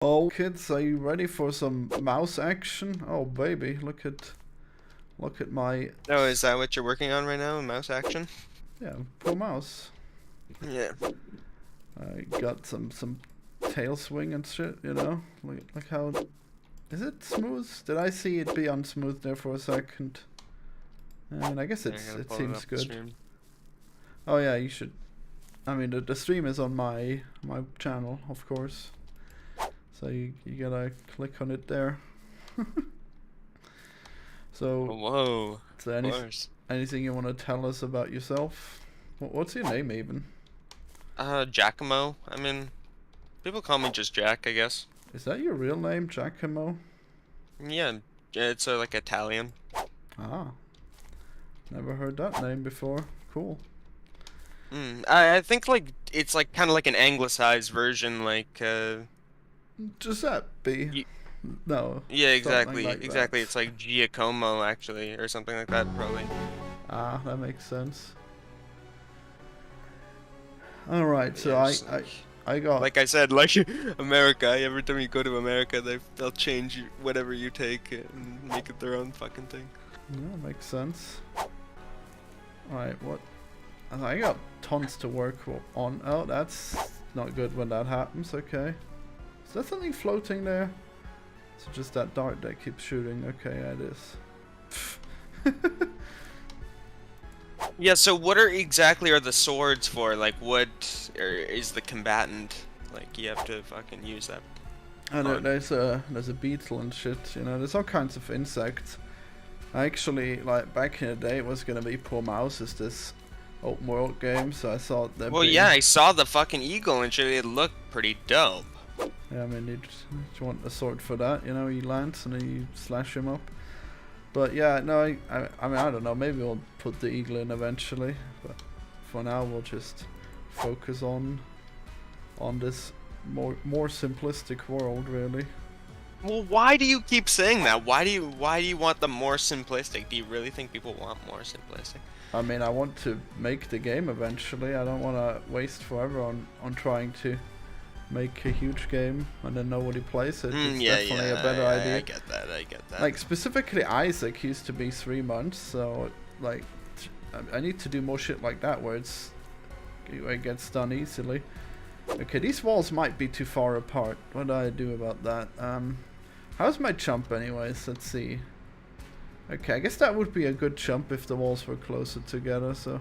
Oh, kids, are you ready for some mouse action? Oh, baby, look at my Oh, is that what you're working on right now? Mouse action? yeah, pro mouse. Yeah. I got some tail swing and shit, you know. Look how is it smooth? Did I see it be unsmooth there for a second? And I guess I gotta it pull it seems up the good. stream. Oh yeah, you should. I mean, the stream is on my channel, of course. So you gotta click on it there. So, Whoa, is there of course. anything you want to tell us about yourself? What's your name even? Giacomo. I mean, people call me just Jack, I guess. Is that your real name, Giacomo? Yeah, it's like Italian. Ah, never heard that name before. Cool. I think like it's like kind of like an anglicized version, like Giuseppe. y No, yeah, something exactly, like that. exactly. It's like Giacomo actually, or something like that, probably. Ah, that makes sense. All right, so Yeah, just I got. like I said, like America. Every time you go to America, they'll change whatever you take and make it their own fucking thing. Yeah, makes sense. All right, what? I got tons to work on. Oh, that's not good when that happens. Okay. Is there something floating there? Is it just that dart that keeps shooting? Okay, yeah, it is. Yeah, so what are exactly are the swords for? Like, what is the combatant? Like, you have to fucking use that I know on. there's a beetle and shit. You know, there's all kinds of insects. I actually like back in the day it was gonna be Poor Mouse is this open world game, so I thought there'd Well, yeah, be. I saw the fucking eagle and shit. It looked pretty dope. Yeah, I mean you want a sword for that, you know, you lance and then you slash him up. But yeah, no, I mean I don't know, maybe we'll put the eagle in eventually, but for now we'll just focus on this more simplistic world really. Well, why do you keep saying that? Why do you want them more simplistic? Do you really think people want more simplistic? I mean I want to make the game eventually. I don't want to waste forever on trying to make a huge game and then nobody plays it. It's Yeah, definitely a yeah, better I idea. get that. I get that. Like specifically Isaac used to be 3 months, so like I need to do more shit like that where it gets done easily. Okay, these walls might be too far apart. What do I do about that? How's my jump anyways? Let's see. Okay, I guess that would be a good jump if the walls were closer together. So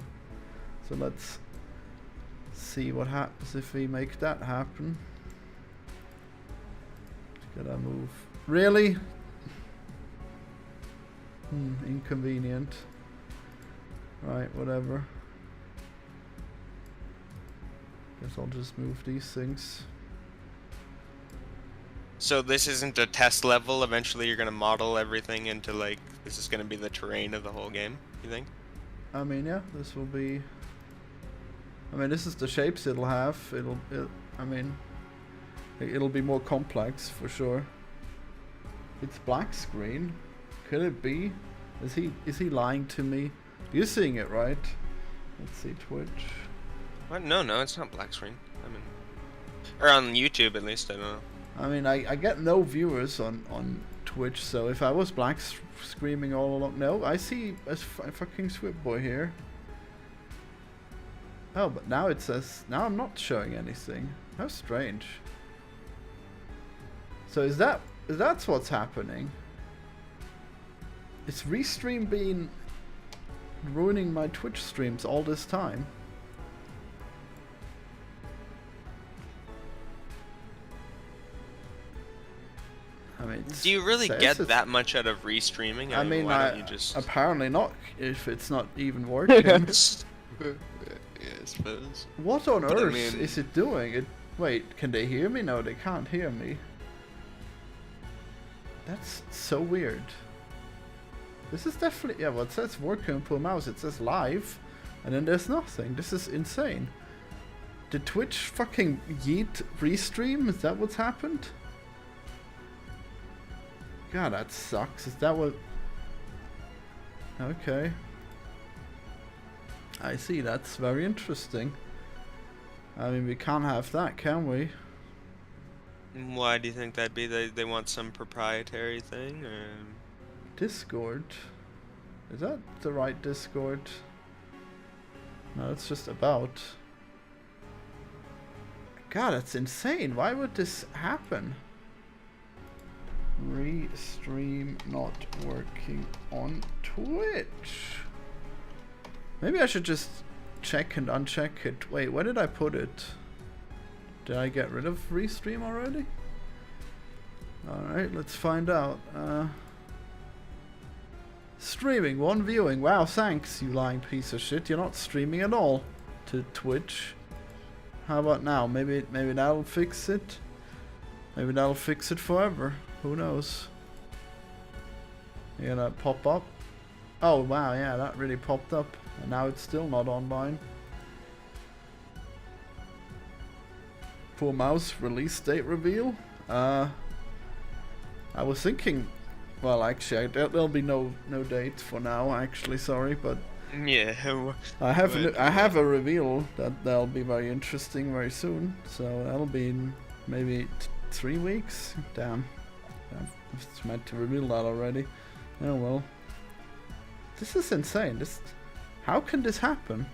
let's see what happens if we make that happen. Gotta move. Really? Inconvenient. Right, whatever. Guess I'll just move these things. So this isn't a test level. Eventually, you're gonna model everything into like this is gonna be the terrain of the whole game. You think? I mean, yeah, this will be. I mean, this is the shapes it'll have. I mean, it'll be more complex for sure. It's black screen. Could it be? Is he lying to me? You're seeing it, right? Let's see, Twitch. What? No, no, it's not black screen. I mean, or on YouTube at least. I don't know. I mean, I get no viewers on Twitch, so if I was screaming all along, no, I see a fucking Squid Boy here. Oh, but now it says now I'm not showing anything. How strange. So that's what's happening? Is Restream been ruining my Twitch streams all this time? I mean, Do you really get that much out of restreaming? I mean, why don't you just? Apparently not. If it's not even working. Yeah, I suppose. What on But I earth mean- is it doing? Wait, can they hear me? No, they can't hear me. That's so weird. This is definitely well. It says working per mouse. It says live, and then there's nothing. This is insane. Did Twitch fucking yeet restream? Is that what's happened? God, that sucks. Is that what? Okay. I see. That's very interesting. I mean, we can't have that, can we? Why do you think that'd be? They want some proprietary thing, or? Discord. Is that the right Discord? No, it's just about. God, that's insane. Why would this happen? Restream not working on Twitch. Maybe I should just check and uncheck it. Wait, where did I put it? Did I get rid of Restream already? Alright, let's find out. Streaming, 1 viewing. Wow, thanks, you lying piece of shit. You're not streaming at all to Twitch. How about now? Maybe that'll fix it. Maybe that'll fix it forever. Who knows? You gonna pop up? Oh wow, yeah, that really popped up. And now it's still not online. Poor Mouse release date reveal? I was thinking, well actually there'll be no date for now actually, sorry, but Yeah. I have a reveal that'll be very interesting very soon. So that'll be in maybe 3 weeks. Damn. I've meant to reveal that already. Oh well. This is insane. How can this happen?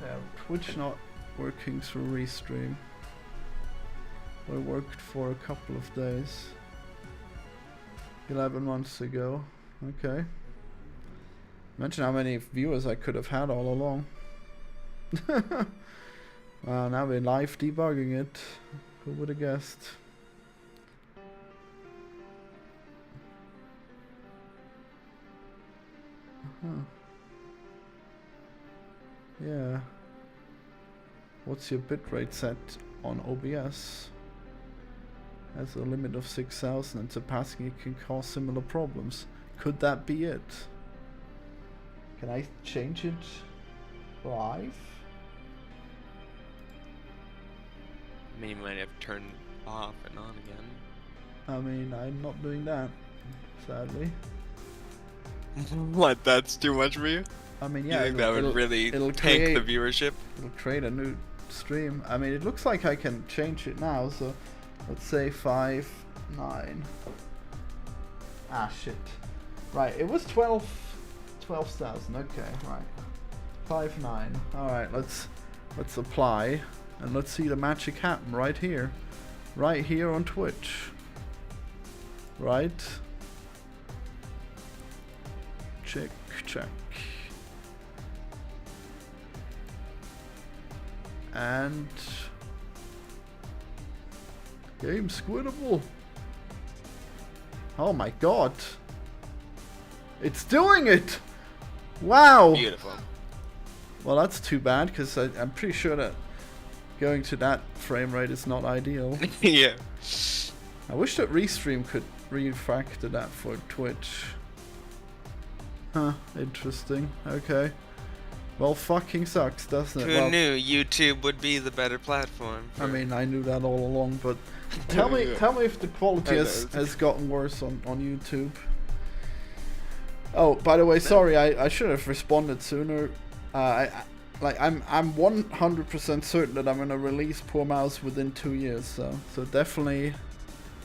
Yeah, Twitch not working through Restream. It worked for a couple of days. 11 months ago. Okay. Imagine how many viewers I could have had all along. Wow, now we're live debugging it. Who would have guessed? Yeah. What's your bitrate set on OBS? Has a limit of 6,000 and surpassing it can cause similar problems. Could that be it? Can I change it live? I mean, you might have to turn off and on again. I mean, I'm not doing that, sadly. What? That's too much for you? I mean, You yeah, think that would really tank create, the viewership? It'll create a new stream. I mean, it looks like I can change it now, so let's say 5,9. Ah, shit. Right, it was 12,000. Okay, right. 5,9. All right, let's apply and let's see the magic happen right here on Twitch. Right. Check. And game squittable. Oh my god. It's doing it! Wow! Beautiful. Well, that's too bad, because I'm pretty sure that going to that frame rate is not ideal. Yeah. I wish that Restream could refactor that for Twitch. Huh, interesting. Okay. Well, fucking sucks, doesn't it? Who Well, knew YouTube would be the better platform? I mean, I knew that all along, but tell me if the quality has gotten worse on YouTube. Oh, by the way, sorry, I should have responded sooner. I'm 100% certain that I'm gonna release Poor Mouse within 2 years, so definitely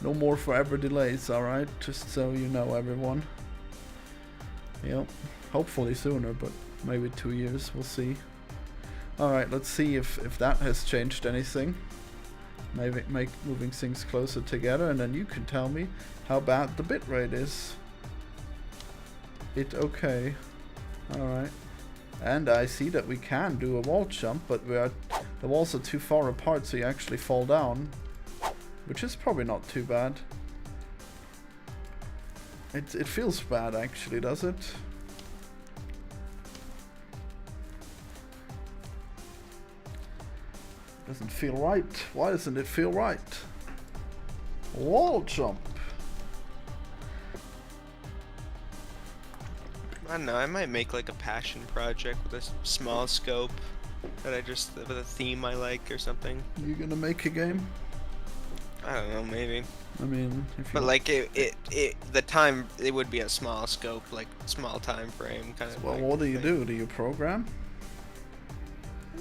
no more forever delays, alright? Just so you know, everyone. Yep, hopefully sooner, but maybe 2 years, we'll see. Alright, let's see if that has changed anything. Maybe make moving things closer together, and then you can tell me how bad the bitrate is. Okay. Alright. And I see that we can do a wall jump, but the walls are too far apart, so you actually fall down. Which is probably not too bad. It feels bad actually, does it? Doesn't feel right. Why doesn't it feel right? Wall jump. I don't know, I might make like a passion project with a small scope that with a theme I like or something. You gonna make a game? I don't know, maybe. I mean, if you... But like it would be a small scope, like small time frame kind of. Well, like what do you thing. do? Do you program?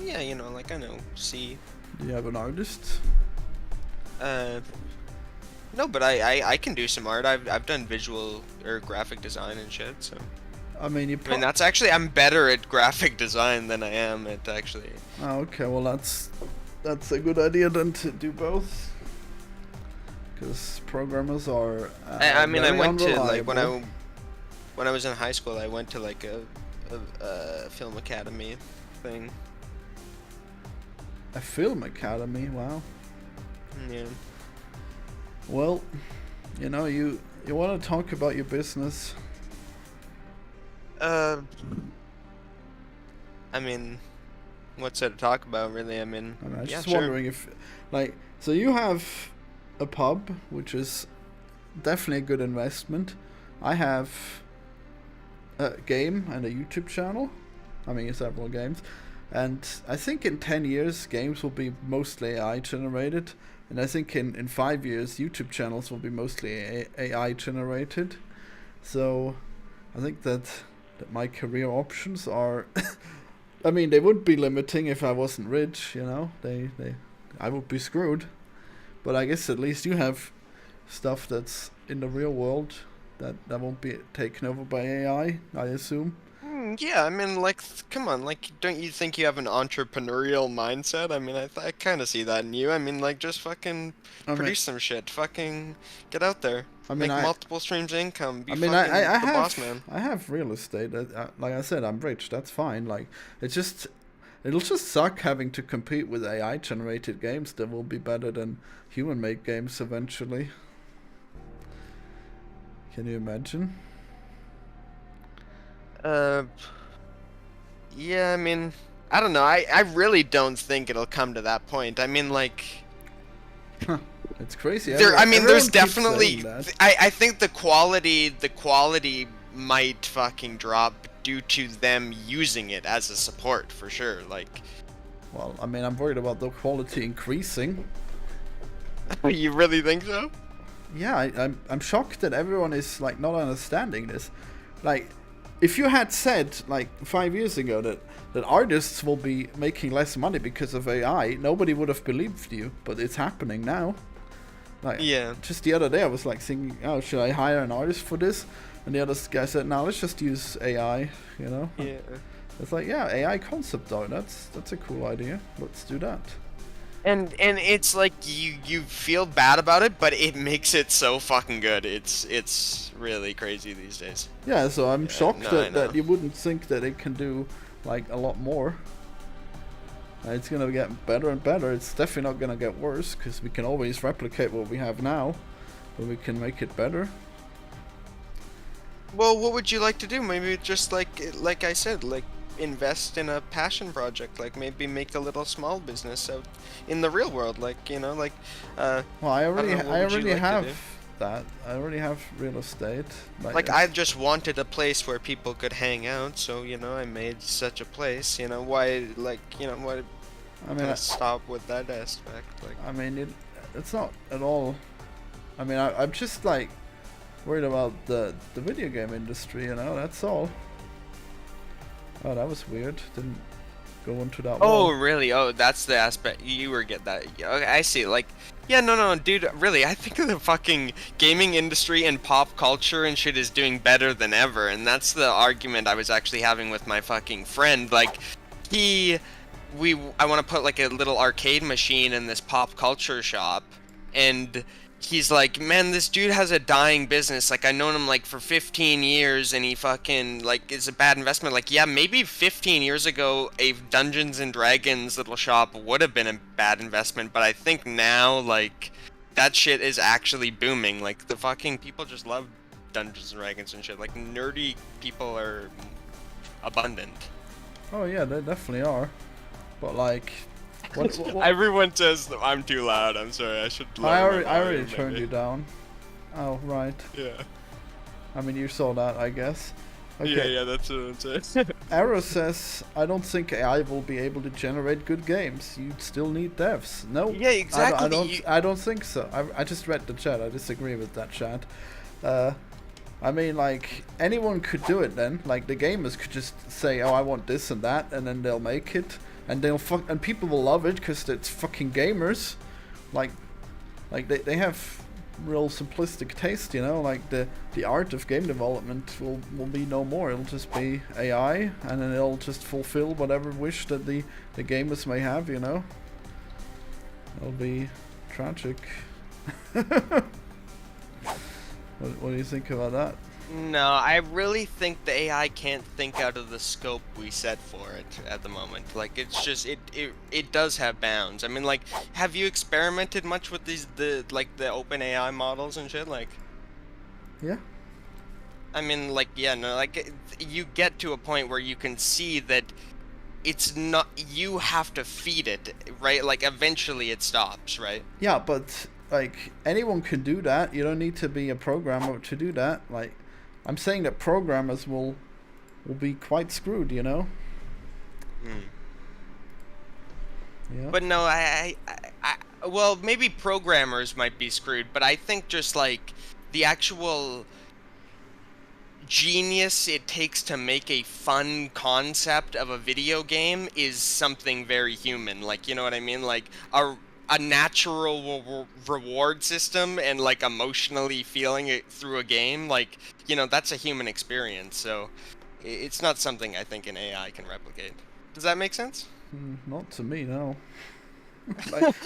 Yeah, you know, like I know C. Do you have an artist? No, but I can do some art. I've done visual or graphic design and shit. So I mean, you. I mean, that's actually I'm better at graphic design than I am at actually. Oh, okay. Well, that's a good idea then to do both. Because programmers are. I mean, I very went to like unreliable. when I was in high school, I went to like a film academy thing. A film academy. Wow. Yeah. Well, you know, you want to talk about your business. I mean, what's there to talk about, really? I mean, I mean, I was yeah, just sure. wondering if, like, so you have a pub, which is definitely a good investment. I have a game and a YouTube channel. I mean, several games. And I think in 10 years, games will be mostly AI generated. And I think in 5 years, YouTube channels will be mostly AI generated. So I think that my career options are... I mean, they would be limiting if I wasn't rich, you know? I would be screwed. But I guess at least you have stuff that's in the real world that won't be taken over by AI, I assume. Yeah, I mean, like, come on, like, don't you think you have an entrepreneurial mindset? I mean, I kind of see that in you. I mean, like, just fucking I mean, produce some shit. Fucking get out there. I mean, Make multiple streams of income. Be I mean, fucking I the have boss man. I have real estate. Like I said, I'm rich. That's fine. Like it'll just suck having to compete with AI generated games that will be better than human made games eventually. Can you imagine? Yeah, I mean, I don't know. I really don't think it'll come to that point. I mean, like, It's crazy. I mean, there's Everyone keeps definitely. saying that. I think the quality might fucking drop due to them using it as a support for sure. Like, Well, I mean, I'm worried about the quality increasing. you really think so? Yeah, I'm shocked that everyone is like not understanding this. Like, if you had said like 5 years ago that artists will be making less money because of AI, nobody would have believed you. But it's happening now. Like, Yeah. just the other day, I was like thinking, oh, should I hire an artist for this? And the other guy said, no, let's just use AI. You know? Yeah. It's like, yeah, AI concept art. That's a cool idea. Let's do that. And it's like you feel bad about it, but it makes it so fucking good. It's really crazy these days. Yeah, so I'm shocked no, I know. that you wouldn't think that it can do like a lot more. It's gonna get better and better. It's definitely not gonna get worse because we can always replicate what we have now, but we can make it better. Well, what would you like to do? Maybe just like I said, like invest in a passion project. Like maybe make a little small business out in the real world. Like, you know, like. Well, I already know, what would you like to have do? that. I already have real estate. Like I just wanted a place where people could hang out, so you know I made such a place. You know why? Like you know why? I mean, Stop with that aspect. Like. I mean, it's not at all. I mean, I'm just like worried about the video game industry. You know, that's all. Oh, that was weird. Didn't go into that. Oh, wall. really? Oh, that's the aspect you were get that. Yeah, okay, I see. Like, yeah, no, dude. Really, I think the fucking gaming industry and pop culture and shit is doing better than ever, and that's the argument I was actually having with my fucking friend. Like, I want to put like a little arcade machine in this pop culture shop, and he's like, man, this dude has a dying business. Like, I known him like for 15 years, and he fucking like is a bad investment. Like, yeah, maybe 15 years ago, a Dungeons and Dragons little shop would have been a bad investment, but I think now, like, that shit is actually booming. Like, the fucking people just love Dungeons and Dragons and shit. Like, nerdy people are abundant. Oh yeah, they definitely are. But like, what Everyone says that I'm too loud. I'm sorry. I should. I already turned you down. Oh right. Yeah. I mean, you saw that, I guess. Okay. Yeah, that's what I'm saying. Arrow says, I don't think AI will be able to generate good games. You still need devs. No. Yeah, exactly. I don't think so. I just read the chat. I disagree with that chat. I mean, like, anyone could do it then. Like, the gamers could just say, oh, I want this and that, and then they'll make it. and and people will love it because it's fucking gamers. Like they have real simplistic taste, you know. Like the art of game development will be no more. It'll just be AI, and then it'll just fulfill whatever wish that the gamers may have, you know. It'll be tragic. What do you think about that? No, I really think the AI can't think out of the scope we set for it at the moment. Like, it's just it does have bounds. I mean, like, have you experimented much with the open AI models and shit? Like, Yeah. I mean, like, yeah, no, like, you get to a point where you can see that it's not, you have to feed it, right? Like, eventually it stops, right? Yeah, but like anyone can do that. You don't need to be a programmer to do that. Like, I'm saying that programmers will be quite screwed, you know. Yeah. But no, well, maybe programmers might be screwed, but I think just like the actual genius it takes to make a fun concept of a video game is something very human. Like, you know what I mean? Like a natural reward system and like emotionally feeling it through a game, like, you know, that's a human experience. So it's not something I think an AI can replicate. Does that make sense? Not to me, no.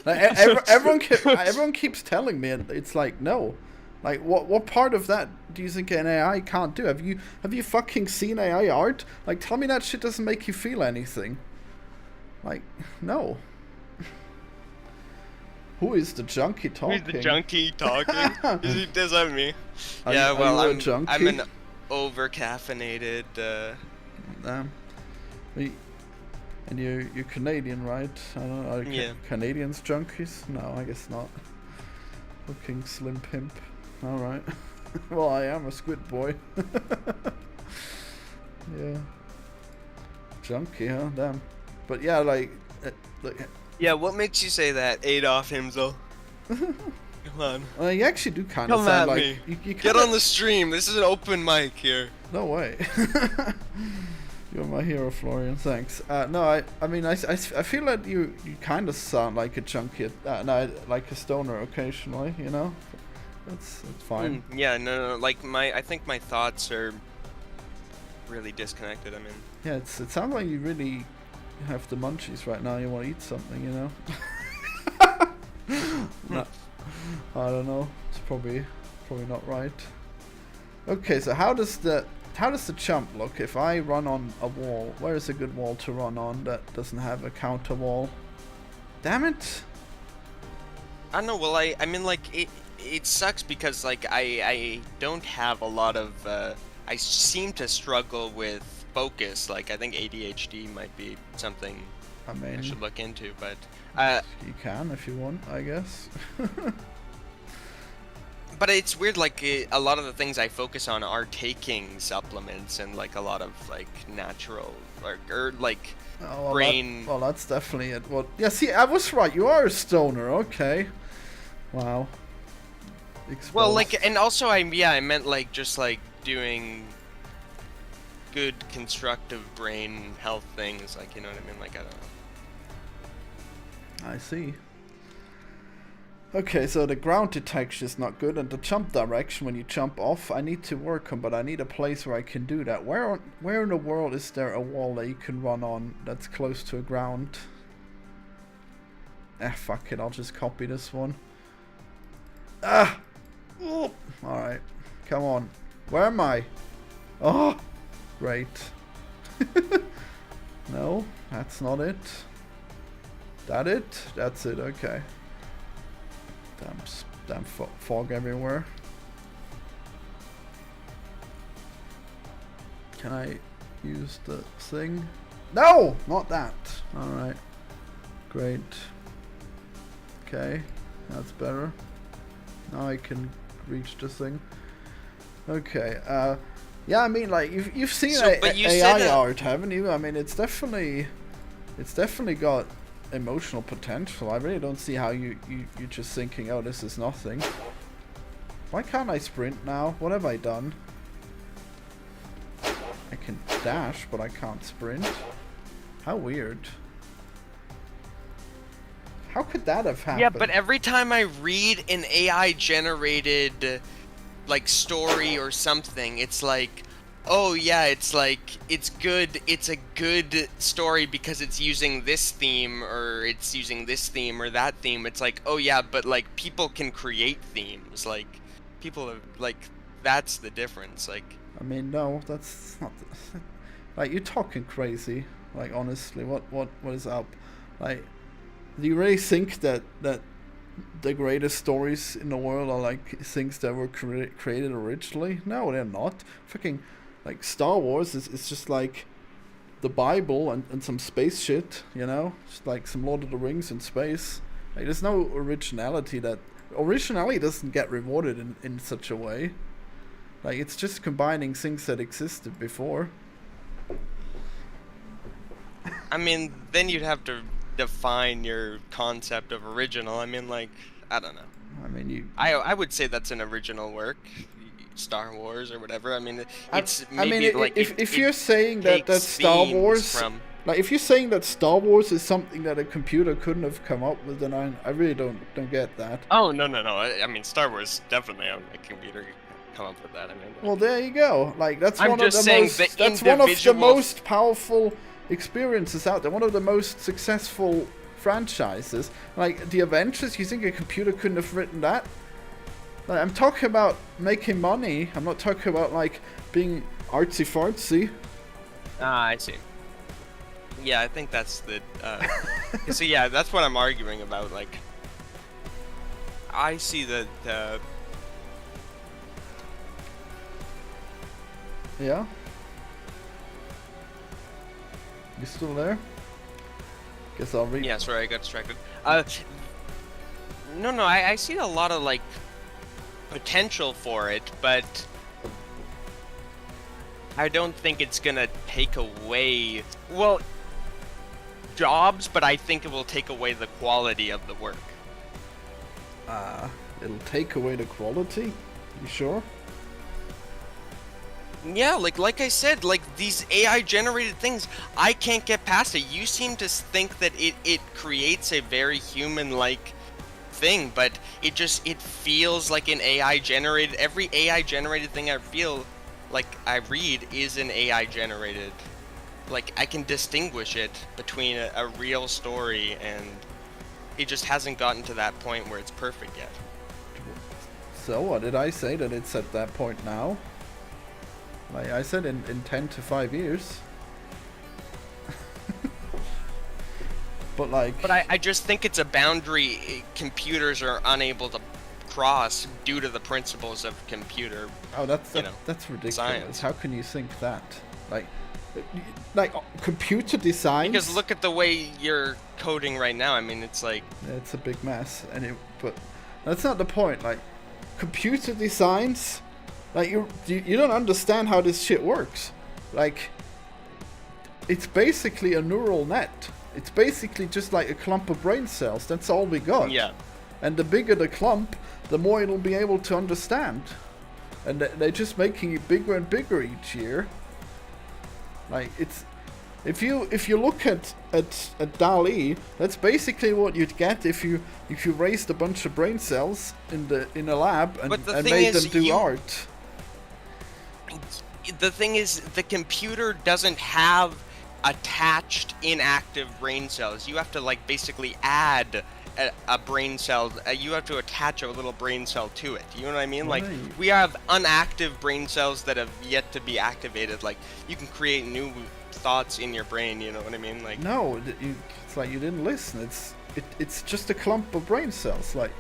Everyone keeps telling me it's like, no. Like, what part of that do you think an AI can't do? Have you fucking seen AI art? Like, tell me that shit doesn't make you feel anything. Like, no. Who is the junkie talking? Who's the junkie talking? Is that me? Are yeah, you, well, are you a junkie? I'm an over-caffeinated, Damn. And you're Canadian, right? I don't know. Are Yeah. Canadians junkies? No, I guess not. Fucking slim pimp. Alright. Well, I am a squid boy. Yeah. Junkie, huh? Damn. But yeah, like... Yeah, what makes you say that, Adolf Himsel? Come on. Well, you actually do kind of Come sound at like... me. You Get on the stream. This is an open mic here. No way. You're my hero, Florian. Thanks. No, I mean, I feel that you kind of sound like a junkie, no, like a stoner occasionally. You know, that's fine. Yeah, no, like I think my thoughts are really disconnected. I mean, Yeah, it sounds like you really have the munchies right now. You want to eat something, you know? No, I don't know. It's probably not right. Okay, so how does the jump look if I run on a wall? Where is a good wall to run on that doesn't have a counter wall? Damn it! I don't know. Well, I mean, like it sucks because like I don't have a lot of I seem to struggle with focus. Like, I think ADHD might be something I mean, I should look into, but you can if you want, I guess. but it's weird, like a lot of the things I focus on are taking supplements and like a lot of like natural or like brain. Well, that's definitely it. Well, yeah, see, I was right. You are a stoner. Okay. Wow. Exposed. Well, like, and also I meant like just like doing good constructive brain health things, like, you know what I mean? Like, I don't know. I see. Okay, so the ground detection is not good, and the jump direction when you jump off, I need to work on, but I need a place where I can do that. Where in the world is there a wall that you can run on that's close to a ground? Fuck it, I'll just copy this one. Ah! Alright, come on. Where am I? Oh! Great. No, that's not it. That it? That's it, okay. Damn fog everywhere. Can I use the thing? No! Not that. Alright. Great. Okay. That's better. Now I can reach the thing. Okay. Yeah, I mean, like, you've seen AI art, haven't you? I mean, it's definitely got emotional potential. I really don't see how you're just thinking, oh, this is nothing. Why can't I sprint now? What have I done? I can dash, but I can't sprint. How weird. How could that have happened? Yeah, but every time I read an AI generated like story or something, it's like, oh yeah, it's like it's good. It's a good story because it's using this theme or it's using this theme or that theme. It's like, oh yeah, but like people can create themes. Like people have, like that's the difference. Like I mean, no, that's not. Like, you're talking crazy. Like, honestly, what is up? Like, do you really think that the greatest stories in the world are like things that were created originally? No, they're not. Fucking, like, Star Wars is just like the Bible and some space shit, you know? Just like some Lord of the Rings in space. Like, there's no originality doesn't get rewarded in such a way. Like, it's just combining things that existed before. I mean, then you'd have to define your concept of original. I mean, like, I don't know. I mean, I would say that's an original work, Star Wars or whatever. I mean, it's I mean, maybe like if you're saying that Star Wars, like if you're saying that Star Wars is something that a computer couldn't have come up with, then I really don't get that. Oh no. I mean, Star Wars definitely a computer could come up with that. I mean, well, there you go. Like that's I'm one just of the saying most. the That's one of the individual- most powerful experiences out there. One of the most successful franchises. Like the Avengers. You think a computer couldn't have written that? Like, I'm talking about making money. I'm not talking about like being artsy fartsy. Ah, I see. Yeah, I think that's the. So yeah, that's what I'm arguing about. Like, I see that. Yeah. You still there? Guess I'll read. Yeah, sorry, I got distracted. No, I see a lot of like potential for it, but I don't think it's gonna take away, well, jobs, but I think it will take away the quality of the work. It'll take away the quality? You sure? Yeah, like I said, like these AI generated things, I can't get past it. You seem to think that it creates a very human-like thing, but it feels like an AI generated. Every AI generated thing I feel like I read is an AI generated. Like I can distinguish it between a real story, and it just hasn't gotten to that point where it's perfect yet. So what did I say that it's at that point now? Like I said in 10 to 5 years. But I just think it's a boundary computers are unable to cross due to the principles of computer. Oh, that's ridiculous. Science. How can you think that? Like computer design? Because look at the way you're coding right now. I mean, it's like it's a big mess, but that's not the point. Like computer designs, like you don't understand how this shit works. Like it's basically a neural net. It's basically just like a clump of brain cells. That's all we got. Yeah. And the bigger the clump, the more it'll be able to understand. And they're just making it bigger and bigger each year. Like it's, if you look at DALL-E, that's basically what you'd get if you raised a bunch of brain cells in a lab and made them do art. The thing is, the computer doesn't have attached inactive brain cells. You have to like basically add a brain cell. You have to attach a little brain cell to it. You know what I mean? Right. Like we have unactive brain cells that have yet to be activated. Like you can create new thoughts in your brain. You know what I mean? Like no, it's like you didn't listen. It's just a clump of brain cells. Like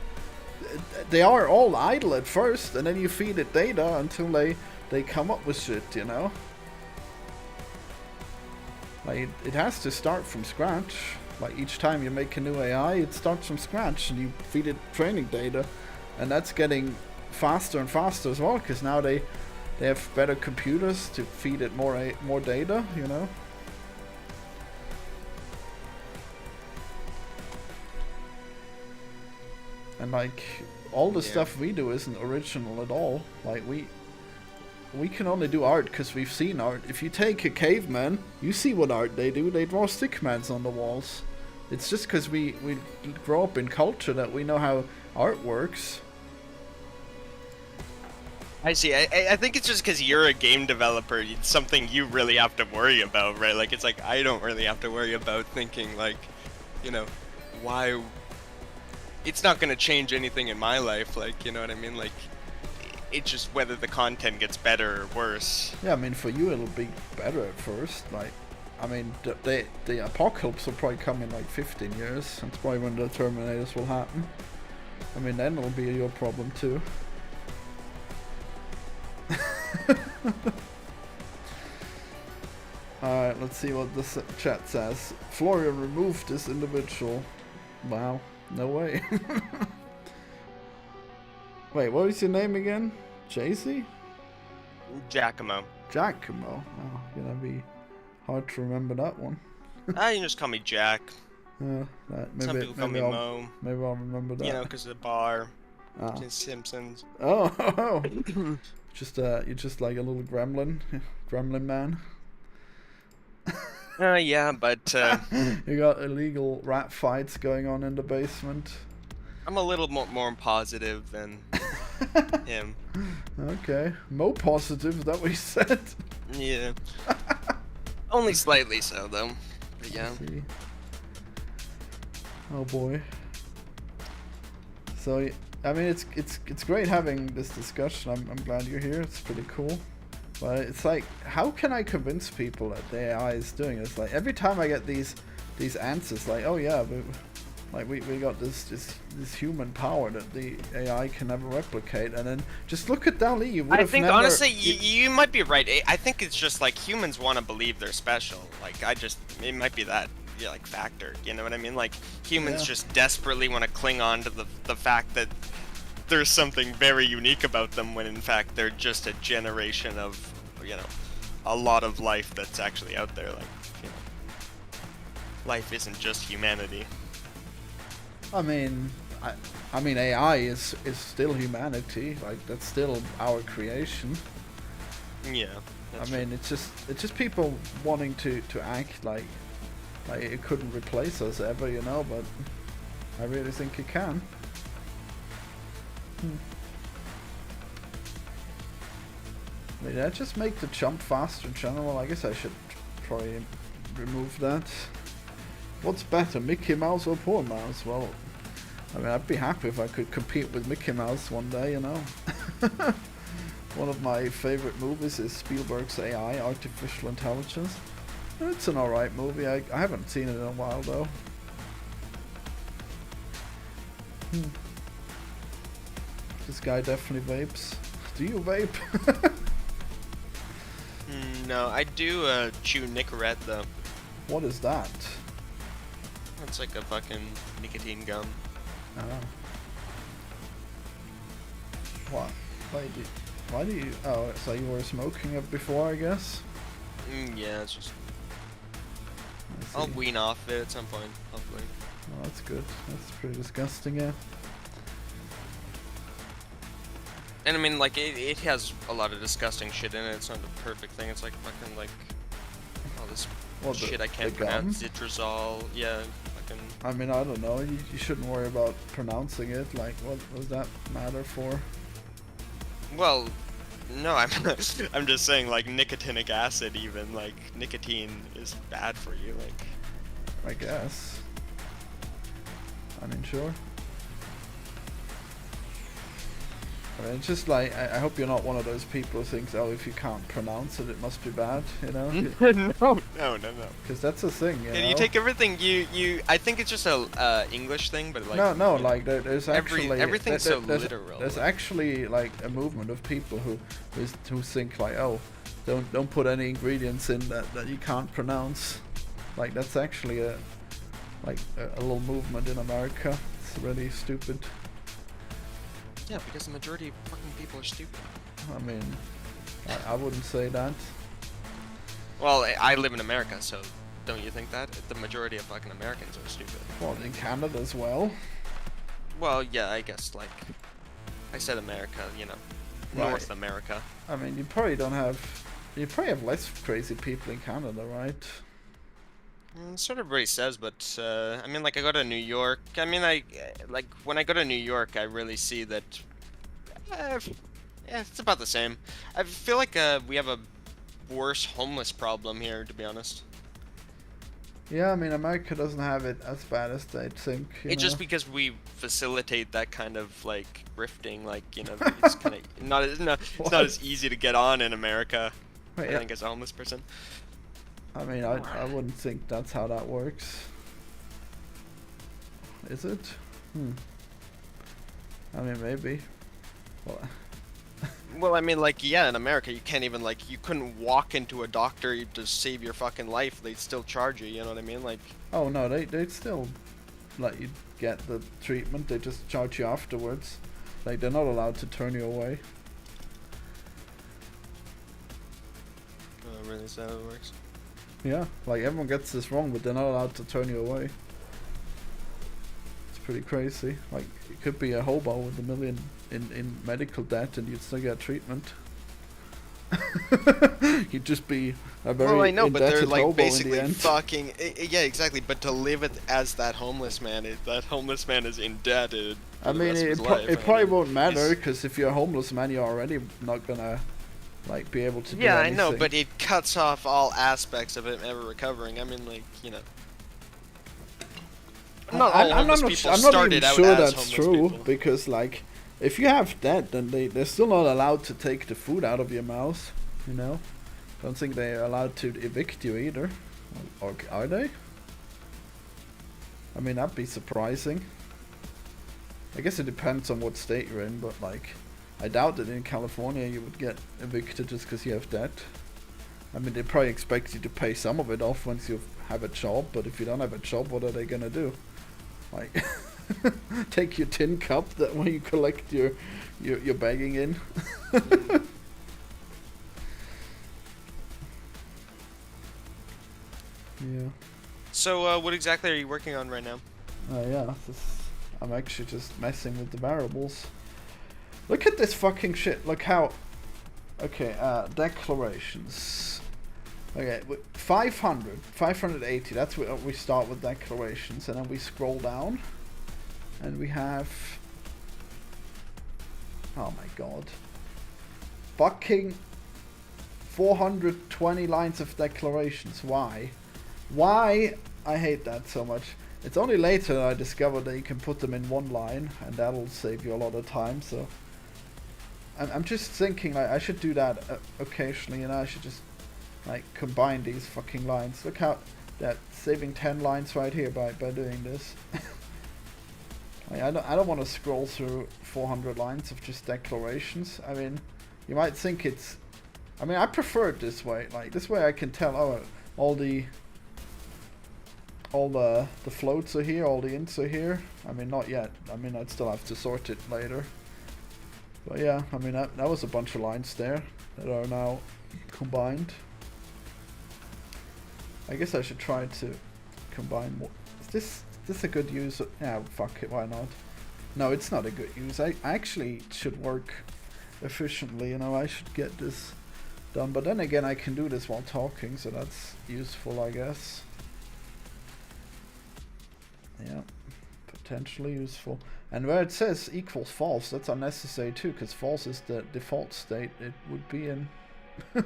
they are all idle at first, and then you feed it data until they come up with shit. You know. Like it has to start from scratch. Like each time you make a new AI, it starts from scratch, and you feed it training data, and that's getting faster and faster as well. Because now they have better computers to feed it more data. You know. And like all the stuff we do isn't original at all. Like we can only do art because we've seen art. If you take a caveman, you see what art they do. They draw stickmans on the walls. It's just because we grow up in culture that we know how art works. I see. I think it's just because you're a game developer. It's something you really have to worry about, right? Like, it's like, I don't really have to worry about thinking, like, you know, why... It's not going to change anything in my life, like, you know what I mean? Like, it's just whether the content gets better or worse. Yeah, I mean, for you it'll be better at first. Like, I mean, the apocalypse will probably come in like 15 years. That's probably when the Terminators will happen. I mean, then it'll be your problem too. Alright, let's see what the chat says. Florian removed this individual. Wow, no way. Wait, what was your name again? JC? Giacomo. Giacomo. Oh, gonna be hard to remember that one. You can just call me Jack. Maybe, Some people call me Mo. Maybe I'll remember that. You know, because of the bar. Ah. Simpsons. Oh. You're just like a little gremlin. Gremlin man. Yeah, but... You got illegal rat fights going on in the basement. I'm a little more positive than him. Okay. Mo positive, is that what you said? Yeah. Only slightly so, though. But yeah. Oh boy. So, I mean, it's great having this discussion. I'm glad you're here. It's pretty cool. But it's like, how can I convince people that the AI is doing it? It's like every time I get these answers, like, oh yeah, we got this human power that the AI can never replicate, and then just look at Dali. You would I have think never, honestly, you might be right. I think it's just like humans want to believe they're special. Like it might be that like factor. You know what I mean? Like humans just desperately want to cling on to the fact that there's something very unique about them, when in fact they're just a generation of, you know, a lot of life that's actually out there. Like, you know, life isn't just humanity. I mean, I mean, AI is still humanity. Like, that's still our creation. Yeah. I mean, it's just people wanting to act like it couldn't replace us ever, you know. But I really think it can. Did I just make the jump faster in general? I guess I should probably remove that. What's better, Mickey Mouse or Poor Mouse? Well, I mean, I'd be happy if I could compete with Mickey Mouse one day, you know. One of my favorite movies is Spielberg's AI, Artificial Intelligence. It's an alright movie. I haven't seen it in a while though. This guy definitely vapes. Do you vape? No, I do chew Nicorette though. What is that? It's like a fucking nicotine gum. Oh. What? Why do you... Oh, so you were smoking it before, I guess? Yeah, it's just... I'll wean off it at some point, hopefully. Oh, that's good. That's pretty disgusting, yeah. And I mean, like, it has a lot of disgusting shit in it. It's not the perfect thing. It's like fucking, like, all this shit I can't pronounce. Citrazole, yeah, fucking... I mean, I don't know. You shouldn't worry about pronouncing it. Like, what does that matter for? Well, no, I'm I'm just saying, like, nicotinic acid even, like, nicotine is bad for you, like... I guess. I mean, sure. I mean, it's just like, I hope you're not one of those people who thinks, oh, if you can't pronounce it, it must be bad, you know? No. Because that's a thing, you know? You take everything, I think it's just a English thing, but like... No, like, there's actually... Everything's so literal. There's actually, like, a movement of people who think, like, oh, don't put any ingredients in that you can't pronounce. Like, that's actually a little movement in America. It's really stupid. Yeah, because the majority of fucking people are stupid. I mean, I wouldn't say that. Well, I live in America, so don't you think that? The majority of fucking Americans are stupid. Well, in Canada as well. Well, yeah, I guess, like, I said America, you know, Right. North America. I mean, you probably have less crazy people in Canada, right? That's what everybody says, but I mean, like I go to New York. I mean, like when I go to New York, I really see that. Yeah, it's about the same. I feel like we have a worse homeless problem here, to be honest. Yeah, I mean, America doesn't have it as bad as they think, you It's know. just because we facilitate that kind of like grifting, like it's kind of not as no, it's not What? as easy to get on in America. Wait, I yeah. think as a homeless person. I mean, I wouldn't think that's how that works. Is it? Hmm. I mean, maybe. Well, Well, I mean, like, yeah, in America, you can't even, like, you couldn't walk into a doctor to save your fucking life. They'd still charge you know what I mean? Like, oh no, they'd still let you get the treatment. They just charge you afterwards. Like, they're not allowed to turn you away. really, is that how it works? Yeah, like everyone gets this wrong, but they're not allowed to turn you away. It's pretty crazy. Like, it could be a hobo with $1 million in medical debt and you'd still get treatment. You'd just be a very Well, I know, but they're, indebted like, hobo in basically the end. fucking... Yeah, exactly, but to live it as that homeless man, that homeless man is indebted for I the mean, rest of his it life. probably won't matter, he's- because if you're a homeless man, you're already not gonna, like, be able to do Yeah, I anything. know, but it cuts off all aspects of him ever recovering. I mean, like, not all homeless people I'm not started even out sure as that's homeless true, people. because, like, if you have debt, then they're still not allowed to take the food out of your mouth, you know? Don't think they're allowed to evict you either. Or are they? I mean, that'd be surprising. I guess it depends on what state you're in, but, like, I doubt that in California you would get evicted just because you have debt. I mean, they probably expect you to pay some of it off once you have a job, but if you don't have a job, what are they gonna do? Like, take your tin cup that when you collect your bagging in. Yeah. So, what exactly are you working on right now? Yeah. I'm actually just messing with the variables. Look at this fucking shit. Look how. Okay. Declarations. Okay. 580. That's what we start with declarations, and then we scroll down, and we have. Oh my god. Fucking 420 lines of declarations. Why? Why? I hate that so much. It's only later that I discovered that you can put them in one line, and that'll save you a lot of time. So I'm just thinking, like, I should do that occasionally, I should just, like, combine these fucking lines. Look how that saving 10 lines right here by doing this. Like, I don't want to scroll through 400 lines of just declarations. I mean, you might think it's. I mean, I prefer it this way. Like, this way I can tell, oh, all the floats are here, all the ints are here. I mean, not yet. I mean, I'd still have to sort it later. But yeah, I mean, that was a bunch of lines there that are now combined. I guess I should try to combine more. Is this a good use? Yeah, fuck it, why not? No, it's not a good use. I actually should work efficiently, I should get this done. But then again, I can do this while talking, so that's useful, I guess. Yeah, potentially useful. And where it says equals false, that's unnecessary too, because false is the default state it would be in. So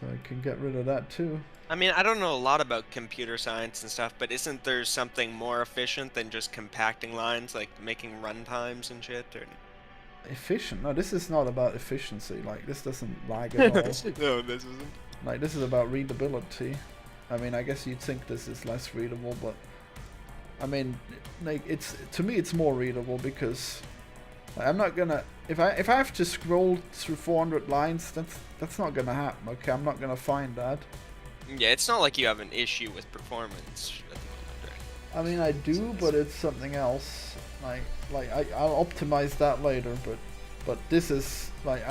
I can get rid of that too. I mean, I don't know a lot about computer science and stuff, but isn't there something more efficient than just compacting lines, like making runtimes and shit? Or... Efficient? No, this is not about efficiency. Like, this doesn't lag at all. No, this isn't. Like, this is about readability. I mean, I guess you'd think this is less readable, but I mean, like, to me it's more readable because like, I'm not gonna if I have to scroll through 400 lines, that's not gonna happen. Okay, I'm not gonna find that. Yeah, it's not like you have an issue with performance at the moment, right? I mean, I do, but it's something else. Like I'll optimize that later, but this is like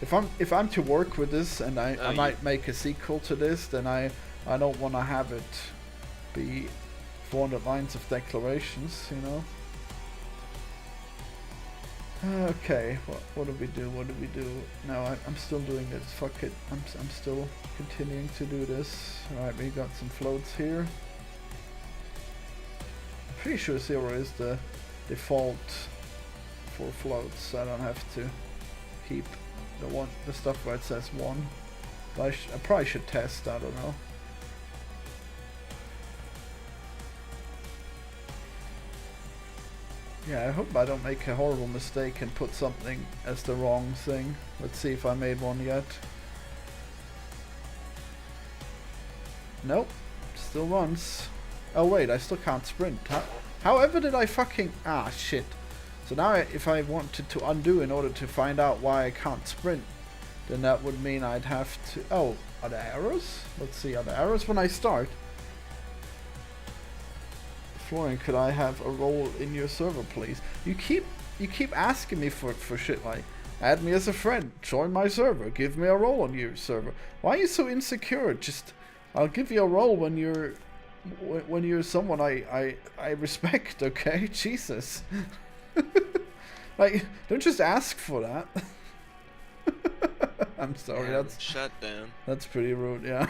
if I'm to work with this and I might make a sequel to this, then I don't want to have it be 400 lines of declarations, Okay, what do we do? What do we do? No, I'm still doing this. Fuck it. I'm still continuing to do this. Alright, we got some floats here. I'm pretty sure 0 is the default for floats, so I don't have to keep the stuff where it says 1. But I probably should test, I don't know. Yeah, I hope I don't make a horrible mistake and put something as the wrong thing. Let's see if I made one yet. Nope, still runs. Oh wait, I still can't sprint. However did I fucking... Ah, shit. So now if I wanted to undo in order to find out why I can't sprint, then that would mean I'd have to... Oh, are there arrows? Let's see, are there arrows when I start? Florian, could I have a role in your server, please? You keep asking me for shit like, add me as a friend, join my server, give me a role on your server. Why are you so insecure? Just, I'll give you a role when you're someone I respect, okay? Jesus. Like, don't just ask for that. I'm sorry, Yeah, that's... Shut down. That's pretty rude, yeah.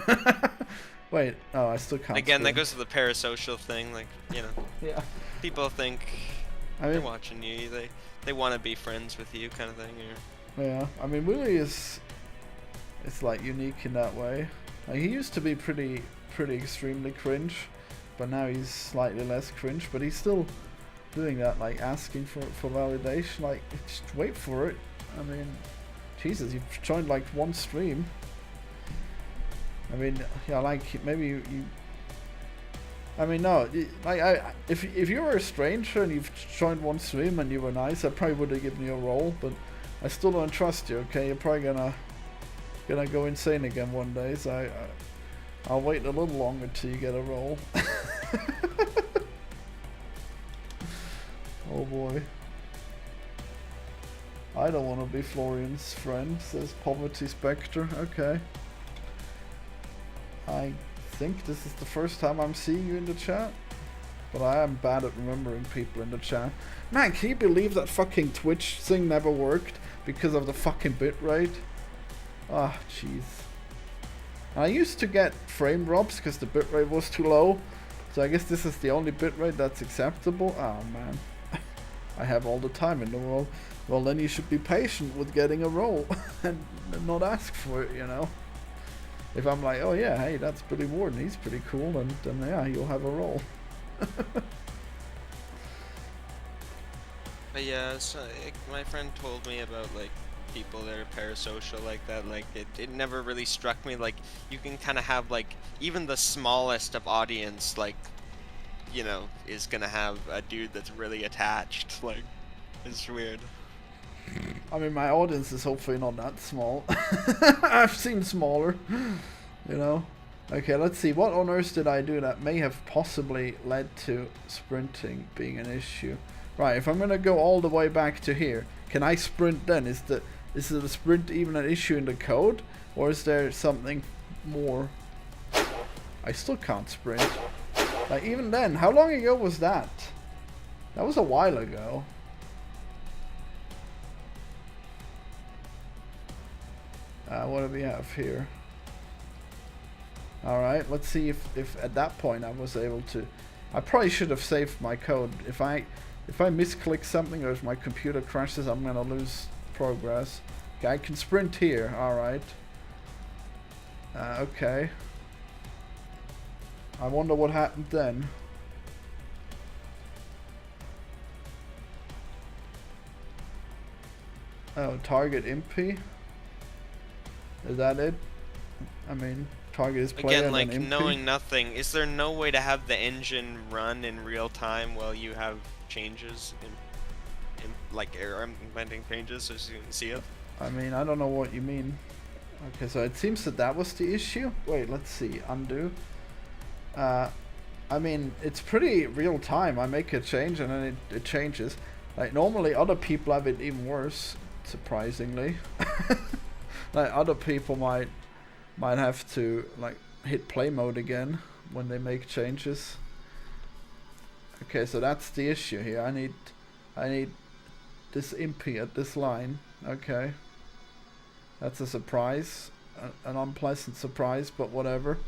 Wait, oh, I still can't Again, sprint. that goes to the parasocial thing, like, you know. Yeah. People think I mean, they're watching you, they want to be friends with you kind of thing, or... yeah, I mean, Willie is like unique in that way. Like, he used to be pretty extremely cringe, but now he's slightly less cringe, but he's still doing that, like asking for validation. Like, just wait for it. I mean, Jesus, you've joined like one stream. I mean, yeah, like maybe you I mean, no, like if you were a stranger and you've joined one stream and you were nice, I probably would have given you a role, but I still don't trust you. Okay, you're probably gonna go insane again one day, so I'll wait a little longer till you get a role. Oh boy. I don't want to be Florian's friend, says Poverty Spectre. Okay. I think this is the first time I'm seeing you in the chat, but I am bad at remembering people in the chat. Man, can you believe that fucking Twitch thing never worked because of the fucking bitrate? Ah, jeez. I used to get frame drops because the bitrate was too low, so I guess this is the only bitrate that's acceptable. Oh man, I have all the time in the world. Well, then you should be patient with getting a role and not ask for it, you know. If I'm like, oh yeah, hey, that's Billy Warden, he's pretty cool, and then yeah, you'll have a role. But yeah, so, my friend told me about like people that are parasocial like that. Like it never really struck me. Like you can kind of have like even the smallest of audience, like, you know, is gonna have a dude that's really attached. Like, it's weird. I mean, my audience is hopefully not that small. I've seen smaller, you know. Okay, let's see. What on earth did I do that may have possibly led to sprinting being an issue? Right, if I'm gonna go all the way back to here, can I sprint then? Is the sprint even an issue in the code? Or is there something more? I still can't sprint. Like, even then, how long ago was that? That was a while ago. What do we have here? Alright, let's see if at that point I was able to... I probably should have saved my code. If I misclick something or if my computer crashes, I'm gonna lose progress. Okay, I can sprint here, alright. Okay. I wonder what happened then. Oh, target impy? Is that it? I mean, target is player. Again, like and knowing nothing, is there no way to have the engine run in real time while you have changes in like implementing changes so you can see it? I mean, I don't know what you mean. Okay, so it seems that was the issue. Wait, let's see. Undo. I mean, it's pretty real time. I make a change and then it changes. Like, normally other people have it even worse, surprisingly. Like, other people might have to like hit play mode again when they make changes. Okay, so that's the issue here. I need this impy at this line. Okay. That's a surprise. An unpleasant surprise, but whatever.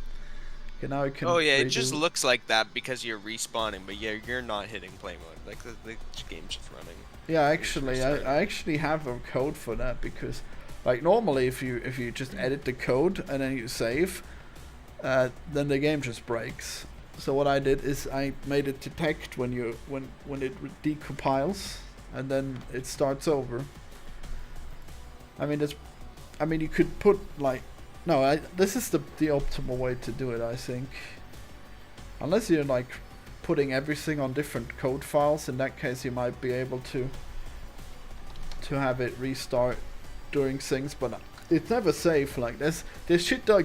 Okay, now I can. Oh yeah, it just looks like that because you're respawning, but yeah, you're not hitting play mode. Like the game's just running. Yeah, actually, I actually have a code for that because, like, normally if you just edit the code and then you save, then the game just breaks. So what I did is I made it detect when it decompiles, and then it starts over. I mean, you could put like, no, this is the optimal way to do it, I think. Unless you're like putting everything on different code files, in that case you might be able to have it restart during things, but it's never safe. Like there's shit that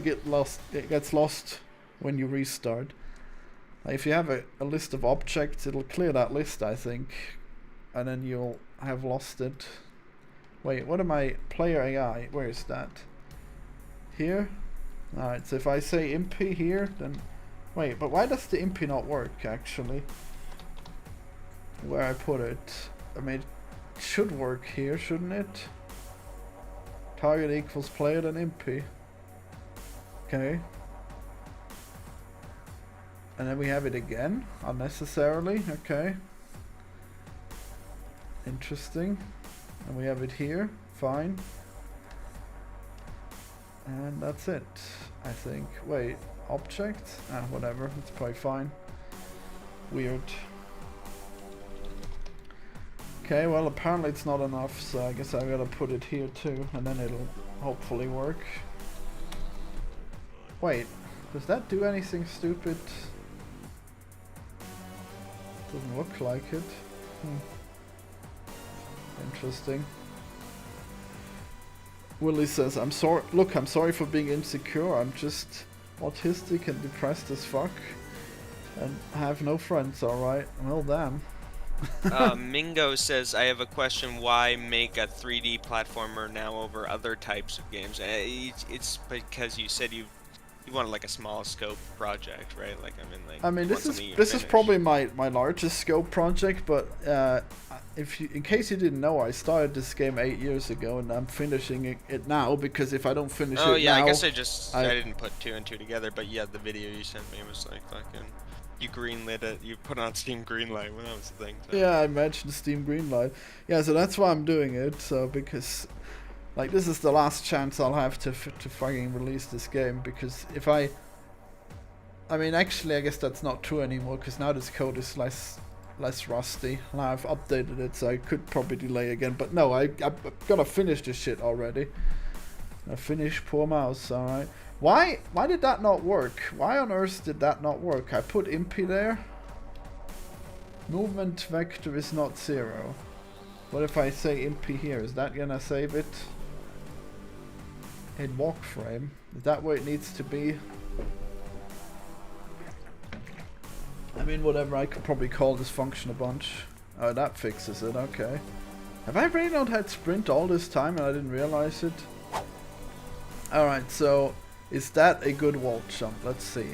gets lost when you restart. Like if you have a list of objects, it'll clear that list, I think, and then you'll have lost it. Wait, what am I? Player AI, where is that? Here? Alright, so if I say impy here, then... Wait, but why does the impy not work, actually? Where I put it? I mean, it should work here, shouldn't it? Target equals player then impy. Okay. And then we have it again, unnecessarily, okay. Interesting. And we have it here, fine. And that's it, I think. Wait, object? Whatever, it's probably fine. Weird. Okay, well apparently it's not enough, so I guess I gotta put it here too, and then it'll hopefully work. Wait, does that do anything stupid? Doesn't look like it. Interesting. Willie says, I'm sorry for being insecure, I'm just autistic and depressed as fuck and have no friends, alright? Well, damn. Mingo says, I have a question, why make a 3D platformer now over other types of games? It's because you said you wanted like a small scope project, right? Like I mean this is probably my largest scope project, but in case you didn't know, I started this game 8 years ago and I'm finishing it now, because if I don't finish it now... Oh yeah, I guess I didn't put two and two together, but yeah, the video you sent me was like fucking... You greenlit it, you put on Steam Greenlight when that was the thing. So. Yeah, I mentioned Steam Greenlight. Yeah, so that's why I'm doing it, so because... Like, this is the last chance I'll have to fucking release this game, because if I mean, actually, I guess that's not true anymore, because now this code is less rusty. Now I've updated it, so I could probably delay again, but no, I've gotta finish this shit already. I finished, poor mouse, alright. Why did that not work? Why on earth did that not work? I put impy there. Movement vector is not 0. What if I say impy here? Is that gonna save it? In walk frame. Is that where it needs to be? I mean, whatever, I could probably call this function a bunch. Oh, that fixes it, okay. Have I really not had sprint all this time and I didn't realize it? Alright, so is that a good wall jump? Let's see.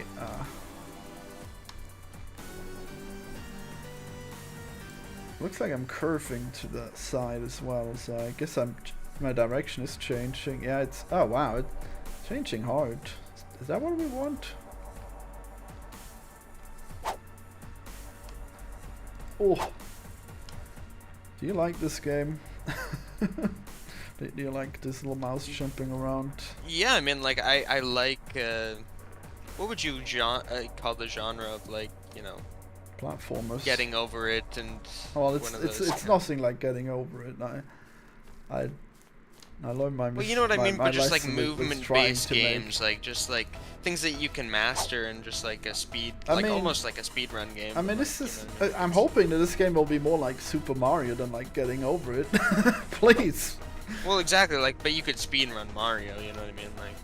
Looks like I'm curving to the side as well, so I guess my direction is changing. Yeah, it's... Oh wow, it's changing hard. Is that what we want? Oh! Do you like this game? Do you like this little mouse jumping around? Yeah, I mean, like, I like... what would you call the genre of, like, you know... Platformers. Getting over it and... Well, it's nothing like getting over it. I learned my... Well, you know what I mean, but just like movement-based games, like just like things that you can master and just like a speed, almost like a speedrun game. I mean, this is... I'm hoping that this game will be more like Super Mario than like getting over it. Please. Well, exactly, like, but you could speedrun Mario, you know what I mean, like...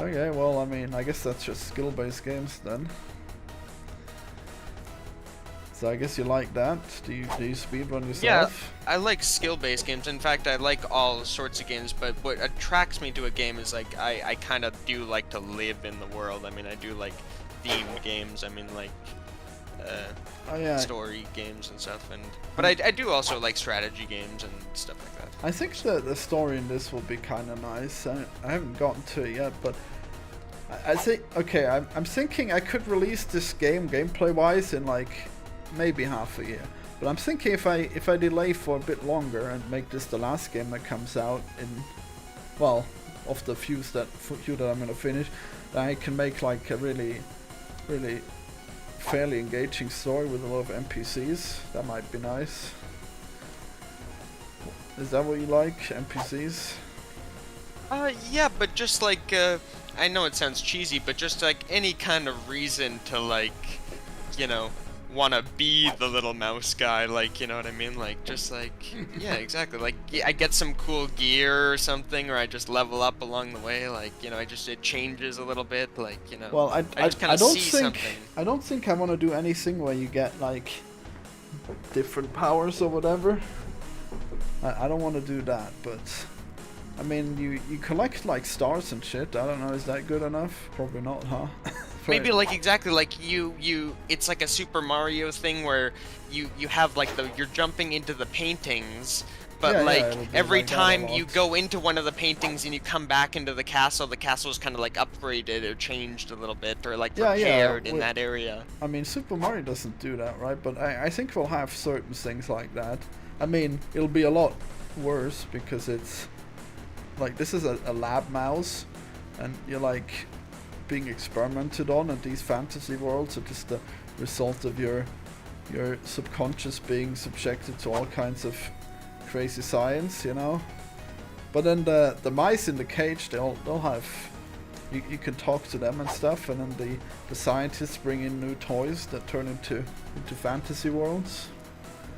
Okay, well, I mean, I guess that's just skill-based games then. So I guess you like that. Do you speedrun yourself? Yeah, I like skill-based games. In fact, I like all sorts of games, but what attracts me to a game is like I kind of do like to live in the world. I mean, I do like themed games. I mean, like Oh yeah. story games and stuff, but I do also like strategy games and stuff like that. I think the story in this will be kind of nice. I haven't gotten to it yet, but I think, okay, I'm thinking I could release this game gameplay-wise in like maybe half a year. But I'm thinking if I delay for a bit longer and make this the last game that comes out in, well, of the few that I'm gonna finish, then I can make like a really fairly engaging story with a lot of NPCs. That might be nice. Is that what you like, NPCs? Yeah, but just like, I know it sounds cheesy, but just like any kind of reason to like, you know, want to be the little mouse guy, like, you know what I mean? Like, just like, yeah, exactly. Like, I get some cool gear or something, or I just level up along the way, like, you know, it changes a little bit, like, you know. Well, I just kind of see something. I don't think I want to do anything where you get like different powers or whatever. I don't want to do that, but I mean, you collect like stars and shit. I don't know, is that good enough? Probably not, huh? Maybe like exactly like you it's like a Super Mario thing where you have like you're jumping into the paintings, but every like time you go into one of the paintings and you come back into the castle is kind of like upgraded or changed a little bit or like repaired in that area. I mean, Super Mario doesn't do that, right? But I think we'll have certain things like that. I mean, it'll be a lot worse because it's like this is a lab mouse and you're like being experimented on, and these fantasy worlds are just the result of your subconscious being subjected to all kinds of crazy science, you know. But then the mice in the cage, they'll have you can talk to them and stuff, and then the scientists bring in new toys that turn into fantasy worlds.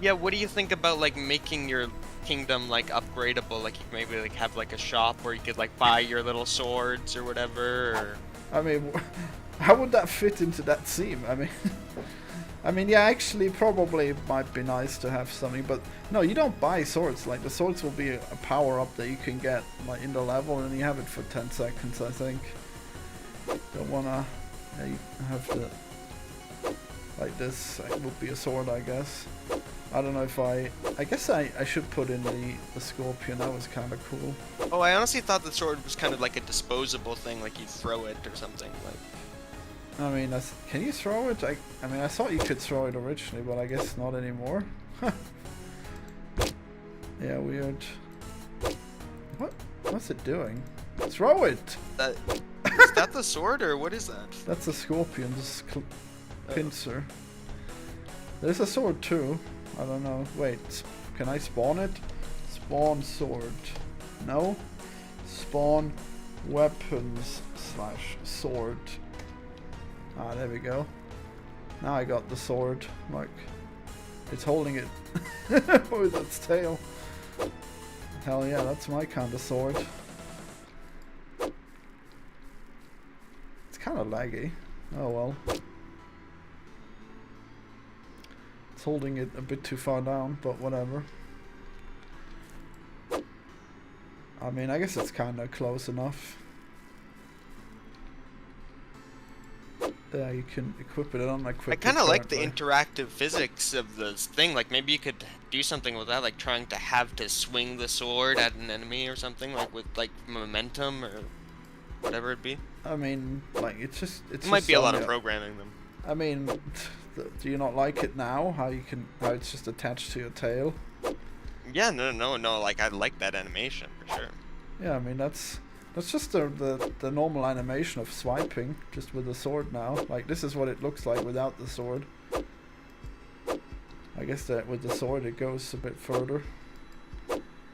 Yeah, what do you think about like making your kingdom like upgradable? Like you could maybe like have like a shop where you could like buy your little swords or whatever, or I mean, how would that fit into that theme? I mean, yeah, actually, probably it might be nice to have something, but no, you don't buy swords. Like the swords will be a power up that you can get like in the level, and you have it for 10 seconds, I think. Don't wanna have to like this. It would be a sword, I guess. I don't know if I guess I should put in the scorpion. That was kind of cool. Oh, I honestly thought the sword was kind of like a disposable thing, like you throw it or something. Like, I mean, can you throw it? I mean, I thought you could throw it originally, but I guess not anymore. Yeah, weird. What's it doing? Throw it! Is that the sword, or what is that? That's a scorpion, this pincer. There's a sword too. I don't know. Wait, can I spawn it? Spawn sword. No? Spawn weapons / sword. Ah, there we go. Now I got the sword. Look. It's holding it with its tail. Hell yeah, that's my kind of sword. It's kind of laggy. Oh well. It's holding it a bit too far down, but whatever. I mean, I guess it's kind of close enough. Yeah, you can equip it on like quick. I kind of like the interactive physics of this thing. Like maybe you could do something with that, like trying to have to swing the sword at an enemy or something, like with like momentum or whatever it be. I mean, like it might be a lot of programming them. I mean, do you not like it now? How it's just attached to your tail? Yeah, no. Like I like that animation for sure. Yeah, I mean that's just the normal animation of swiping, just with the sword now. Like this is what it looks like without the sword. I guess that with the sword it goes a bit further.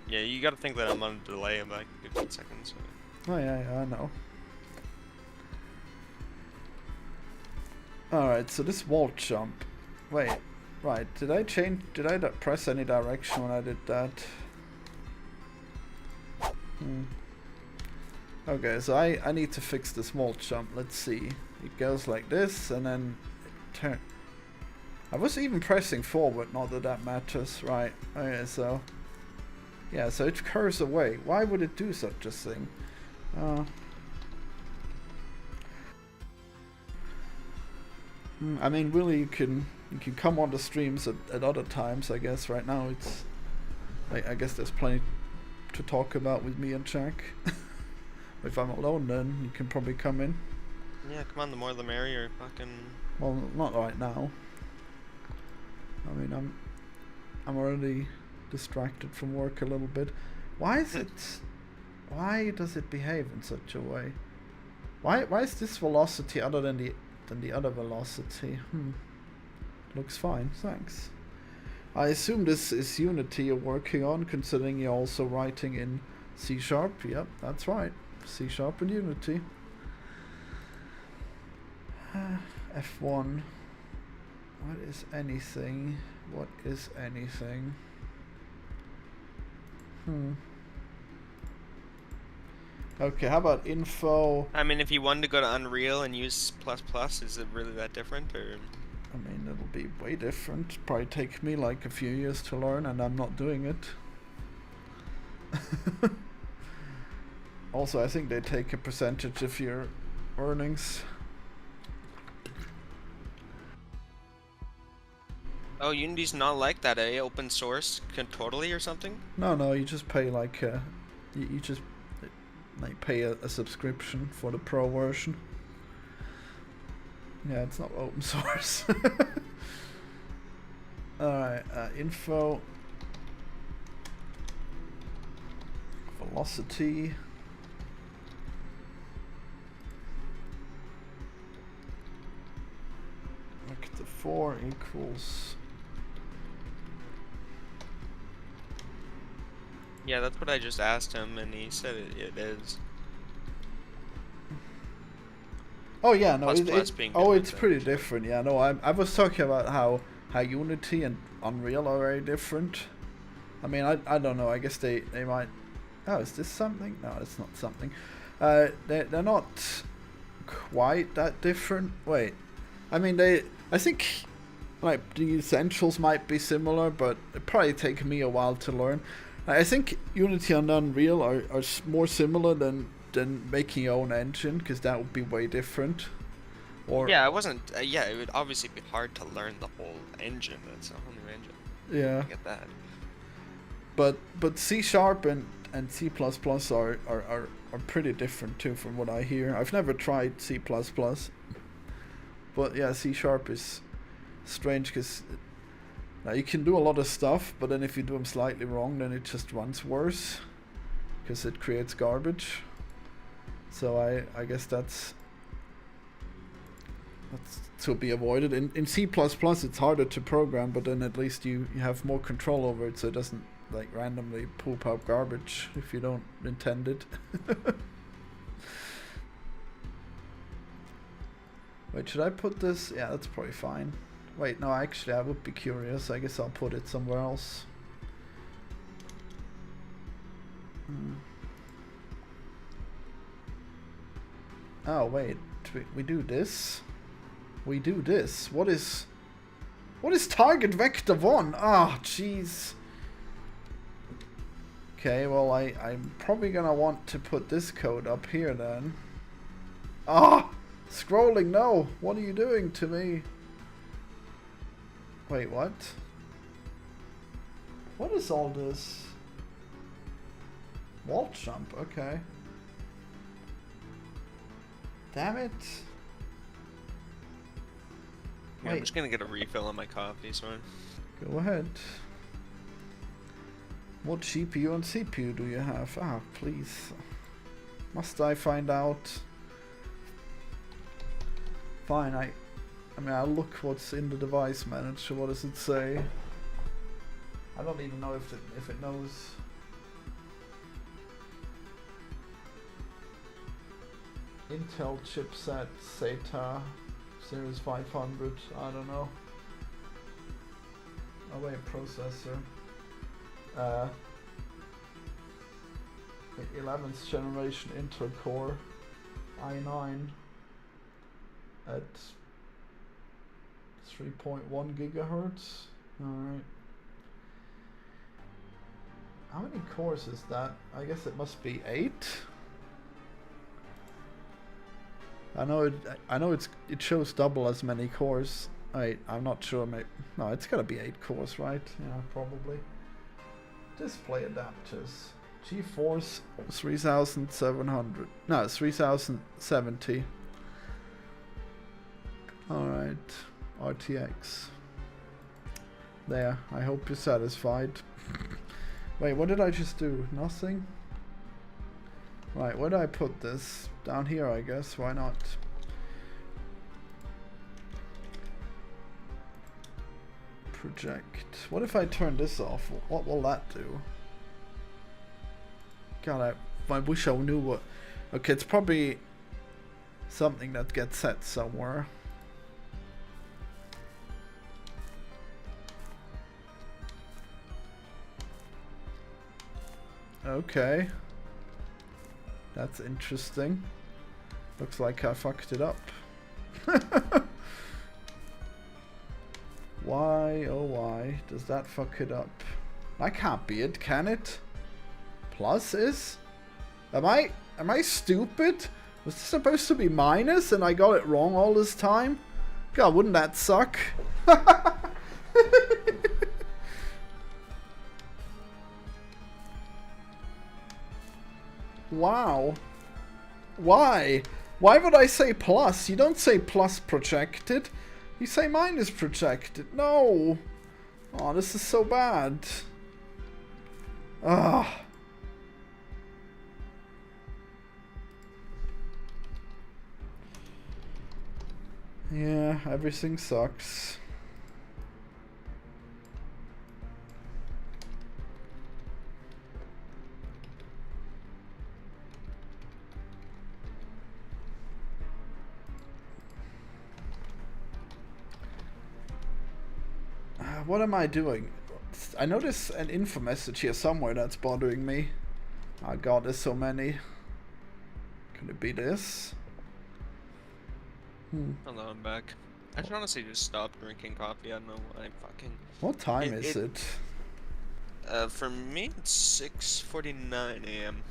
Yeah, you gotta think that I'm on a delay of like 15 seconds. Oh yeah, I know. Alright, so this wall jump. Wait, right, did I press any direction when I did that? Okay, so I need to fix this wall jump. Let's see. It goes like this, and then turn. I was even pressing forward, not that matters. Right, okay, so yeah, so it curves away. Why would it do such a thing? I mean, really, you You can come on the streams at other times, I guess. Right now it's... I guess there's plenty to talk about with me and Jack. If I'm alone, then you can probably come in. Yeah, come on, the more the merrier, fucking... Well, not right now. I mean, I'm already distracted from work a little bit. Why is it... Why does it behave in such a way? Why is this velocity other than the other velocity? Looks fine, thanks. I assume this is Unity you're working on, considering you're also writing in C#. Yep, that's right. C# and Unity. F1. What is anything? What is anything? Okay, how about info? I mean, if you wanted to go to Unreal and use ++, is it really that different, or...? I mean, it'll be way different. Probably take me like a few years to learn, and I'm not doing it. Also, I think they take a percentage of your earnings. Oh, Unity's not like that, eh? Open source totally or something? No, you just pay like you just like pay a subscription for the pro version. Yeah, it's not open source. Alright, info. Velocity. Vector 4 equals... Yeah, that's what I just asked him, and he said it is. Oh yeah, no, it's then. pretty different. Yeah, no, I was talking about how Unity and Unreal are very different. I mean, I don't know. I guess they might. Oh, is this something? No, it's not something. They're not quite that different. Wait, I mean I think like the essentials might be similar, but it probably take me a while to learn. I think Unity and Unreal are more similar than making your own engine, because that would be way different. Or yeah, it wasn't. Yeah, it would obviously be hard to learn the whole engine. It's a whole new engine. Yeah. I get that. But C# and C++ are pretty different too, from what I hear. I've never tried C++, but yeah, C# is strange because now you can do a lot of stuff, but then if you do them slightly wrong, then it just runs worse because it creates garbage. So I guess that's to be avoided. In C++ it's harder to program, but then at least you have more control over it, so it doesn't like randomly poop out garbage if you don't intend it. Wait, should I put this? Yeah, that's probably fine. Wait, no, actually I would be curious. I guess I'll put it somewhere else. Oh wait, we do this? We do this. What is target vector 1? Ah, jeez. Okay, well I'm probably gonna want to put this code up here then. Ah! Scrolling, no! What are you doing to me? Wait, what? What is all this? Wall jump, okay. Damn it. Yeah, I'm just gonna get a refill on my coffee, so... Go ahead. What GPU and CPU do you have? Ah, please. Must I find out? Fine, I mean, I'll look what's in the device manager. What does it say? I don't even know if it knows. Intel chipset SATA Series 500. I don't know. Oh wait, processor. 11th generation Intel Core i9 at 3.1 gigahertz. Alright. How many cores is that? I guess it must be 8. I know it shows double as many cores Wait, I'm not sure. Maybe no, it's gotta be 8 cores, right? Yeah, probably. Display adapters. GeForce 3700. No, 3070. Alright. RTX. There. I hope you're satisfied. Wait, what did I just do? Nothing? Right, where do I put this? Down here, I guess. Why not? Project. What if I turn this off? What will that do? God, I wish I knew what... Okay, it's probably something that gets set somewhere. Okay. That's interesting. Looks like I fucked it up. Why, oh why, does that fuck it up? That can't be it, can it? Plus is? Am I stupid? Was this supposed to be minus and I got it wrong all this time? God, wouldn't that suck? Wow. Why? Why would I say plus? You don't say plus projected. You say minus projected. No. Oh, this is so bad. Ah. Yeah, everything sucks. What am I doing? I notice an info message here somewhere that's bothering me. Oh god, there's so many. Could it be this? Hello, I'm back. I should honestly just stop drinking coffee. I don't know why. Fucking. What time is it? For me, it's 6:49 a.m.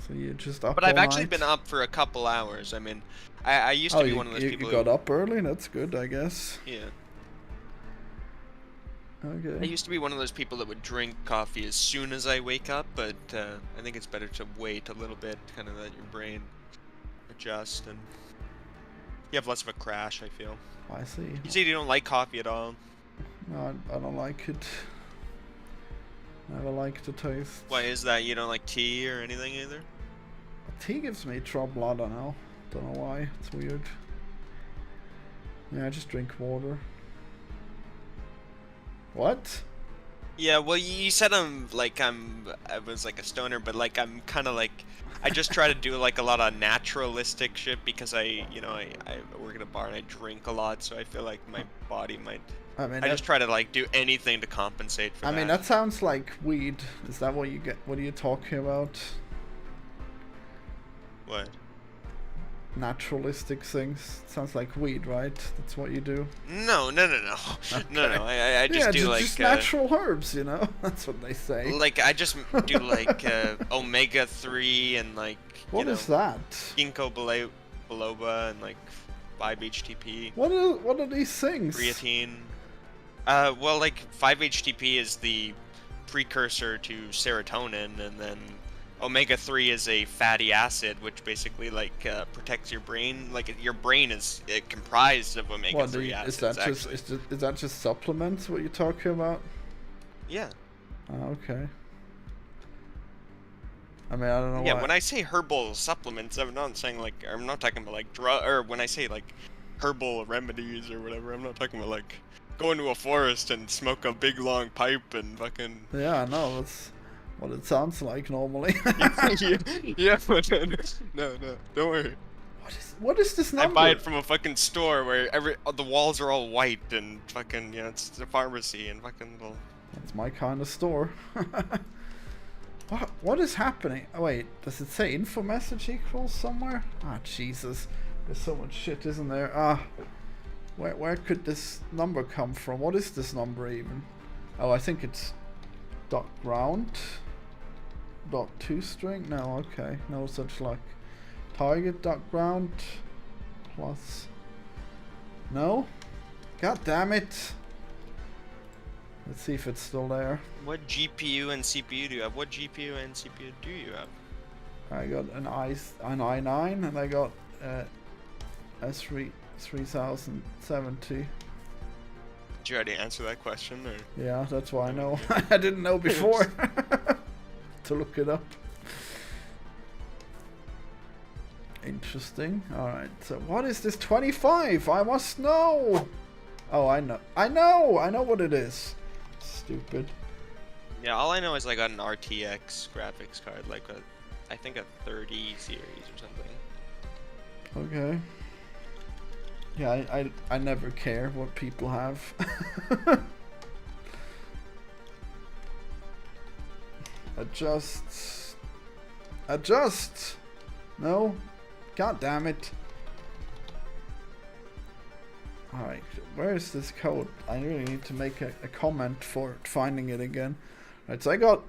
So you're just up But all I've actually night? been up for a couple hours. I mean, I used to be one of those people you got up early? That's good, I guess. Yeah. Okay. I used to be one of those people that would drink coffee as soon as I wake up, but I think it's better to wait a little bit, kind of let your brain adjust, and you have less of a crash, I feel. I see. You said you don't like coffee at all. No, I don't like it. Never like the taste. Why is that? You don't like tea or anything either? Tea gives me trouble, I don't know. Don't know why. It's weird. Yeah, I just drink water. What? Yeah, well, you said I was like a stoner, but like I'm kind of like, I just try to do like a lot of naturalistic shit because I work at a bar and I drink a lot, so I feel like my body might. I mean, I just try to like do anything to compensate for that. I mean, that sounds like weed. Is that what you get? What are you talking about? What? Naturalistic things. Sounds like weed, right? That's what you do. No. Okay. No. I just do like just natural herbs, you know. That's what they say. Like I just do like omega-3 and like What is that? ginkgo biloba and like 5-HTP. What are these things? Creatine. Well, like 5-HTP is the precursor to serotonin, and then omega-3 is a fatty acid, which basically like protects your brain. Like your brain is comprised of omega-3 acids. Is that just supplements? What you're talking about? Yeah. Okay. I mean, I don't know. Yeah. When I say herbal supplements, I'm not saying like I'm not talking about like drug, or when I say like herbal remedies or whatever, I'm not talking about like go into a forest and smoke a big long pipe and fucking. Yeah, I know. That's what it sounds like normally. yeah, but no, don't worry. What is this number? I buy it from a fucking store where the walls are all white and fucking it's a pharmacy and fucking little. That's my kind of store. What is happening? Oh wait, does it say info message equals somewhere? Ah, Jesus. There's so much shit, isn't there? Where could this number come from? What is this number even? Oh, I think it's .ground. .toString? No, okay. No such luck. Target.ground plus. No? God damn it. Let's see if it's still there. What GPU and CPU do you have? What GPU and CPU do you have? I got an i9 and I got a 3070. Did you already answer that question, or? Yeah, that's why I know. I didn't know before to look it up. Interesting. Alright, so what is this 25? I must know! Oh, I know. I know what it is. Stupid. Yeah, all I know is I got an RTX graphics card, like I think a 30 series or something. Okay. Yeah, I never care what people have. Adjust. Adjust! No. God damn it. Alright, where is this code? I really need to make a comment for finding it again. Right, so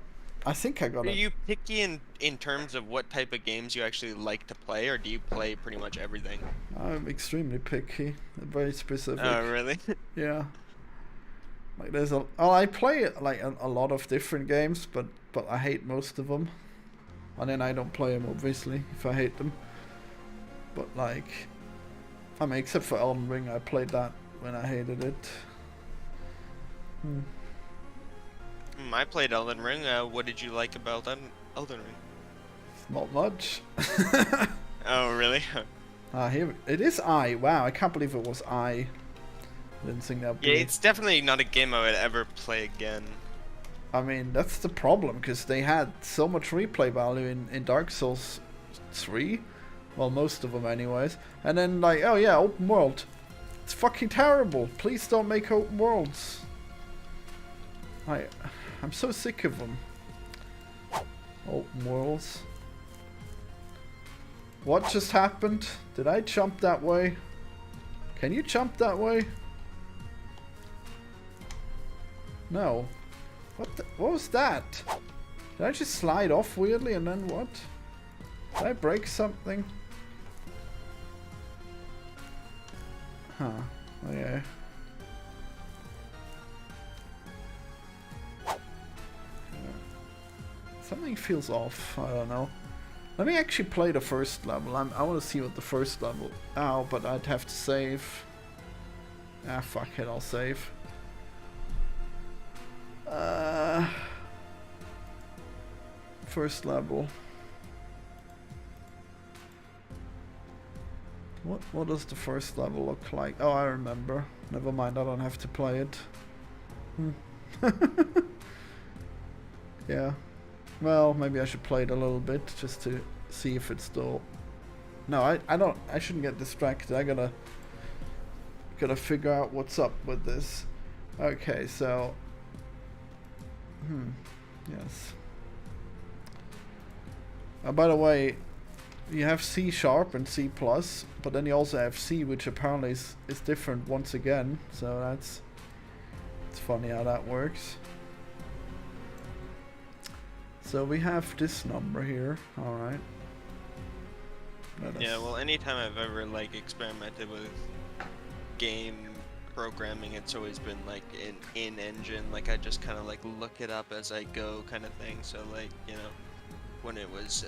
I think I got Are it. you picky in terms of what type of games you actually like to play, or do you play pretty much everything? I'm extremely picky, very specific. Oh, really? Yeah. Like there's I play like a lot of different games, but I hate most of them. And then I don't play them obviously if I hate them. But like, I mean, except for Elden Ring, I played that when I hated it. I played Elden Ring. What did you like about Elden Ring? Not much. Oh, really? Here it is. Wow, I can't believe it was I. Didn't think that. Yeah, it's definitely not a game I would ever play again. I mean, that's the problem, because they had so much replay value in Dark Souls 3. Well, most of them anyways. And then like, oh yeah, open world. It's fucking terrible. Please don't make open worlds. I'm so sick of them. Open worlds. What just happened? Did I jump that way? Can you jump that way? No. What was that? Did I just slide off weirdly and then what? Did I break something? Huh. Okay. Something feels off. I don't know. Let me actually play the first level. I want to see what the first level... Ow, but I'd have to save. Ah, fuck it. I'll save. First level. What does the first level look like? Oh, I remember. Never mind, I don't have to play it. Yeah. Well, maybe I should play it a little bit just to see if it's still... No, I shouldn't get distracted. I gotta figure out what's up with this. Okay, so... Yes. By the way, you have C# and C+, but then you also have C, which apparently is different once again. So it's funny how that works. So we have this number here. All right. Yeah. Well, anytime I've ever like experimented with game programming, it's always been like in engine. Like I just kind of like look it up as I go, kind of thing. So like when it was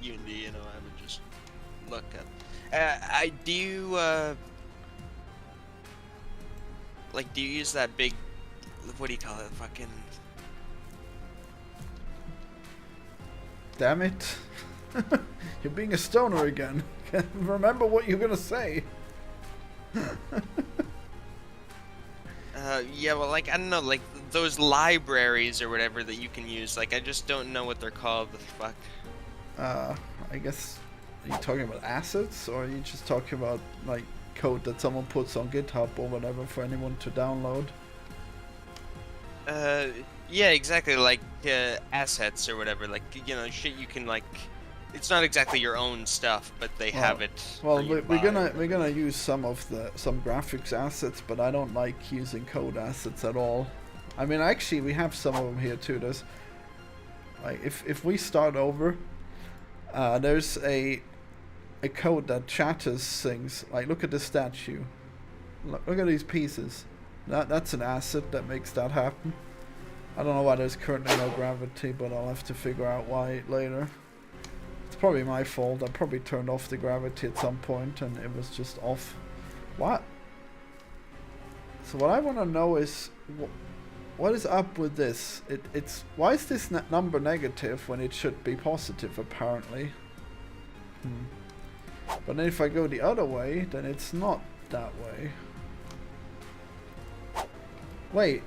Unity, I would just look up. Do you like do you use that big, what do you call it, fucking? Damn it! You're being a stoner again. Remember what you're gonna say. Yeah, well, like I don't know, like those libraries or whatever that you can use. Like I just don't know what they're called. The fuck. I guess, are you talking about assets, or are you just talking about like code that someone puts on GitHub or whatever for anyone to download? Yeah, exactly, like assets or whatever, like shit you can like. It's not exactly your own stuff, but they have it. Well, we're gonna use some graphics assets, but I don't like using code assets at all. I mean, actually, we have some of them here too. There's like if we start over, there's a code that chatters things. Like, look at this statue. Look at these pieces. That's an acid that makes that happen. I don't know why there's currently no gravity, but I'll have to figure out why later. It's probably my fault. I probably turned off the gravity at some point and it was just off. What? So what I want to know is what is up with this? It's why is this number negative when it should be positive apparently? But then if I go the other way, then it's not that way. Wait.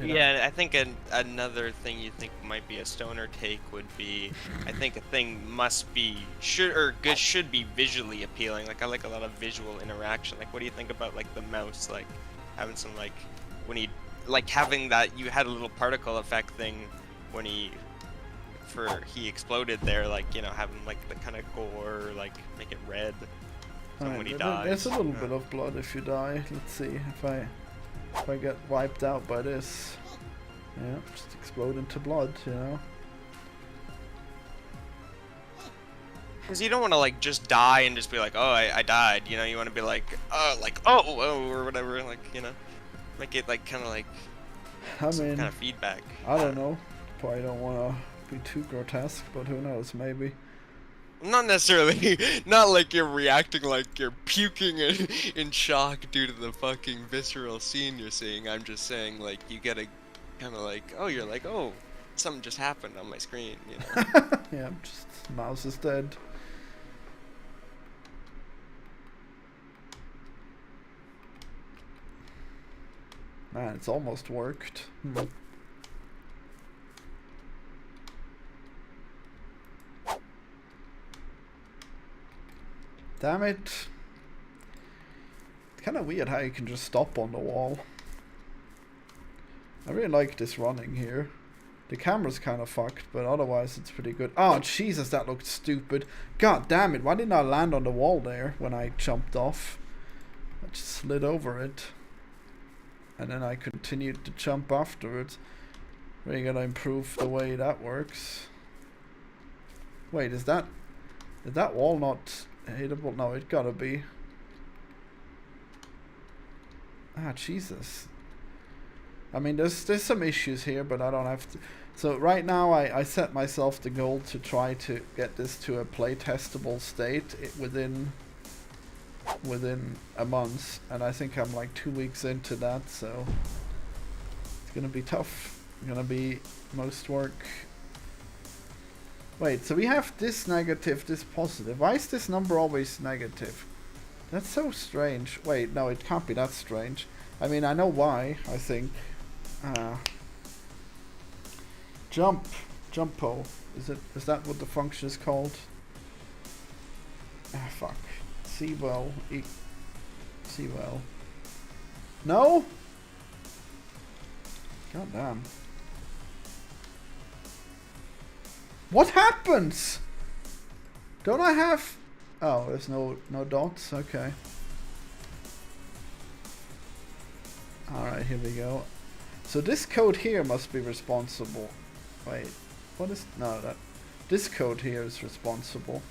Yeah, I think another thing you think might be a stoner take would be, I think a thing must be should be visually appealing. Like I like a lot of visual interaction. Like what do you think about like the mouse, like having some like when he like having that you had a little particle effect thing when he exploded there, like you know having like the kind of gore, like make it red. When he dies. There's a little bit of blood if you die. Let's see if I get wiped out by this. Yeah, just explode into blood, you know. Because you don't want to like just die and just be like, oh, I died. You know, you want to be like, oh, or whatever. Like, you know, make it like kind of like some kind of feedback. I don't know. Probably don't want to be too grotesque, but who knows? Maybe. Not necessarily, not like you're reacting like you're puking in shock due to the fucking visceral scene you're seeing. I'm just saying, like, you get a kind of like, oh, you're like, oh, something just happened on my screen, you know? Yeah, just mouse is dead. Man, it's almost worked. Damn it. It's kind of weird how you can just stop on the wall. I really like this running here. The camera's kind of fucked, but otherwise it's pretty good. Oh, Jesus, that looked stupid. God damn it, why didn't I land on the wall there when I jumped off? I just slid over it. And then I continued to jump afterwards. Really gotta improve the way that works. Wait, is that wall not hittable? No, it gotta be. Ah, Jesus. I mean, there's some issues here, but I don't have to. So right now, I set myself the goal to try to get this to a play-testable state within a month, and I think I'm like 2 weeks into that, so it's gonna be tough. It's gonna be most work. Wait, so we have this negative, this positive. Why is this number always negative? That's so strange. Wait, no, it can't be that strange. I mean, I know why, I think. Jumpo. Is that what the function is called? Ah, fuck. Seawell. Seawell. No? God damn. What happens? Don't I have... Oh, there's no dots? Okay. Alright, here we go. So this code here must be responsible. Wait, what is... No, this code here is responsible,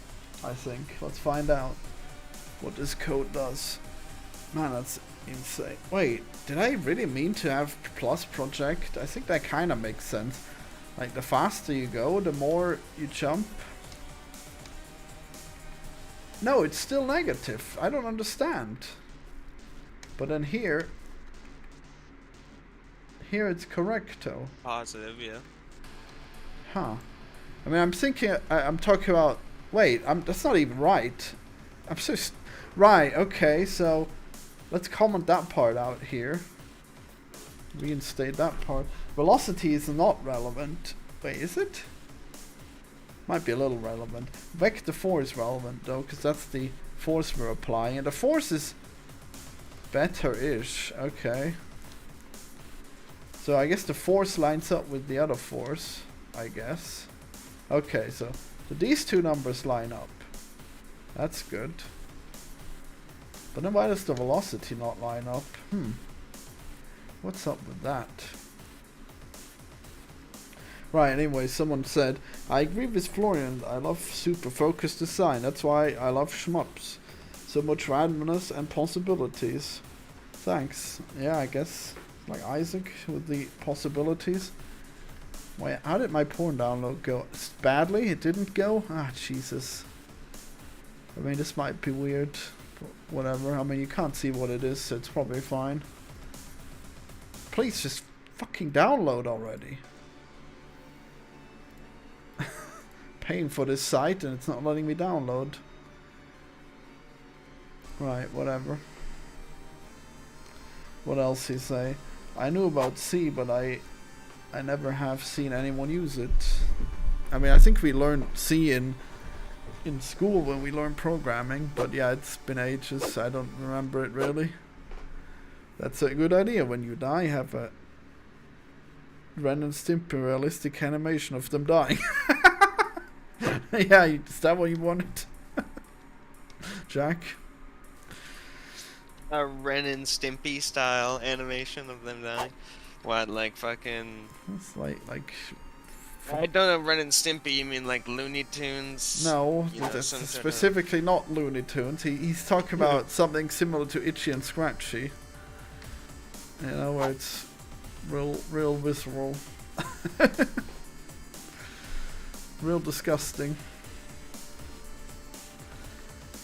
I think. Let's find out what this code does. Man, that's insane. Wait, did I really mean to have plus project? I think that kind of makes sense. Like, the faster you go, the more you jump. No, it's still negative. I don't understand. But then here it's correcto. Positive, yeah. Huh. I mean, I'm thinking, I'm talking about, wait, that's not even right. I'm so, right, okay, so let's comment that part out here. Reinstate that part. Velocity is not relevant. Wait, is it? Might be a little relevant. Vector 4 is relevant though, because that's the force we're applying. And the force is better-ish. Okay. So I guess the force lines up with the other force, I guess. Okay, so these two numbers line up. That's good. But then why does the velocity not line up? What's up with that? Right, anyway, someone said, I agree with Florian, I love super focused design, that's why I love shmups. So much randomness and possibilities. thanks. Yeah, I guess. Like Isaac with the possibilities. Wait, how did my porn download go? Badly? It didn't go? Ah, Jesus. I mean, this might be weird. But whatever. I mean, you can't see what it is, so it's probably fine. Please just fucking download already. Paying for this site and it's not letting me download. Right, whatever. What else he say? I knew about C, but I never have seen anyone use it. I mean, I think we learned C in school when we learned programming, but yeah, it's been ages. I don't remember it really. That's a good idea. When you die, have a Ren and Stimpy realistic animation of them dying. Yeah, is that what you wanted? Jack? A Ren and Stimpy style animation of them dying. What, like fucking... It's like... I don't know Ren and Stimpy, you mean like Looney Tunes? No, You know, that's some sort of- specifically not Looney Tunes. He's talking about something similar to Itchy and Scratchy. You know, where it's real visceral. Real disgusting.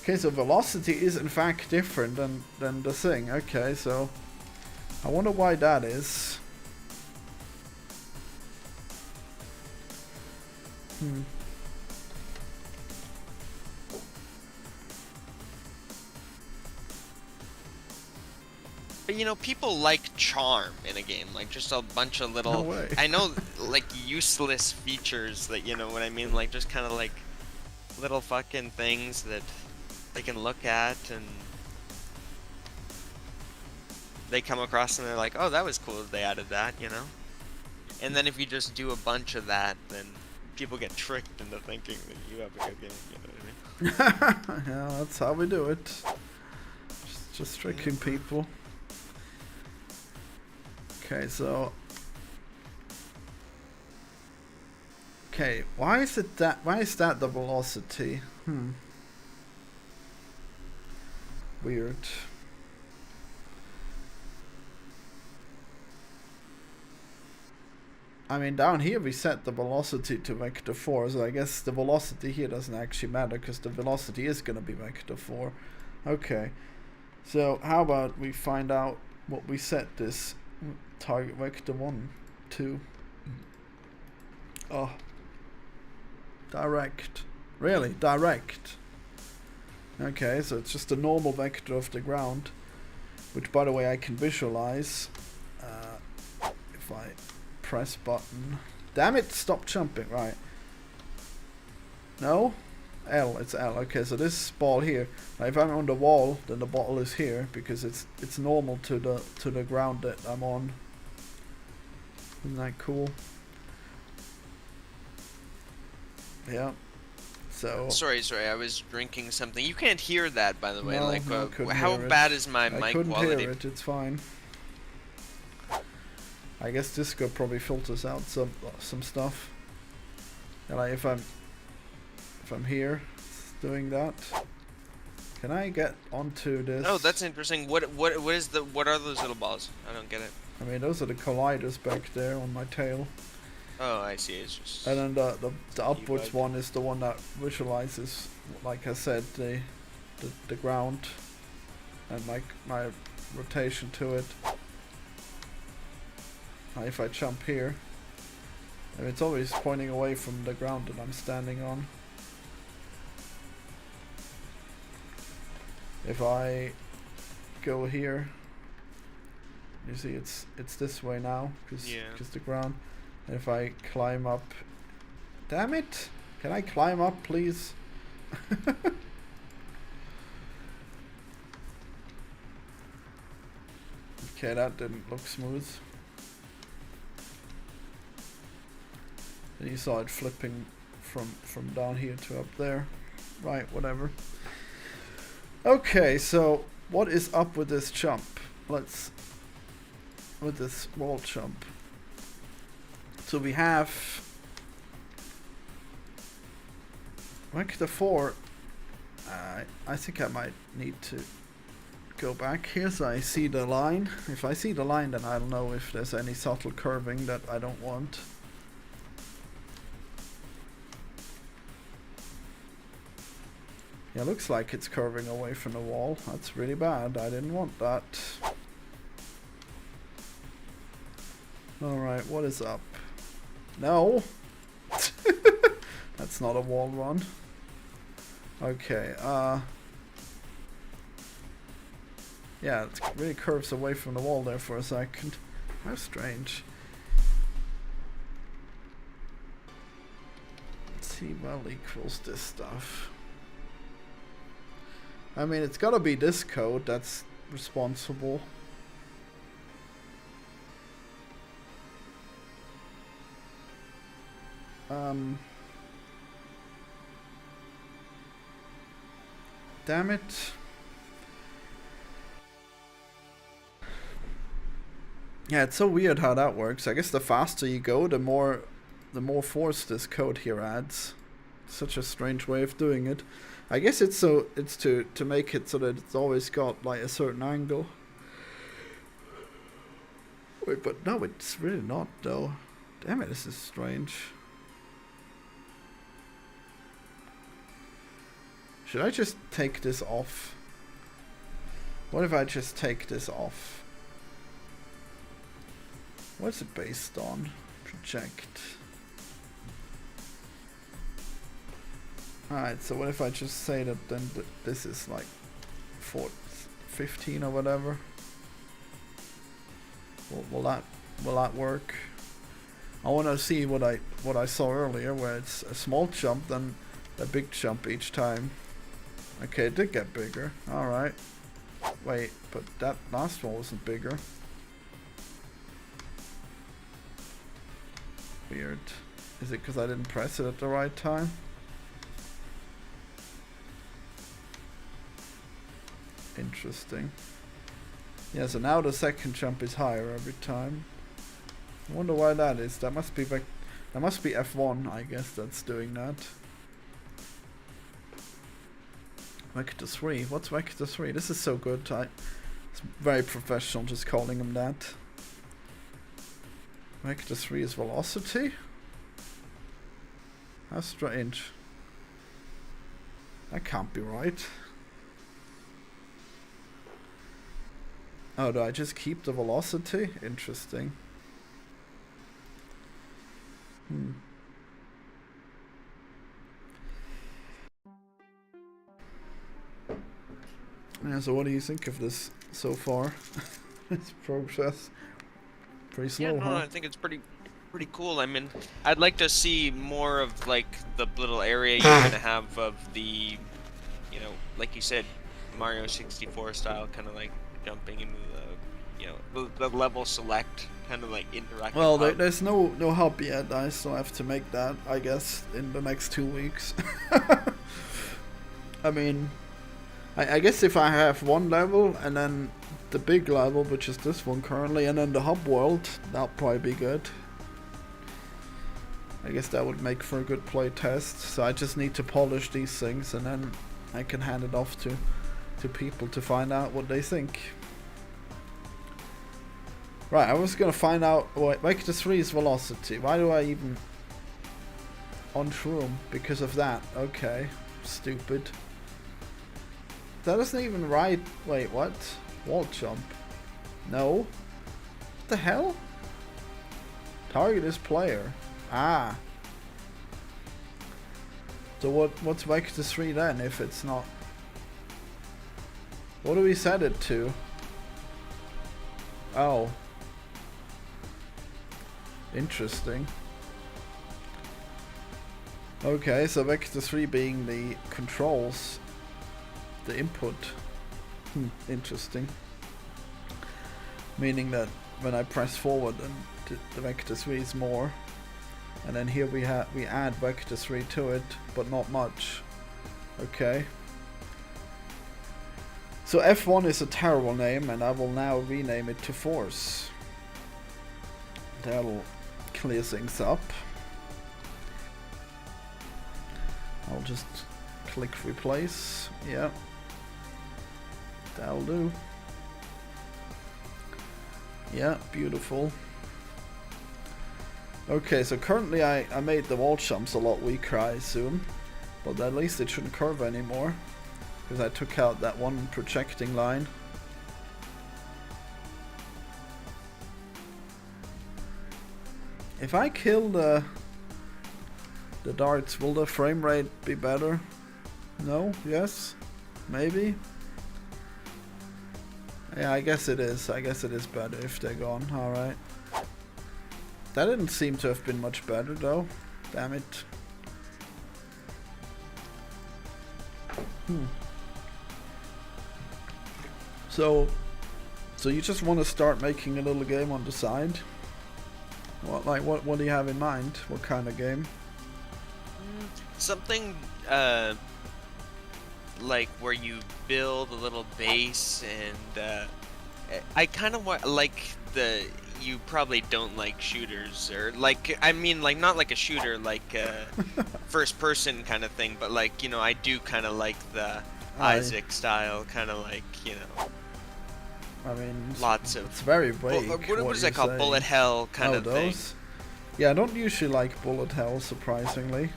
Okay, so velocity is in fact different than the thing. Okay, so I wonder why that is. But you know, people like charm in a game, like just a bunch of little... No way. I know, like, useless features that, you know what I mean? Like, just kind of like little fucking things that they can look at and they come across and they're like, oh, that was cool that they added that, you know? And then if you just do a bunch of that, then people get tricked into thinking that you have a good game, you know what I mean? Yeah, that's how we do it. Just tricking people. Okay, so... Okay, why is that the velocity? Weird. I mean, down here we set the velocity to vector 4, so I guess the velocity here doesn't actually matter, because the velocity is gonna be vector 4. Okay, so how about we find out what we set this target vector 1 to? Oh. Direct. Really? Direct. Okay, so it's just a normal vector of the ground, which by the way I can visualize if I press button. Damn it, stop jumping. Right. No? L, it's L. Okay, so this ball here, now if I'm on the wall, then the ball is here because it's normal to the ground that I'm on. Isn't that cool? Yeah. So Sorry, I was drinking something. You can't hear that, by the way. No, Like, no, I couldn't how hear it. bad is my I mic couldn't quality? hear it, it's fine. I guess Discord probably filters out some stuff. And like if I'm here, it's doing that. Can I get onto this? Oh, that's interesting. What are those little balls? I don't get it. I mean, those are the colliders back there on my tail. Oh, I see. It's just... And then the upwards bug. one is the one that visualizes, like I said, the ground and my rotation to it. Now if I jump here, and it's always pointing away from the ground that I'm standing on. If I go here, you see it's this way now because the ground. And if I climb up, damn it! Can I climb up, please? Okay, that didn't look smooth. And you saw it flipping from down here to up there. Right, whatever. Okay, so what is up with this jump? With this wall jump. So we have vector 4. I think I might need to go back here so I see the line. If I see the line, then I'll know if there's any subtle curving that I don't want. Yeah, looks like it's curving away from the wall. That's really bad. I didn't want that. Alright, what is up? No! That's not a wall run. Okay, yeah, it really curves away from the wall there for a second. How strange. T well equals this stuff. I mean, it's gotta be this code that's responsible. Damn it. Yeah, it's so weird how that works. I guess the faster you go, the more force this code here adds. Such a strange way of doing it. I guess it's to make it so that it's always got like a certain angle. Wait, but no, it's really not though. Damn it, this is strange. Should I just take this off? What if I just take this off? What's it based on? Project. Alright, so what if I just say that then this is like 15 or whatever? Will that work? I want to see what I saw earlier, where it's a small jump then a big jump each time. Okay, it did get bigger. Alright. Wait, but that last one wasn't bigger. Weird. Is it because I didn't press it at the right time? Interesting. Yeah, so now the second jump is higher every time. I wonder why that is. That must be F1, I guess, that's doing that. Vector 3. What's Vector 3? This is so good. It's very professional just calling him that. Vector 3 is velocity? How strange. That can't be right. Oh, do I just keep the velocity? Interesting. Yeah, so what do you think of this so far? This process. Pretty slow, yeah, no, huh? I think it's pretty cool. I mean, I'd like to see more of like the little area you're gonna have of the, you know, like you said, Mario 64 style, kind of like jumping into the, you know, the level select, kind of like interactive. Well, there's no hub yet. I still have to make that, I guess, in the next 2 weeks. I mean, I guess if I have one level and then the big level, which is this one currently, and then the hub world, that'll probably be good. I guess that would make for a good play test. So I just need to polish these things and then I can hand it off to people to find out what they think. Right, I was gonna find out what Vector 3 is velocity. Why do I even on shroom? Because of that. Okay, stupid. That doesn't even write. Wait, what? Wall jump. No. What the hell? Target is player. Ah. So what's Vector 3 then if it's not? What do we set it to? Oh. Interesting. Okay, so Vector 3 being the controls, the input. Interesting. Meaning that when I press forward, then the Vector 3 is more, and then here we add Vector 3 to it, but not much. Okay. So F1 is a terrible name, and I will now rename it to Force. That'll clear things up. I'll just click replace. Yeah. That'll do. Yeah, beautiful. Okay, so currently I made the wall jumps a lot weaker, I assume. But at least it shouldn't curve anymore. Because I took out that one projecting line. If I kill the darts, will the frame rate be better? No? Yes? Maybe? Yeah, I guess it is. I guess it is better if they're gone. Alright. That didn't seem to have been much better though. Damn it. So you just want to start making a little game on the side? What do you have in mind? What kind of game? Something like where you build a little base, and I kind of want like you probably don't like shooters, or like, I mean, like not like a shooter, like first person kind of thing, but like, you know, I do kind of like the Isaac style, kind of like, you know, I mean, lots of, it's very vague. what is that called? Bullet hell kind of thing. Yeah, I don't usually like bullet hell, surprisingly.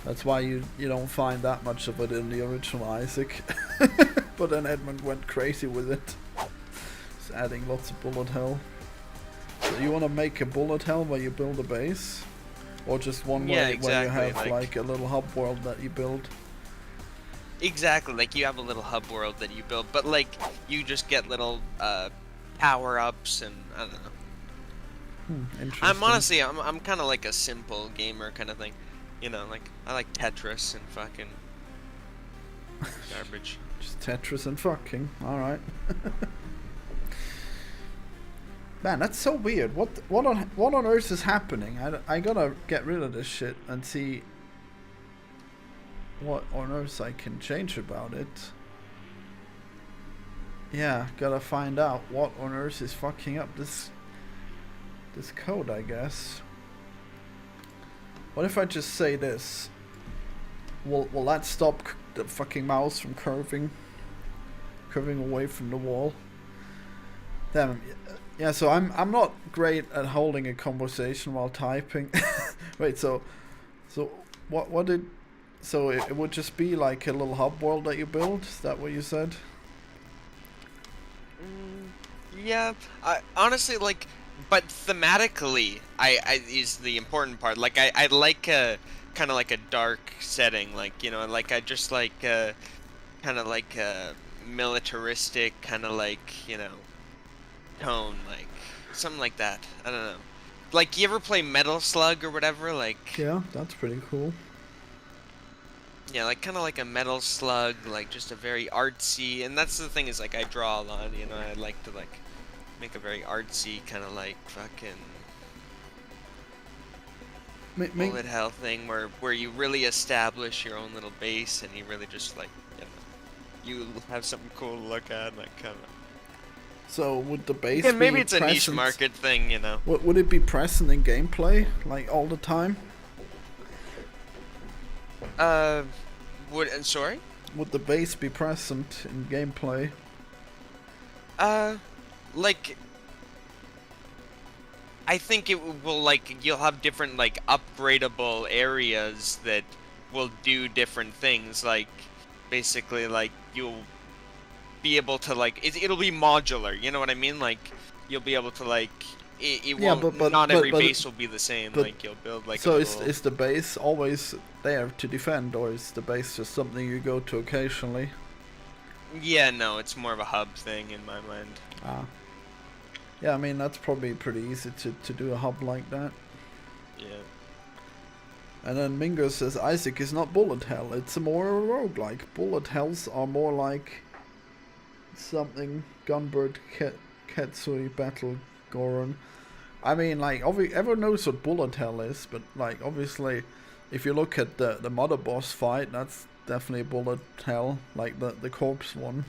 That's why you don't find that much of it in the original Isaac. But then Edmund went crazy with it. Just adding lots of bullet hell. So you want to make a bullet hell where you build a base? Or just one where you have like a little hub world that you build? Exactly, like you have a little hub world that you build, but like you just get little power-ups, and I don't know. Interesting. I'm kind of like a simple gamer kind of thing. You know, like I like Tetris and fucking garbage. Just Tetris and fucking. Alright. Man, that's so weird. What on earth is happening? I gotta get rid of this shit and see what on earth I can change about it. Yeah, gotta find out what on earth is fucking up this code, I guess. What if I just say this? Will that stop the fucking mouse from curving away from the wall? Damn. Yeah, so I'm not great at holding a conversation while typing. Wait, so what did? So it would just be like a little hub world that you build? Is that what you said? Yeah, I honestly like, but thematically, I is the important part. Like I like a kind of like a dark setting, like, you know, like I just like kind of like a militaristic kind of like, you know, tone, like something like that. I don't know. Like, you ever play Metal Slug or whatever? Like, yeah, that's pretty cool. Yeah, like kind of like a Metal Slug, like just a very artsy. And that's the thing, is like I draw a lot, you know. I like to like make a very artsy kind of like fucking bullet hell thing where you really establish your own little base, and you really just like, you know, you have something cool to look at, like kind of. So would the base Yeah, maybe it's present? a niche market thing, you know. Would it be present in gameplay, like all the time? Sorry? Would the base be present in gameplay? Like, I think it will, like, you'll have different, like, upgradable areas that will do different things, like, basically, like, you'll be able to, like, it'll be modular, you know what I mean? Like, you'll be able to, like, it won't, not every base will be the same, like, you'll build, like, so is the base always there to defend, or is the base just something you go to occasionally? Yeah, no, it's more of a hub thing in my mind. Ah. Yeah, I mean, that's probably pretty easy to do a hub like that. Yeah. And then Mingo says, Isaac is not bullet hell, it's a more roguelike. Bullet hells are more like something Gunbird Ketsui Battle Goron. I mean, like, everyone knows what bullet hell is, but like, obviously, if you look at the mother boss fight, that's definitely bullet hell, like the corpse one.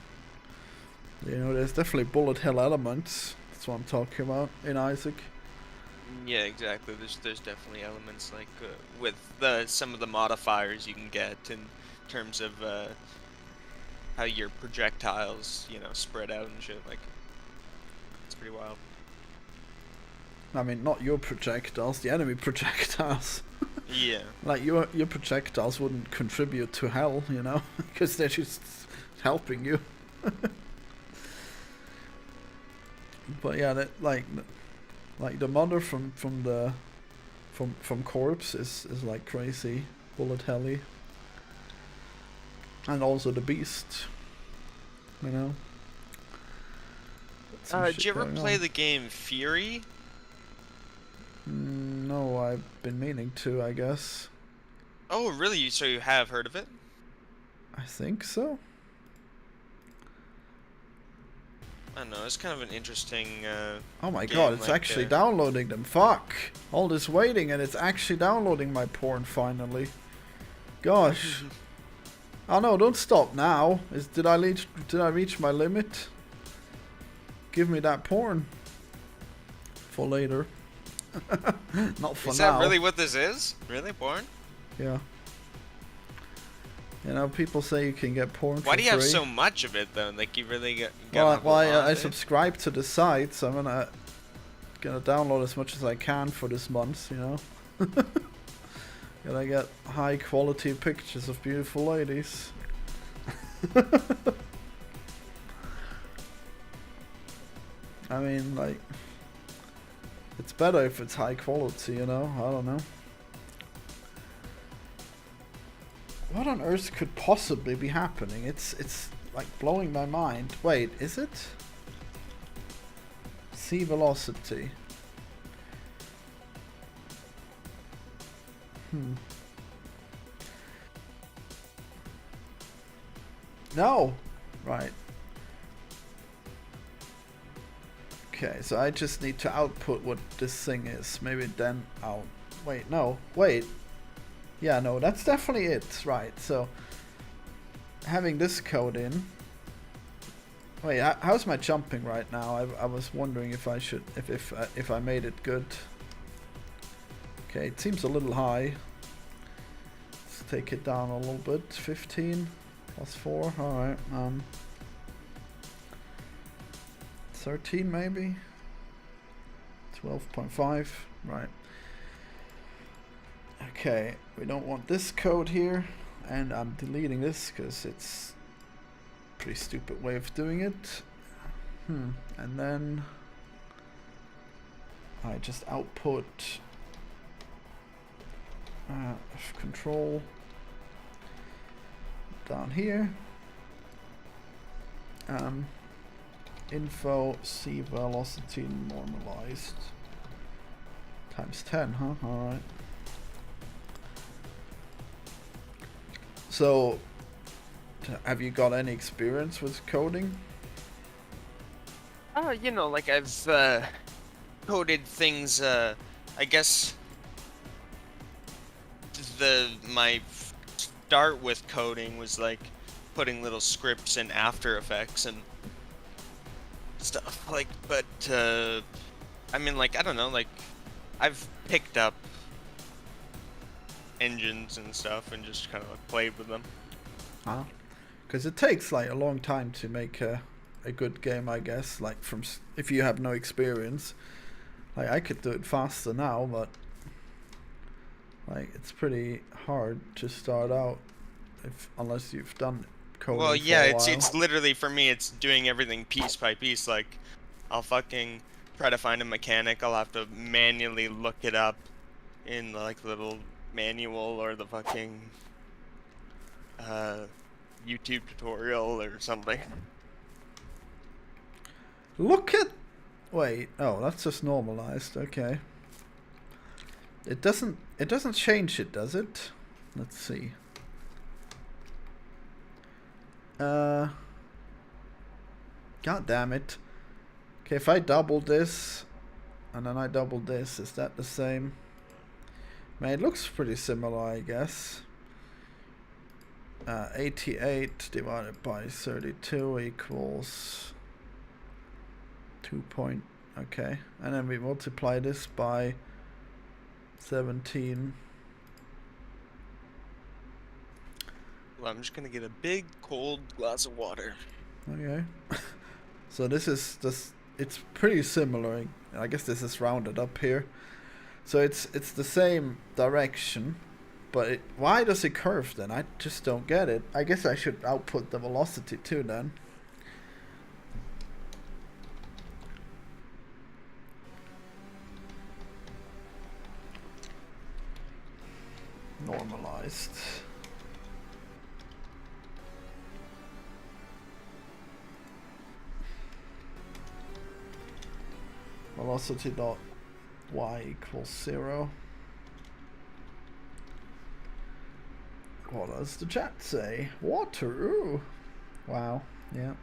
You know, there's definitely bullet hell elements. That's what I'm talking about in Isaac. Yeah, exactly. There's definitely elements, like with some of the modifiers you can get in terms of how your projectiles, you know, spread out and shit. Like, it's pretty wild. I mean, not your projectiles, the enemy projectiles. Yeah. Like, your projectiles wouldn't contribute to hell, you know? Because they're just helping you. But yeah, that, like the mother from Corpse is like crazy bullet helly. And also the Beast, you know? Did you ever play the game Fury? No, I've been meaning to, I guess. Oh, really? So you have heard of it? I think so. I don't know, it's kind of an interesting Oh my game, god, it's like, actually downloading them. Fuck! All this waiting and it's actually downloading my porn finally. Gosh. Oh no, don't stop now. Did I reach my limit? Give me that porn. For later. Not for now. Is that really what this is? Really? Porn? Yeah. You know, people say you can get porn for free. Why do you have so much of it, though? Like, you really get well, I subscribe to the site, so I'm gonna download as much as I can for this month, you know? Gotta get high quality pictures of beautiful ladies. I mean, like, it's better if it's high quality, you know? I don't know. What on earth could possibly be happening? It's like blowing my mind. Wait, is it? Sea velocity. No! Right. Okay, so I just need to output what this thing is. Maybe then I'll... Wait, no. Wait. Yeah, no, that's definitely it. Right, so... Having this code in... Wait, how's my jumping right now? I was wondering if I should... If I made it good. Okay, it seems a little high. Let's take it down a little bit. 15 plus 4. Alright, 13 maybe? 12.5. Right. Okay, we don't want this code here. And I'm deleting this because it's a pretty stupid way of doing it. And then I just output control down here. Info sea velocity normalized times 10, huh? Alright. So, have you got any experience with coding? You know, like I've coded things. I guess my start with coding was like putting little scripts in After Effects and stuff. Like, but I mean, like, I don't know. Like, I've picked up engines and stuff and just kind of like played with them. Because it takes like a long time to make a good game, I guess. Like if you have no experience, like I could do it faster now, but like it's pretty hard to start out unless you've done coding. Well, yeah, for a while. it's literally for me. It's doing everything piece by piece. Like, I'll fucking try to find a mechanic. I'll have to manually look it up in like the little manual or the fucking YouTube tutorial or something. Look at... Wait, oh, that's just normalized, okay. It doesn't change it, does it? Let's see. God damn it. Okay, if I double this, and then I double this, is that the same? Man, it looks pretty similar, I guess. 88 divided by 32 equals 2 point... Okay, and then we multiply this by 17. Well, I'm just gonna get a big cold glass of water. Okay. So this is this. It's pretty similar. I guess this is rounded up here. So it's the same direction, but why does it curve then? I just don't get it. I guess I should output the velocity too then. Normalized. Velocity dot y equals 0. What does the chat say? Water. Ooh. Wow. Yeah.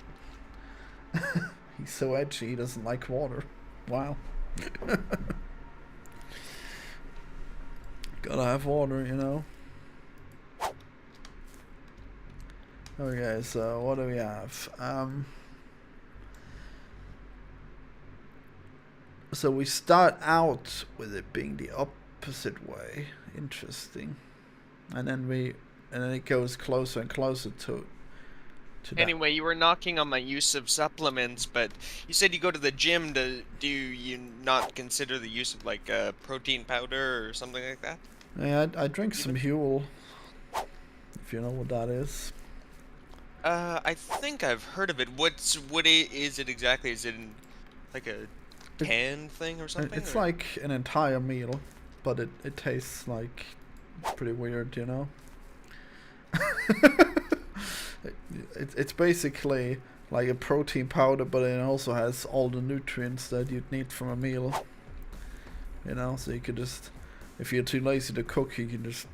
He's so edgy. He doesn't like water. Wow. Gotta have water, you know. Okay, so what do we have? So we start out with it being the opposite way. Interesting. And then it goes closer and closer to that. Anyway, you were knocking on my use of supplements, but you said you go to the gym. Do you not consider the use of like a protein powder or something like that? Yeah, I drink some Huel, if you know what that is. I think I've heard of it. What is it exactly? Is it like a canned thing or something? It's or? like an entire meal, but it tastes like pretty weird, you know. It's basically like a protein powder, but it also has all the nutrients that you'd need from a meal. You know, so you could just, if you're too lazy to cook, you can just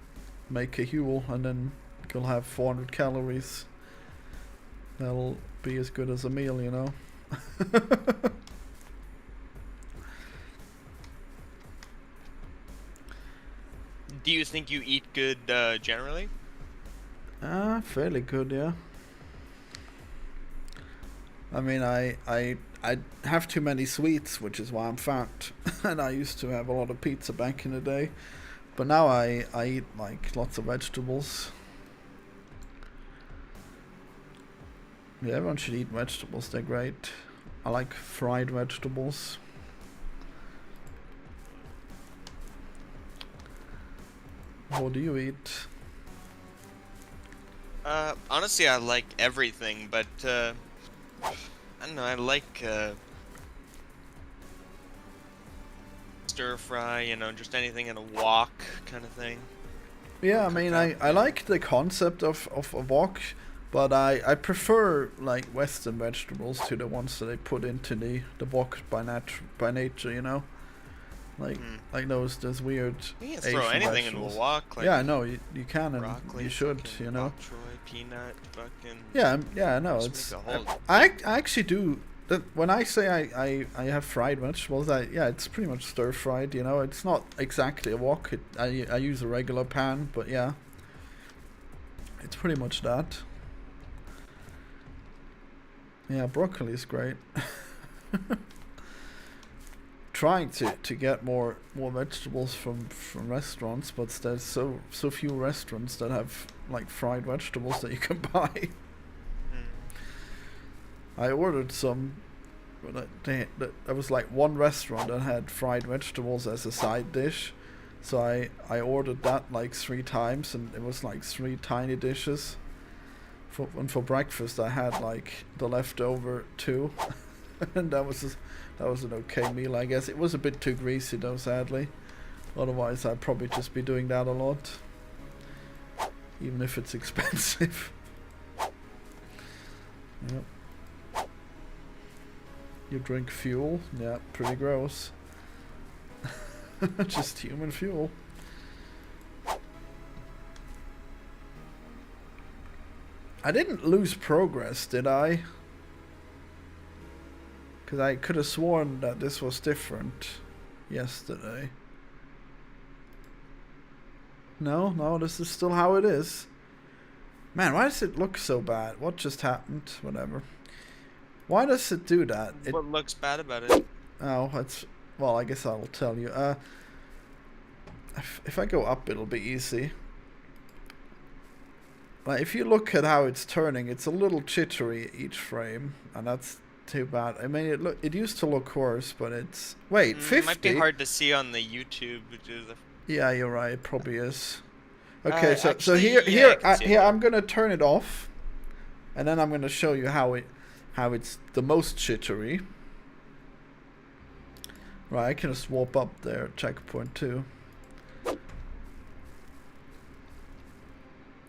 make a Huel and then you'll have 400 calories. That'll be as good as a meal, you know. Do you think you eat good generally? Fairly good, yeah. I mean, I have too many sweets, which is why I'm fat. And I used to have a lot of pizza back in the day, but now I eat like lots of vegetables. Yeah, everyone should eat vegetables. They're great. I like fried vegetables. What do you eat? Honestly, I like everything, but I don't know. I like stir fry. You know, just anything in a wok kind of thing. Yeah, I mean, I like the concept of a wok, but I prefer like Western vegetables to the ones that they put into the wok by nature, you know. Like those weird You can Asian throw anything vegetables. into a wok. Like Yeah, I know you can and broccoli, you should, fucking you know. bok choy, peanut, fucking. Yeah, I know. Just It's make a whole- I actually do. When I say I have fried vegetables, it's pretty much stir fried. You know, it's not exactly a wok. I use a regular pan, but yeah, it's pretty much that. Yeah, broccoli is great. Trying to get more vegetables from restaurants, but there's so few restaurants that have like fried vegetables that you can buy. I ordered some, but there was like one restaurant that had fried vegetables as a side dish, so I ordered that like 3 times, and it was like 3 tiny dishes. For breakfast I had like the leftover 2, and that was an okay meal, I guess. It was a bit too greasy though, sadly. Otherwise I'd probably just be doing that a lot, even if it's expensive. Yep. You drink fuel? Yeah, pretty gross. Just human fuel. I didn't lose progress, did I? Because I could have sworn that this was different yesterday. No, this is still how it is. Man, why does it look so bad? What just happened? Whatever. Why does it do that? What looks bad about it? Oh, it's... Well, I guess I'll tell you. If I go up, it'll be easy. Like, if you look at how it's turning, it's a little jittery each frame, and that's too bad. I mean, it used to look worse, but it's... Wait, 50? Might be hard to see on the YouTube. Yeah, you're right. It probably is. Okay, so actually, here yeah, I'm gonna turn it off, and then I'm gonna show you how it's the most jittery. Right, I can swap up there, checkpoint too.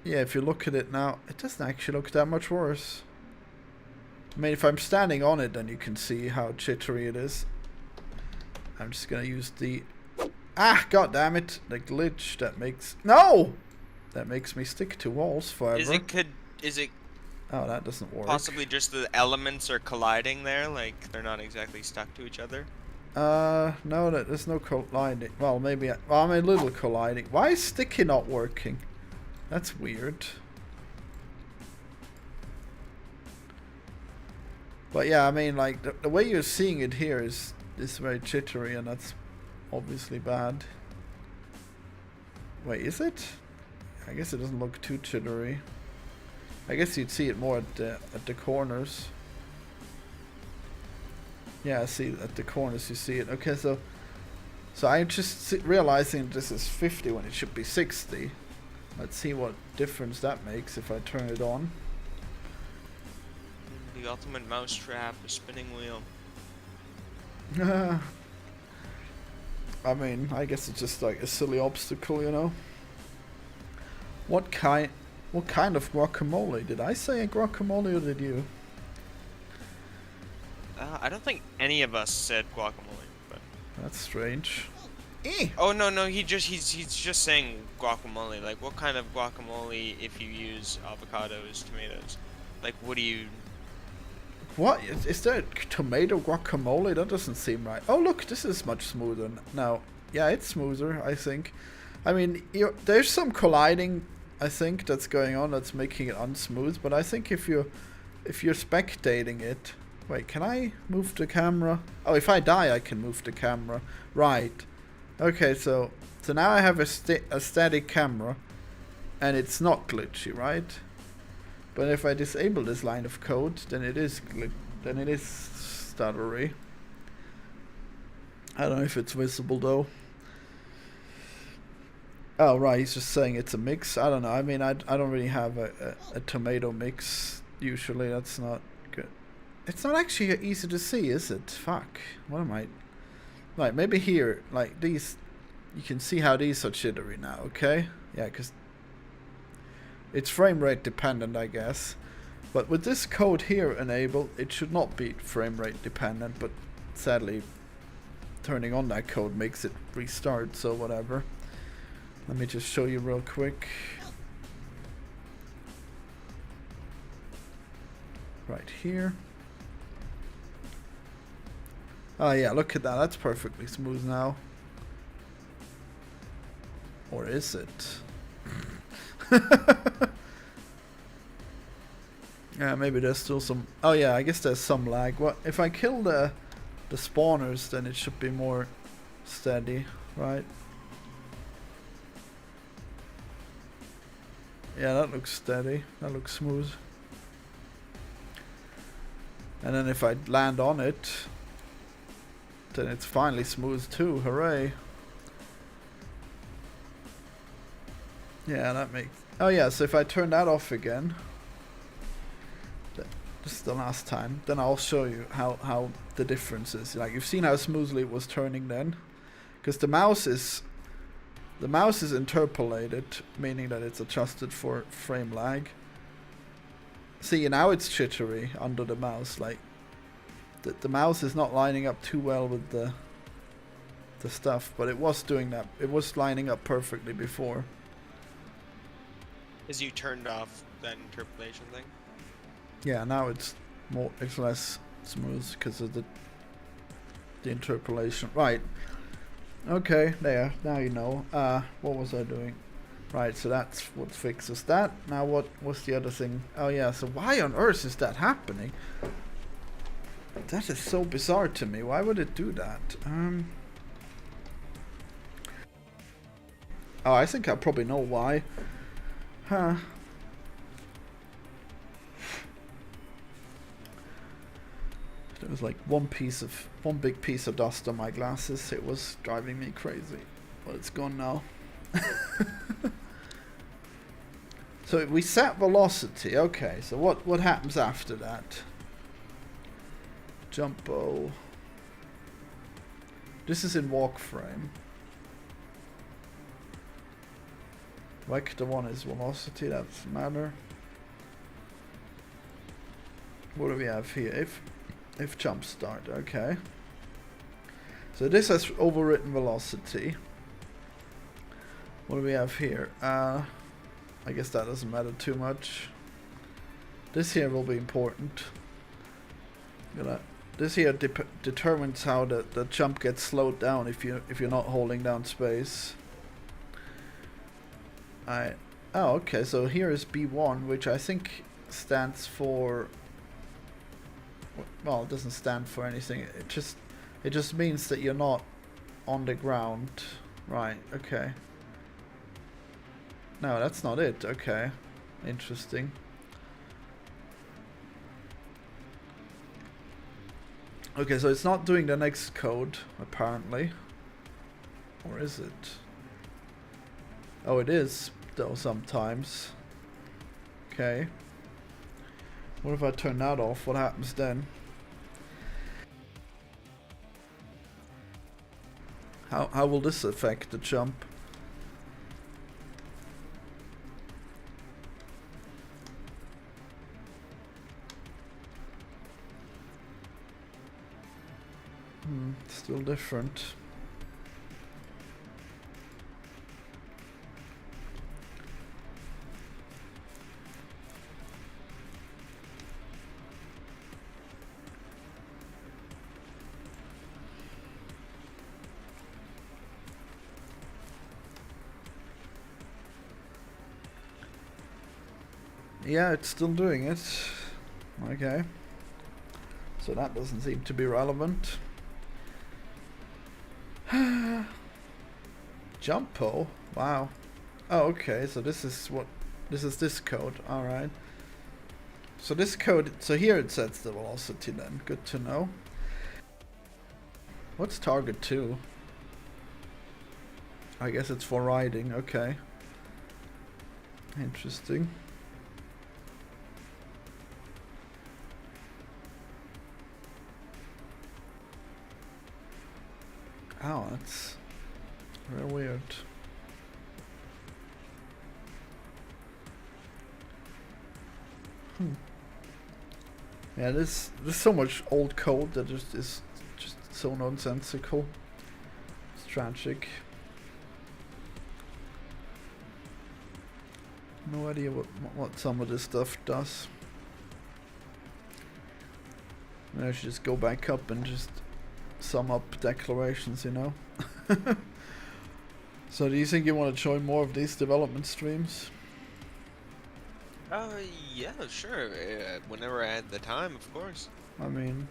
Yeah, if you look at it now, it doesn't actually look that much worse. I mean, if I'm standing on it, then you can see how jittery it is. I'm just gonna use the... Ah, god damn it! The glitch that makes... No! That makes me stick to walls forever. Is it Oh, that doesn't work. possibly just the elements are colliding there? Like, they're not exactly stuck to each other? No, there's no colliding. Well, maybe... I'm a little colliding. Why is sticky not working? That's weird. But yeah, I mean, like, the way you're seeing it here is very jittery, and that's obviously bad. Wait, is it? I guess it doesn't look too jittery. I guess you'd see it more at the corners. Yeah, I see at the corners you see it. Okay, so I'm just realizing this is 50 when it should be 60. Let's see what difference that makes if I turn it on. The ultimate mousetrap, the spinning wheel. I mean, I guess it's just like a silly obstacle, you know. What kind of guacamole? Did I say a guacamole or did you? I don't think any of us said guacamole, but That's strange. oh no, he's just saying guacamole. Like, what kind of guacamole if you use avocados, tomatoes? Like, what do you... What? Is there tomato guacamole? That doesn't seem right. Oh look, this is much smoother now. Yeah, it's smoother, I think. I mean, there's some colliding, I think, that's going on that's making it unsmooth. But I think if you're spectating it... Wait, can I move the camera? Oh, if I die, I can move the camera. Right. Okay, so now I have a static camera, and it's not glitchy, right? But if I disable this line of code, then it is stuttery. I don't know if it's visible though. Oh right, he's just saying it's a mix. I don't know. I mean, I don't really have a tomato mix usually. That's not good. It's not actually easy to see, is it? Fuck. What am I? Right, maybe here, like these, you can see how these are jittery now. Okay, yeah, because it's frame rate dependent, I guess. But with this code here enabled, it should not be frame rate dependent, but sadly turning on that code makes it restart, so whatever. Let me just show you real quick. Right here. Oh yeah, look at that, that's perfectly smooth now. Or is it? Yeah, maybe there's still some... Oh yeah, I guess there's some lag. What if I kill the spawners, then it should be more steady, right? Yeah, that looks steady. That looks smooth. And then if I land on it, then it's finally smooth too. Hooray! Yeah, that makes... Oh yeah, so if I turn that off again, this is the last time, then I'll show you how the difference is. Like, you've seen how smoothly it was turning then, because the mouse is interpolated, meaning that it's adjusted for frame lag. See, now it's jittery under the mouse. Like, the mouse is not lining up too well with the stuff, but it was doing that. It was lining up perfectly before. Is you turned off that interpolation thing? Yeah, now it's less smooth because of the interpolation. Right. Okay, there. Now you know. What was I doing? Right, so that's what fixes that. Now what's the other thing? Oh yeah, so why on earth is that happening? That is so bizarre to me. Why would it do that? Oh, I think I probably know why. Huh. There was like one big piece of dust on my glasses. It was driving me crazy, but it's gone now. So we set velocity. Okay, so what happens after that? Jumpo. This is in walk frame. Vector 1 is velocity, that doesn't matter. What do we have here? If jump start, okay. So this has overwritten velocity. What do we have here? I guess that doesn't matter too much. This here will be important. This here determines how the jump gets slowed down if you're not holding down space. Oh, okay. So here is B1, which I think stands for. Well, it doesn't stand for anything. It just means that you're not on the ground, right? Okay. No, that's not it. Okay, interesting. Okay, so it's not doing the next code apparently, or is it? Oh, it is though sometimes. Okay. What if I turn that off? What happens then? How will this affect the jump? Still different. Yeah, it's still doing it. Okay. So that doesn't seem to be relevant. Jumpo? Wow. Oh, okay, so this is this code. Alright. So this code, so here it sets the velocity then. Good to know. What's target 2? I guess it's for riding, okay. Interesting. Oh, that's very weird. Yeah, there's so much old code that is just so nonsensical. It's tragic. No idea what some of this stuff does. Maybe I should just go back up and just sum up declarations, you know. So do you think you want to join more of these development streams? Yeah, sure. Whenever I had the time, of course. I mean,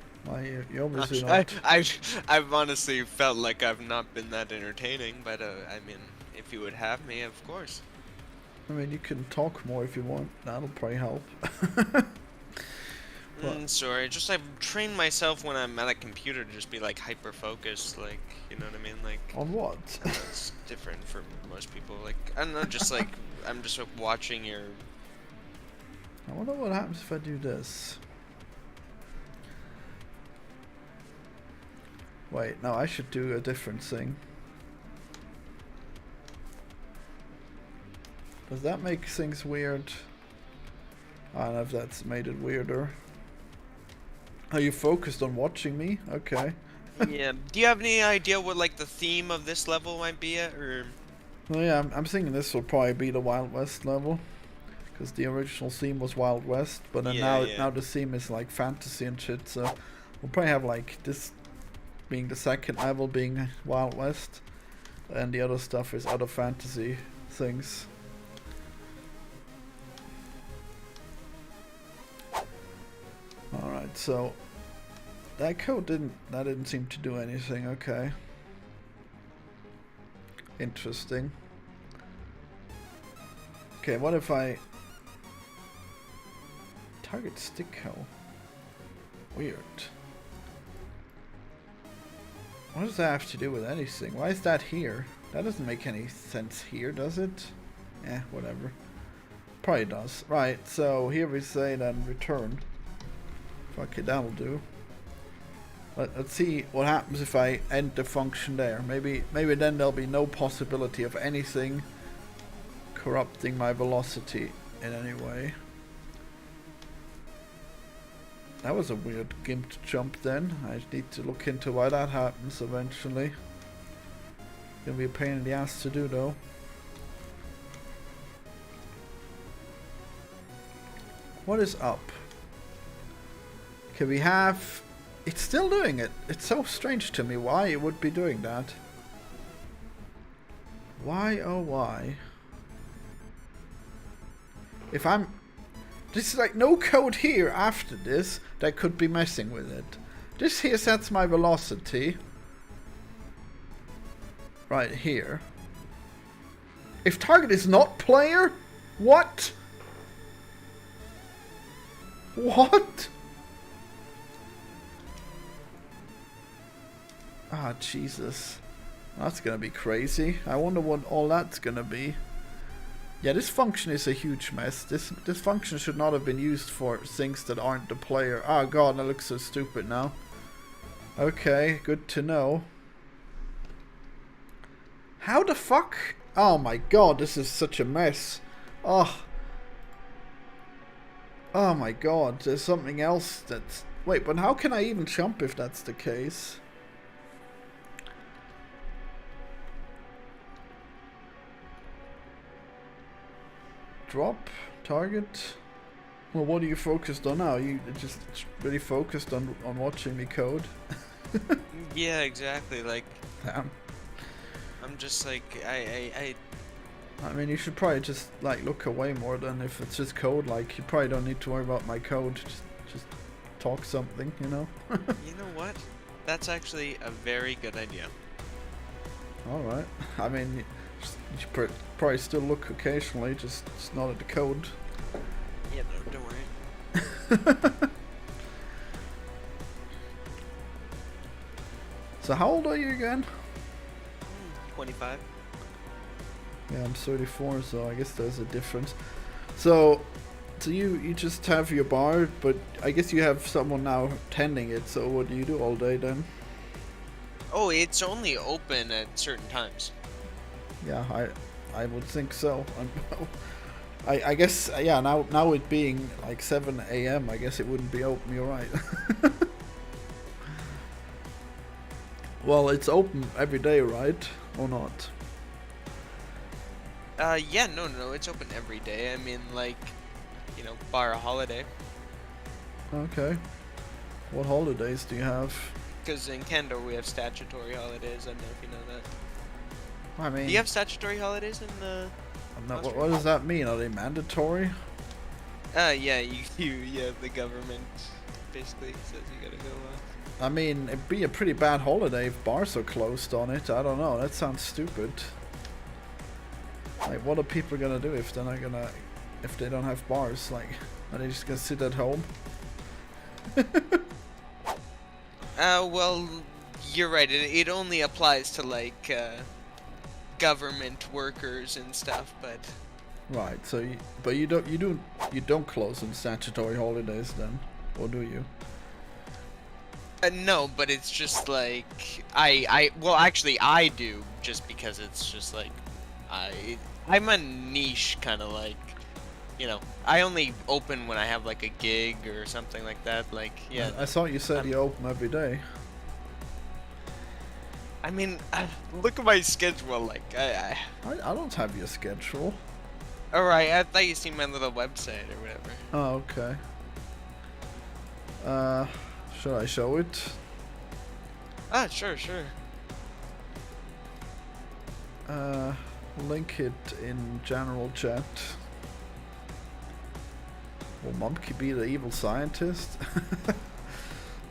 you obviously not. I've honestly felt like I've not been that entertaining, but I mean, if you would have me, of course. I mean, you can talk more if you want. That'll probably help. Sorry, just I've trained myself when I'm at a computer to just be like hyper focused, like, you know what I mean, like. On what? It's different for most people. Like, I don't know, just like I'm just like, watching your. I wonder what happens if I do this. Wait, no, I should do a different thing. Does that make things weird? I don't know if that's made it weirder. Are you focused on watching me? Okay. Yeah. Do you have any idea what like the theme of this level might be at, or? Well, yeah, I'm thinking this will probably be the Wild West level, because the original theme was Wild West, but then now the theme is like fantasy and shit. So we'll probably have like this being the second level being Wild West, and the other stuff is other fantasy things. Alright, so that code didn't seem to do anything. Okay. Interesting. Okay, what if I target stick hole? Weird. What does that have to do with anything? Why is that here? That doesn't make any sense here, does it? Eh, whatever. Probably does. Right, so here we say then return. Fuck it, that'll do. Let's see what happens if I end the function there. Maybe then there'll be no possibility of anything corrupting my velocity in any way. That was a weird gimped jump then. I need to look into why that happens eventually. Gonna be a pain in the ass to do though. What is up? Okay, we have... It's still doing it. It's so strange to me why it would be doing that. Why, oh why? If I'm... There's like no code here after this that could be messing with it. This here sets my velocity. Right here. If target is not player? What? What? Ah, Jesus. That's gonna be crazy. I wonder what all that's gonna be. Yeah, this function is a huge mess. This function should not have been used for things that aren't the player. Oh god, that looks so stupid now. Okay, good to know. How the fuck? Oh my god, this is such a mess. Oh. Oh my god, there's something else that's... Wait, but how can I even jump if that's the case? Drop, target. Well, what are you focused on now? You just really focused on watching me code? Yeah, exactly. Like, Damn. I'm just like, I I mean, you should probably just like look away more than if it's just code. Like, you probably don't need to worry about my code. Just talk something, you know. You know what? That's actually a very good idea. All right. I mean, you should probably still look occasionally, just not at the code. Yeah, no, don't worry. So how old are you again? 25. Yeah, I'm 34, so I guess there's a difference. So you just have your bar, but I guess you have someone now tending it, so what do you do all day then? Oh, it's only open at certain times. Yeah, I would think so. I guess, yeah, now it being like 7 AM, I guess it wouldn't be open, you're right. Well, it's open every day, right? Or not? Yeah, no, it's open every day. I mean, like, you know, bar a holiday. Okay. What holidays do you have? Because in Canada we have statutory holidays. I don't know if you know that. I mean... Do you have statutory holidays in the... what does that mean? Are they mandatory? Yeah, yeah, the government basically says you gotta go, I mean, it'd be a pretty bad holiday if bars are closed on it. I don't know. That sounds stupid. Like, what are people gonna do if they're not gonna... If they don't have bars? Like, are they just gonna sit at home? Well, you're right. It only applies to, like, government workers and stuff, but... Right, so you don't close on statutory holidays then, or do you? No, but it's just like well, actually I do, just because it's just like I'm a niche kind of, like, you know, I only open when I have like a gig or something like that. Like, yeah. I thought you said you open every day. I mean, look at my schedule. Like, I don't have your schedule. All right, I thought you seen my little website or whatever. Oh, okay. Should I show it? Ah, sure. Link it in general chat. Will Mumkey be the evil scientist?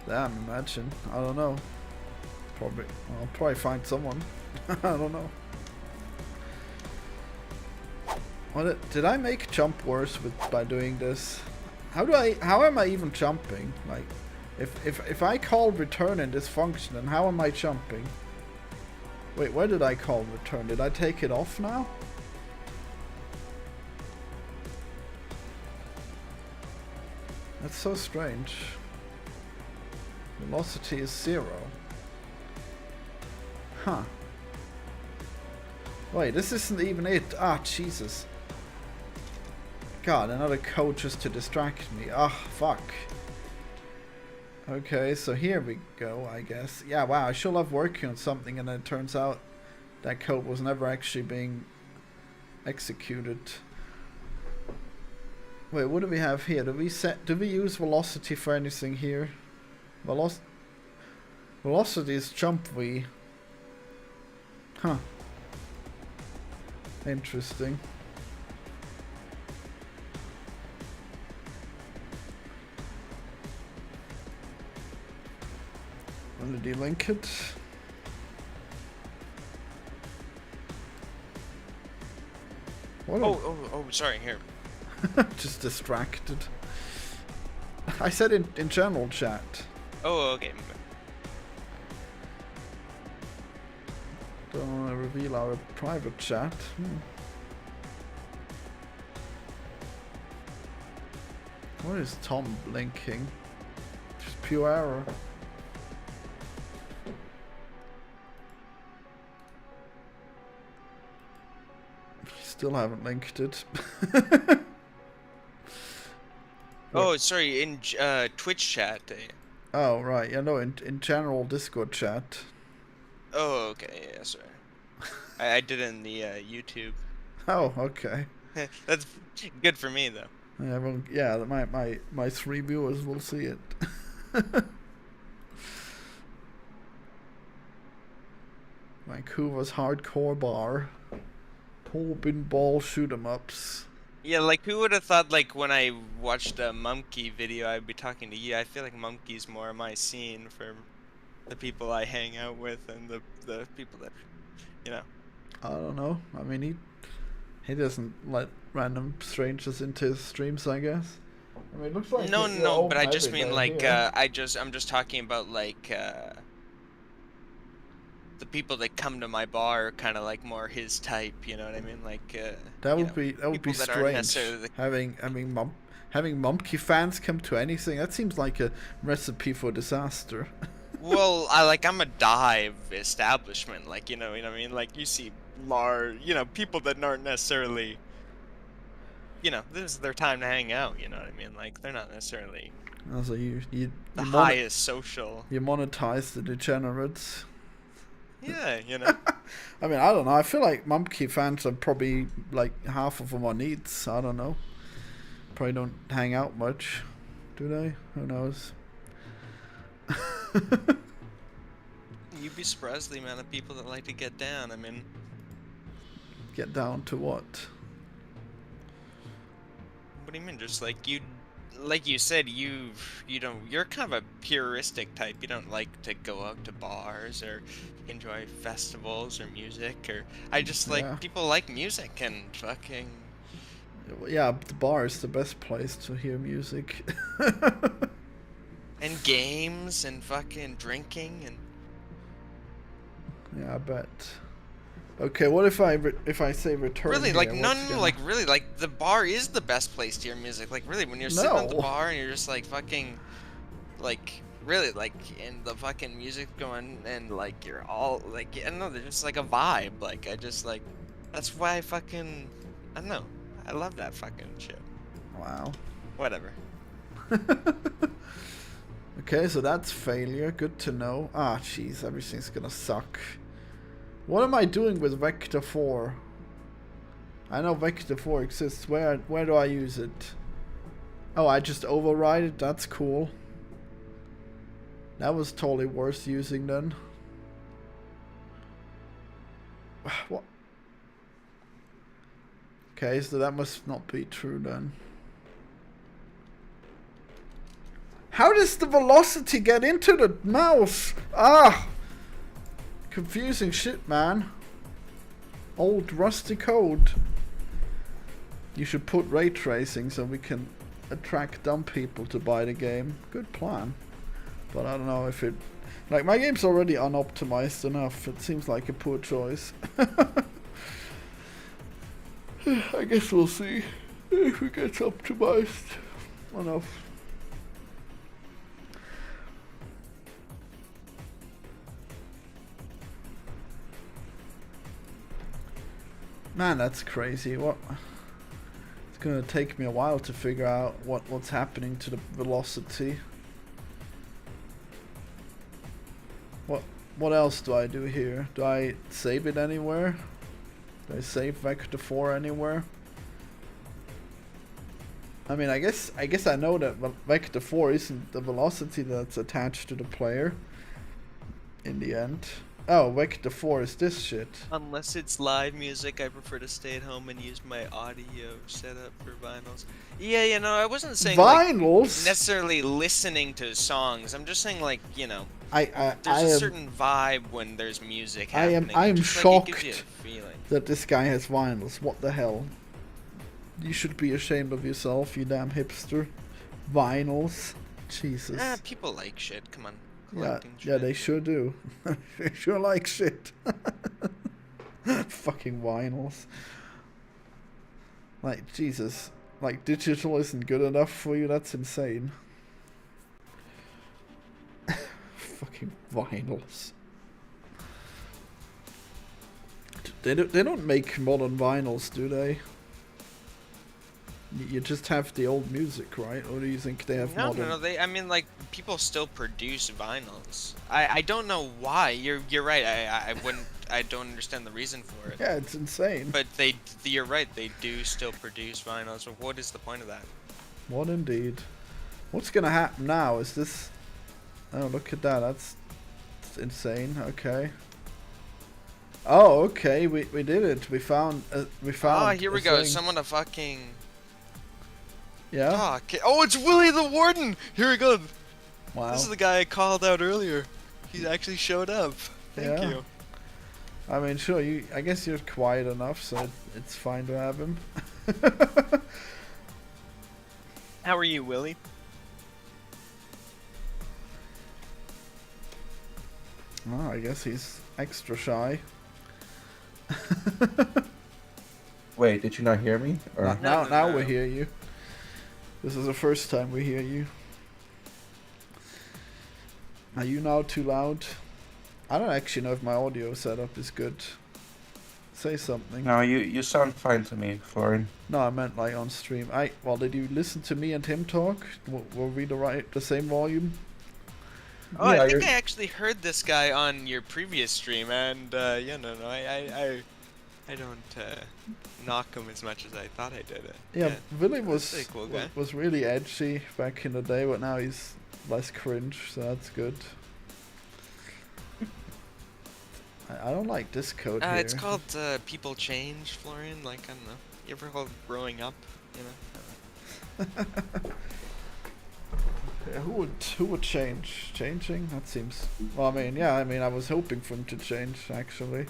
Damn, imagine. I don't know. I'll probably find someone. I don't know. Did I make jump worse by doing this? How am I even jumping? Like, If I call return in this function, then how am I jumping? Wait, where did I call return? Did I take it off now? That's so strange. Velocity is 0. Huh. Wait, this isn't even it. Ah, Jesus. God, another code just to distract me. Ah, fuck. Okay, so here we go, I guess. Yeah, wow, I should love working on something and then it turns out that code was never actually being executed. Wait, what do we have here? Do we use velocity for anything here? Velocity is jump V. Huh. Interesting. Let me delink it. What Oh, sorry, here. Just distracted. I said in general chat. Oh, okay. Don't want to reveal our private chat. What is Tom blinking? Just pure error. Still haven't linked it. Oh, sorry, in Twitch chat. Oh, right. Yeah, no, in general Discord chat. Oh, okay, yeah, sorry. I did it in the YouTube. Oh, okay. That's good for me, though. Yeah, well, yeah, my 3 viewers will see it. Vancouver's hardcore bar. Pull pinball shoot 'em ups. Yeah, like who would have thought, like when I watched a Mumkey video I'd be talking to you. I feel like Mumkey's more my scene for the people I hang out with and the people that, you know. I don't know. I mean, he doesn't let random strangers into his streams, I guess. I mean, it looks like No, but I just mean like here. I'm just talking about like the people that come to my bar are kind of like more his type, you know what I mean? Like that would be strange. Having Mumkey fans come to anything, that seems like a recipe for disaster. Well, I'm a dive establishment, like, you know what I mean? Like you see people that aren't necessarily, this is their time to hang out, you know what I mean? Like they're not necessarily also you the highest social. You monetize the degenerates. Yeah, I mean, I don't know. I feel like Mumkey fans are probably like half of them are neats. I don't know. Probably don't hang out much, do they? Who knows? You'd be surprised the amount of people that like to get down. I mean, get down to what? What do you mean? Just like you said, you're kind of a puristic type. You don't like to go out to bars or enjoy festivals or music, or I just like people like music and fucking. Yeah, the bar is the best place to hear music. And games and fucking drinking and. Yeah, I bet. Okay, what if I say return? Really, here, like no, like really, like the bar is the best place to hear music. Like really, when you're sitting at the bar and you're just like fucking, like really, like and the fucking music going and like you're all like I don't know, there's just like a vibe. Like I just like, that's why I don't know, I love that fucking shit. Wow. Whatever. Okay, so that's failure. Good to know. Ah, jeez, everything's gonna suck. What am I doing with Vector 4? I know Vector 4 exists. Where do I use it? Oh, I just override it? That's cool. That was totally worth using then. What? Okay, so that must not be true then. How does the velocity get into the mouse? Ah! Confusing shit, man. Old rusty code. You should put ray tracing so we can attract dumb people to buy the game. Good plan. But I don't know if it... Like, my game's already unoptimized enough. It seems like a poor choice. I guess we'll see if it gets optimized enough. Man, that's crazy. What? It's gonna take me a while to figure out what's happening to the velocity. What else do I do here? Do I save it anywhere? Do I save Vector 4 anywhere? I mean, I guess I know that Vector 4 isn't the velocity that's attached to the player in the end. Oh, Vector 4 is this shit. Unless it's live music, I prefer to stay at home and use my audio setup for vinyls. Yeah, you know, I wasn't saying vinyls? Like, necessarily listening to songs. I'm just saying, like, you know, there's a certain vibe when there's music happening. I am just, shocked like, it gives you a feeling. that this guy has vinyls. What the hell? You should be ashamed of yourself, you damn hipster. Vinyls? Jesus. People like shit. Come on. Yeah, they sure do. They sure like shit. Fucking vinyls. Like, Jesus. Like, digital isn't good enough for you? That's insane. Fucking vinyls. They don't make modern vinyls, do they? You just have the old music, right? Or do you think they have modern? No. I mean, like, people still produce vinyls. I don't know why. You're right. I don't understand the reason for it. Yeah, it's insane. But you're right. They do still produce vinyls. But what is the point of that? What indeed? What's gonna happen now? Is this? Oh, look at that. That's insane. Okay. Oh, okay. We did it. We found. Oh, here we go. Someone to fucking. Yeah. Oh, okay. Oh, it's Willie the Warden. Here we go. Wow. This is the guy I called out earlier. He actually showed up. Thank you. I mean, sure. I guess you're quiet enough, so it's fine to have him. How are you, Willie? Oh, I guess he's extra shy. Wait, did you not hear me? Or? Now we hear you. This is the first time we hear you. Are you now too loud? I don't actually know if my audio setup is good. Say something. No, you sound fine to me, Florian. No, I meant like on stream. Well, did you listen to me and him talk? Were we the same volume? Oh, yeah, I think I actually heard this guy on your previous stream, and I don't knock him as much as I thought I did it. Yeah, Willie was a cool guy. was really edgy back in the day, but now he's less cringe, so that's good. I don't like this code here. It's called People Change, Florian. Like, I don't know. You ever heard growing up? You know. Yeah, who would change? Changing? That seems. Well, I mean, yeah. I mean, I was hoping for him to change actually.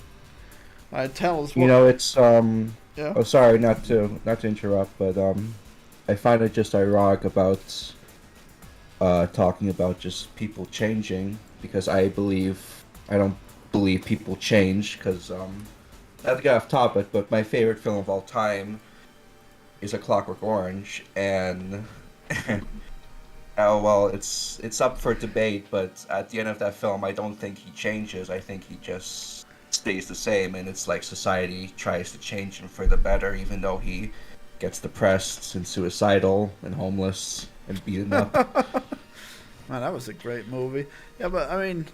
Tell us what. You know, it's Yeah. Oh, sorry, not to interrupt, but I find it just ironic about talking about just people changing, because I don't believe people change, because not to get off topic, but my favorite film of all time is A Clockwork Orange, and oh well, it's up for debate, but at the end of that film, I don't think he changes. I think he just stays the same, and it's like society tries to change him for the better, even though he gets depressed and suicidal and homeless and beaten up. Man, that was a great movie. Yeah, but I mean,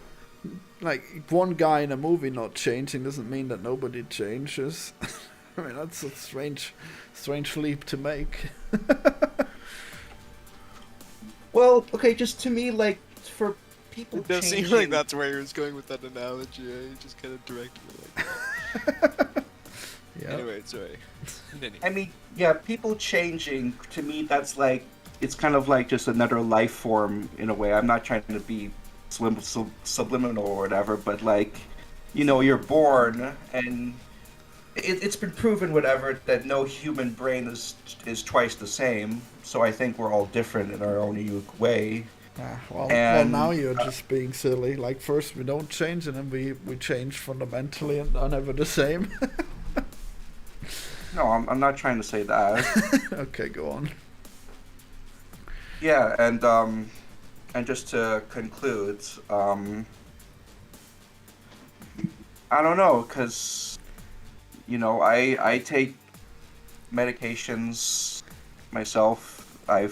like, one guy in a movie not changing doesn't mean that nobody changes. I mean, that's a strange leap to make. Well, okay, just to me, like, for people It does changing... seem like that's where he was going with that analogy. He just kind of directed it like. Yeah. Anyway, sorry. I mean, yeah, people changing, to me, that's like, it's kind of like just another life form in a way. I'm not trying to be subliminal or whatever, but like, you know, you're born, and it's been proven, whatever, that no human brain is twice the same. So I think we're all different in our own unique way. Well, And, now you're just being silly. Like, first we don't change, and then we change fundamentally and are never the same. No, I'm not trying to say that. Okay, go on. Yeah, and just to conclude, I don't know, cause I take medications myself. I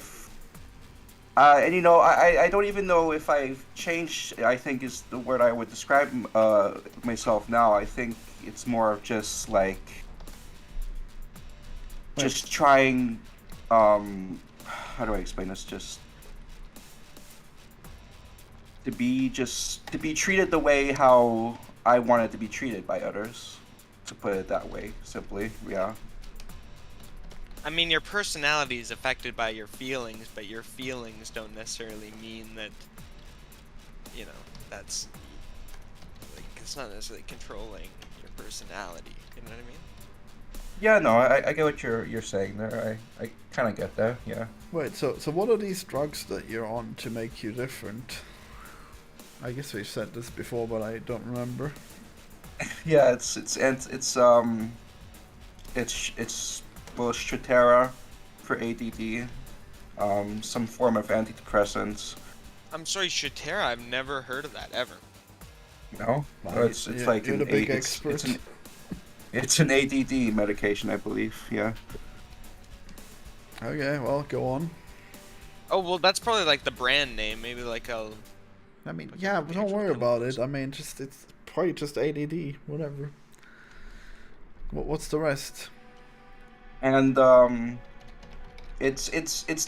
don't even know if I've changed. I think is the word I would describe myself now. I think it's more of just like just trying. How do I explain this? Just to be treated the way how I wanted to be treated by others. To put it that way, simply, yeah. I mean, your personality is affected by your feelings, but your feelings don't necessarily mean that, that's, like, it's not necessarily controlling your personality, you know what I mean? Yeah, no, I get what you're saying there. I kind of get that, yeah. Wait, so what are these drugs that you're on to make you different? I guess we've said this before, but I don't remember. Yeah, it's Strattera for ADD, some form of antidepressants. I'm sorry, Strattera, I've never heard of that, ever. No, it's like you're an the big expert. It's an ADD medication, I believe. Yeah. Okay, well, go on. Oh, well, that's probably like the brand name, maybe like a... I mean, yeah, but don't worry about it. I mean, it's probably just ADD, whatever. What's the rest? And it's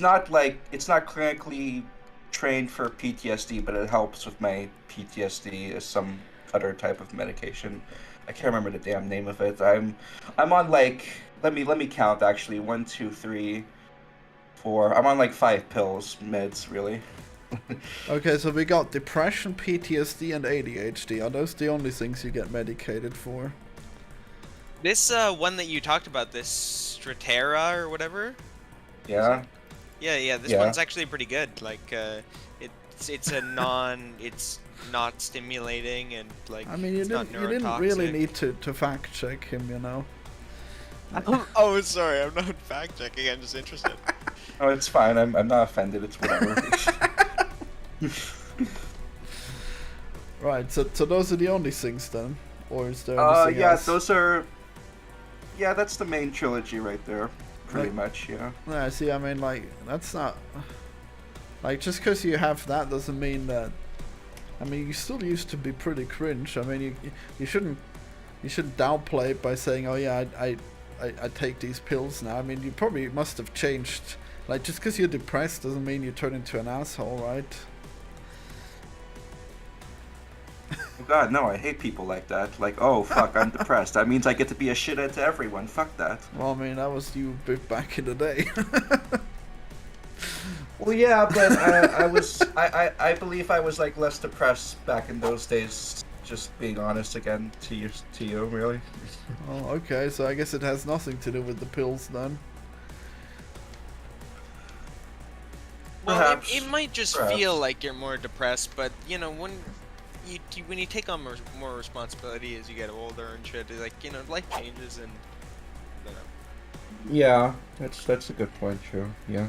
not clinically trained for PTSD, but it helps with my PTSD as some other type of medication. I can't remember the damn name of it. I'm on like let me count actually 1, 2, 3, 4. I'm on like 5 pills, meds really. Okay, so we got depression, PTSD, and ADHD. Are those the only things you get medicated for? This one that you talked about, this Strattera or whatever? Yeah. Yeah, this one's actually pretty good. Like, it's not stimulating and like. I mean, you didn't really need to fact check him, you know. Oh, sorry, I'm not fact checking. I'm just interested. Oh, it's fine. I'm not offended. It's whatever. Right. So those are the only things then, or is there anything else? Those are. Yeah, that's the main trilogy right there. Pretty much, yeah. Yeah, see, I mean, like, that's not... Like, just because you have that doesn't mean that... I mean, you still used to be pretty cringe. I mean, you shouldn't downplay it by saying, oh yeah, I take these pills now. I mean, you probably must have changed. Like, just because you're depressed doesn't mean you turn into an asshole, right? Oh god, no, I hate people like that. Like, oh fuck, I'm depressed. That means I get to be a shithead to everyone. Fuck that. Well, I mean, that was you back in the day. Well, yeah, but I believe I was like less depressed back in those days. Just being honest again to you, really. Oh, okay, so I guess it has nothing to do with the pills then. Well, it might just feel like you're more depressed, but when you take on more responsibility as you get older and shit, like life changes and. Yeah, that's a good point, true. Yeah.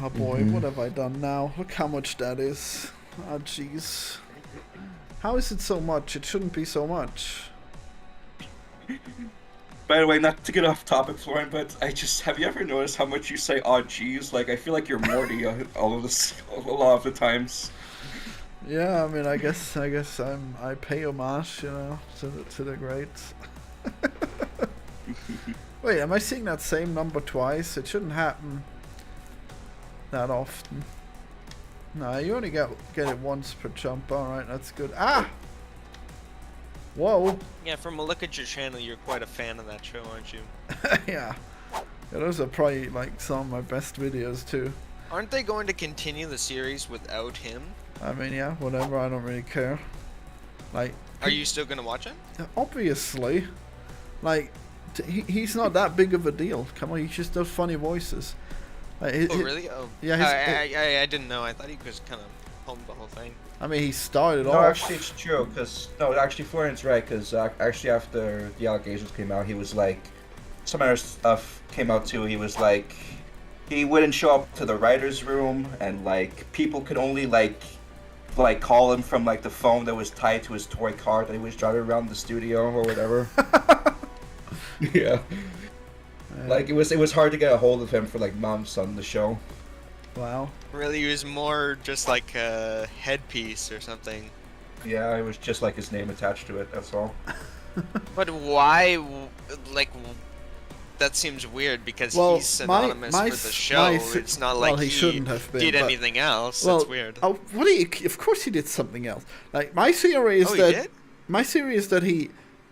Oh boy, what have I done now? Look how much that is. Oh jeez. How is it so much? It shouldn't be so much. By the way, not to get off topic, Florian, but have you ever noticed how much you say "oh geez"? Like, I feel like you're Morty a lot of the times. Yeah, I mean, I guess I pay homage, to the greats. Wait, am I seeing that same number twice? It shouldn't happen that often. No, you only get it once per jump. All right, that's good. Ah! Whoa! Yeah, from a look at your channel, you're quite a fan of that show, aren't you? Yeah, those are probably like some of my best videos too. Aren't they going to continue the series without him? I mean, yeah, whatever. I don't really care. Like, are you still gonna watch it? Obviously, like, he's not that big of a deal. Come on, he just does funny voices. Oh, really? Oh, yeah, I didn't know. I thought he was kind of home the whole thing. I mean, he started No, off. actually, it's true. Cause no, actually, Florian's right. Cause actually, after the allegations came out, he was like, some other stuff came out too. He was like, he wouldn't show up to the writers' room, and like people could only like call him from like the phone that was tied to his toy car that he was driving around the studio or whatever. Yeah. Like it was hard to get a hold of him for like months on the show. Wow. Really, he was more just like a headpiece or something. Yeah, it was just like his name attached to it. That's all. But why? Like, that seems weird because Well, he's synonymous for the show. It's not like he shouldn't have been, did but- anything else. Well, That's weird. Oh, what do you? Of course he did something else. Like my theory is Oh, he that did? my theory is that he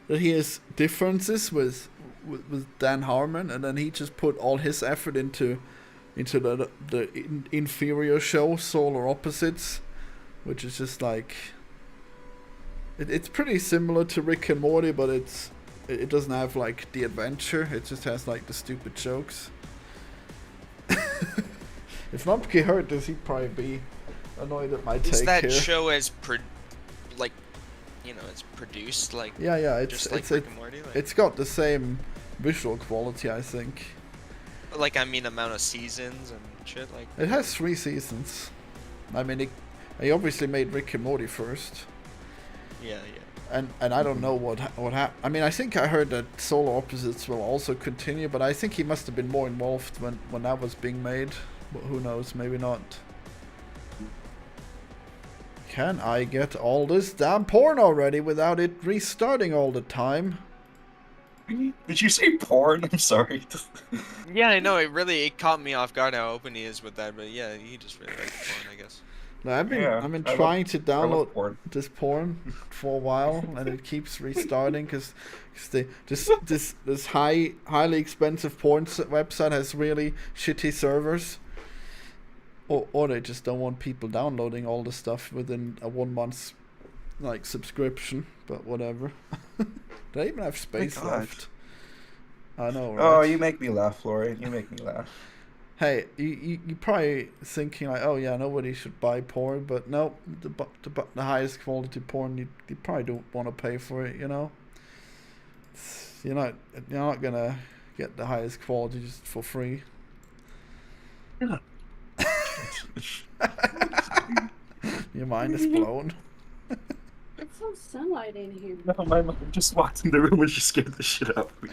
has differences with Dan Harmon, and then he just put all his effort into the inferior show Solar Opposites, which is just like it's pretty similar to Rick and Morty, but it doesn't have like the adventure. It just has like the stupid jokes. If Lumpke heard this, he'd probably be annoyed at my take Is that here. show as like, you know, it's produced like Yeah, it's just like it's Rick and Morty? Like, it's got the same visual quality, I think. like, I mean, amount of seasons and shit. Like, It has 3 seasons. I mean, he obviously made Rick and Morty first, yeah. and I don't know what happened. I mean, I think I heard that Solar Opposites will also continue, but I think he must have been more involved when that was being made. But who knows? Maybe not. Can I get all this damn porn already without it restarting all the time? Did you say porn? I'm sorry. Yeah, I know. It caught me off guard how open he is with that. But yeah, he just really likes porn, I guess. No, I've been Yeah, I've been I love- trying to I love download porn. this porn for a while, and it keeps restarting because this highly expensive porn website has really shitty servers, or they just don't want people downloading all the stuff within a 1 month like subscription. But whatever. Do I even have space God. left? I know, right? Oh, you make me laugh, Florian. You make me laugh. Hey, you probably thinking like, oh yeah, nobody should buy porn, but no, the highest quality porn, you probably don't want to pay for it, you know. You're not gonna get the highest quality just for free. Yeah. Your mind is blown. It's some sunlight in here. No, my mom just walked in the room and she scared the shit out of me.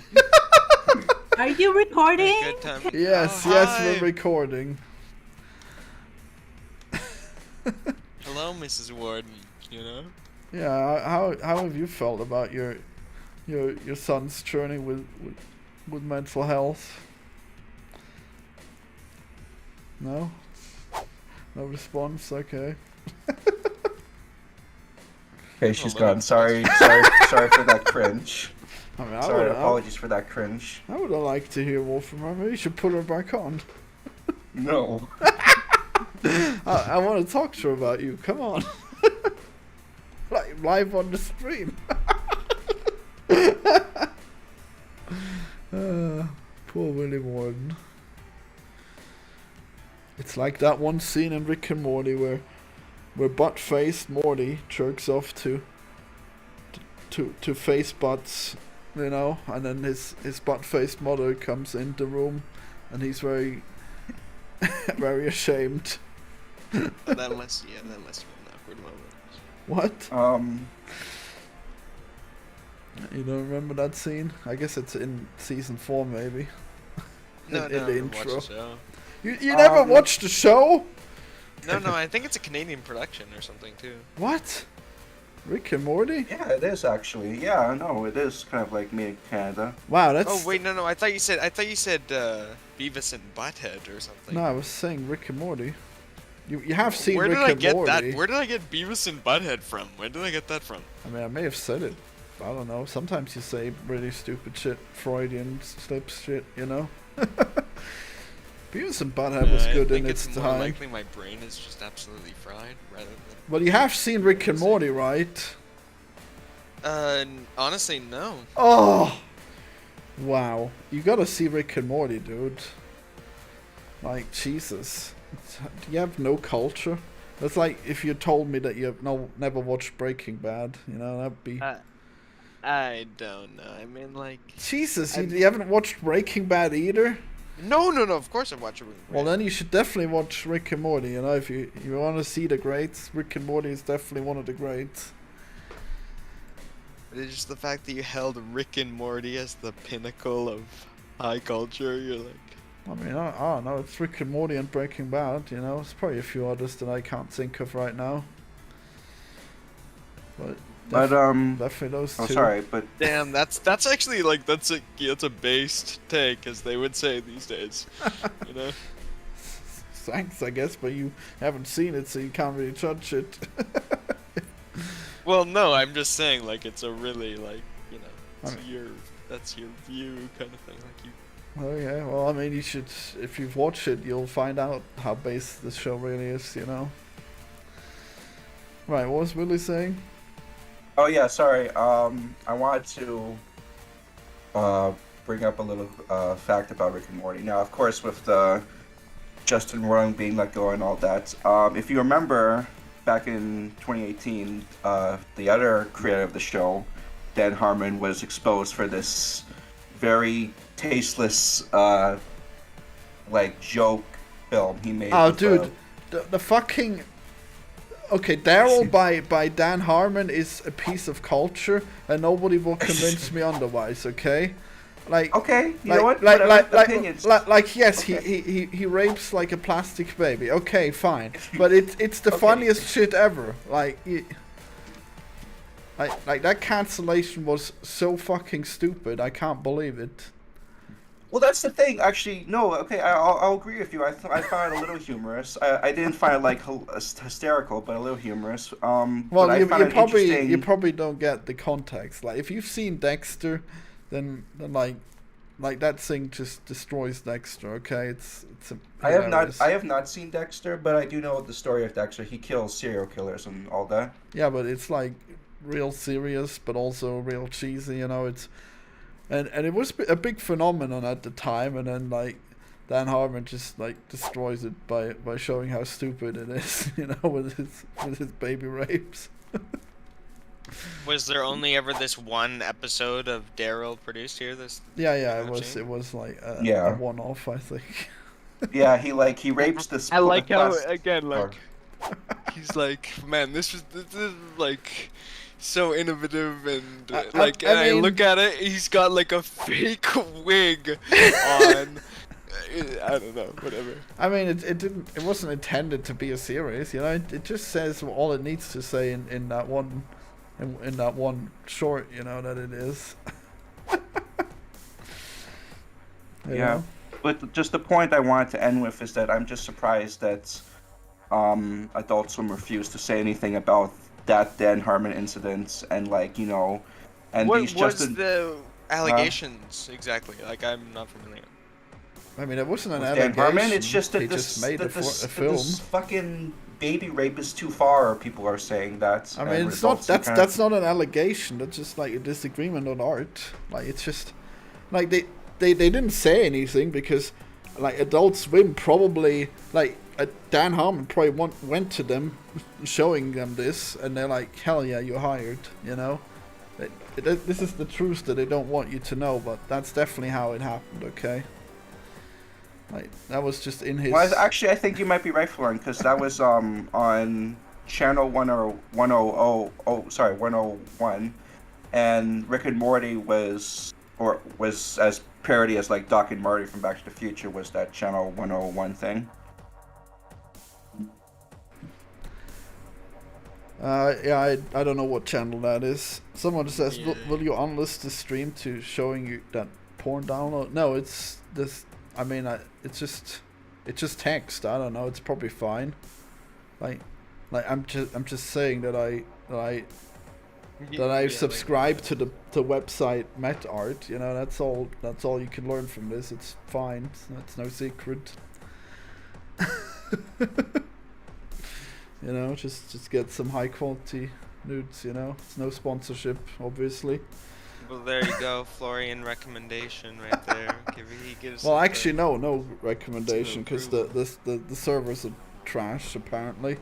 Are you recording? Good time. Yes, Oh, yes, hi. we're recording. Hello, Mrs. Warden. You know. Yeah, how have you felt about your son's journey with mental health? No? No response? Okay. Okay, she's Oh, gone. well, Sorry for that cringe. I mean, Sorry, apologies for that cringe. I would have liked to hear more from her. Maybe you should put her back on. No. I want to talk to her about you. Come on. Like, live on the stream. Poor Willie Warden. It's like that one scene in Rick and Morty where butt-faced Morty jerks off to face butts, you know, and then his butt-faced mother comes in the room, and he's very very ashamed. That must have been an awkward moment. What? You don't remember that scene? I guess it's in season 4, maybe. No, in no, the I haven't watched intro. the show. You never watched the show? No, I think it's a Canadian production or something too. What? Rick and Morty? Yeah, it is actually. Yeah, I know it is kind of like me in Canada. Wow, that's. Oh wait, no, I thought you said Beavis and Butthead or something. No, I was saying Rick and Morty. You have seen Where Rick did I and get Morty. that? Where did I get Beavis and Butthead from? Where did I get that from? I mean, I may have said it. I don't know. Sometimes you say really stupid shit, Freudian slips shit, you know? Beavis and Butthead was I good think in its it's more time. likely my brain is just absolutely fried rather than. Well, you have seen Rick and Morty, right? Honestly, no. Oh! Wow. You gotta see Rick and Morty, dude. Like, Jesus. Do you have no culture? That's like if you told me that you have never watched Breaking Bad, you know, that'd be... I don't know. I mean, like... Jesus, you haven't watched Breaking Bad either? No, of course I've watched it. Well, then you should definitely watch Rick and Morty, you know, if you want to see the greats, Rick and Morty is definitely one of the greats. It's just the fact that you held Rick and Morty as the pinnacle of high culture, you're like... I mean, I don't know, it's Rick and Morty and Breaking Bad, you know, there's probably a few others that I can't think of right now. But definitely those two. Oh, sorry, but Damn, that's actually like that's a based take, as they would say these days. You know. Thanks, I guess, but you haven't seen it, so you can't really judge it. Well, no, I'm just saying, like, it's a really, like, you know, it's I that's your view kind of thing, like you. Oh yeah, well, I mean, you should, if you've watched it, you'll find out how based this show really is, you know. Right, what was Willie saying? oh yeah, sorry. I wanted to bring up a little fact about Rick and Morty. Now, of course, with the Justin Roiland being let go and all that, if you remember back in 2018, the other creator of the show, Dan Harmon, was exposed for this very tasteless, like, joke film he made. Oh, with, dude, the fucking... Okay, Daryl by Dan Harmon is a piece of culture, and nobody will convince me otherwise, okay? Like, okay, you like, know what? Like, Opinions. yes, Okay. he rapes like a plastic baby. Okay, fine, but it's the funniest shit ever. Like that cancellation was so fucking stupid. I can't believe it. Well, that's the thing. Actually, no. Okay, I'll agree with you. I found it a little humorous. I didn't find it like hysterical, but a little humorous. Well, but you probably interesting. don't get the context. Like, if you've seen Dexter, then like that thing just destroys Dexter. Okay, it's I have hilarious. not seen Dexter, but I do know the story of Dexter. He kills serial killers and all that. Yeah, but it's like real serious, but also real cheesy. You know, it's and it was a big phenomenon at the time, and then like Dan Harmon just like destroys it by showing how stupid it is. You know, with his baby rapes. Was there only ever this one episode of Daryl produced here? Yeah, it Gotcha. was like a Yeah. one-off, I think. Yeah, he rapes this. I like how plas- again, or- like he's like, man, this is like so innovative, and like I I mean- look at it, he's got like a fake wig on. I don't know, whatever. I mean, it wasn't intended to be a series, you know. It just says all it needs to say in that one, in that one short, you know, that it is. You Yeah. know? But just the point I wanted to end with is that I'm just surprised that Adult Swim refused to say anything about that Dan Harmon incident, and like, you know, and What these was Justin the allegations exactly? Like, I'm not familiar. I mean, it wasn't an with allegation. Dan Harmon. It's just that he this just made that a this, that film. this fucking baby rape is too far. People are saying that. I and mean, it's not Adult Swim that's not an allegation. That's just like a disagreement on art. Like, it's just like they didn't say anything because like Adult Swim probably like Dan Harmon probably went to them showing them this, and they're like, hell yeah, you're hired. You know, this is the truth that they don't want you to know, but that's definitely how it happened. Okay. Like, that was just in his. Well, actually, I think you might be right, Florin, because that was on channel 101, and Rick and Morty was as parody as like Doc and Marty from Back to the Future was that channel 101 thing. Yeah, I don't know what channel that is. Someone says, Yeah. will you unlist the stream to showing you that porn download? No, it's this. I mean, it's just text. I don't know. It's probably fine. Like I'm just saying that I subscribe to the website MetArt. You know, that's all you can learn from this. It's fine. It's no secret. You know, just get some high quality nudes. You know, it's no sponsorship, obviously. Well, there you go, Florian recommendation right there. if he gives. Well, it actually, no recommendation because approval. the servers are trash apparently.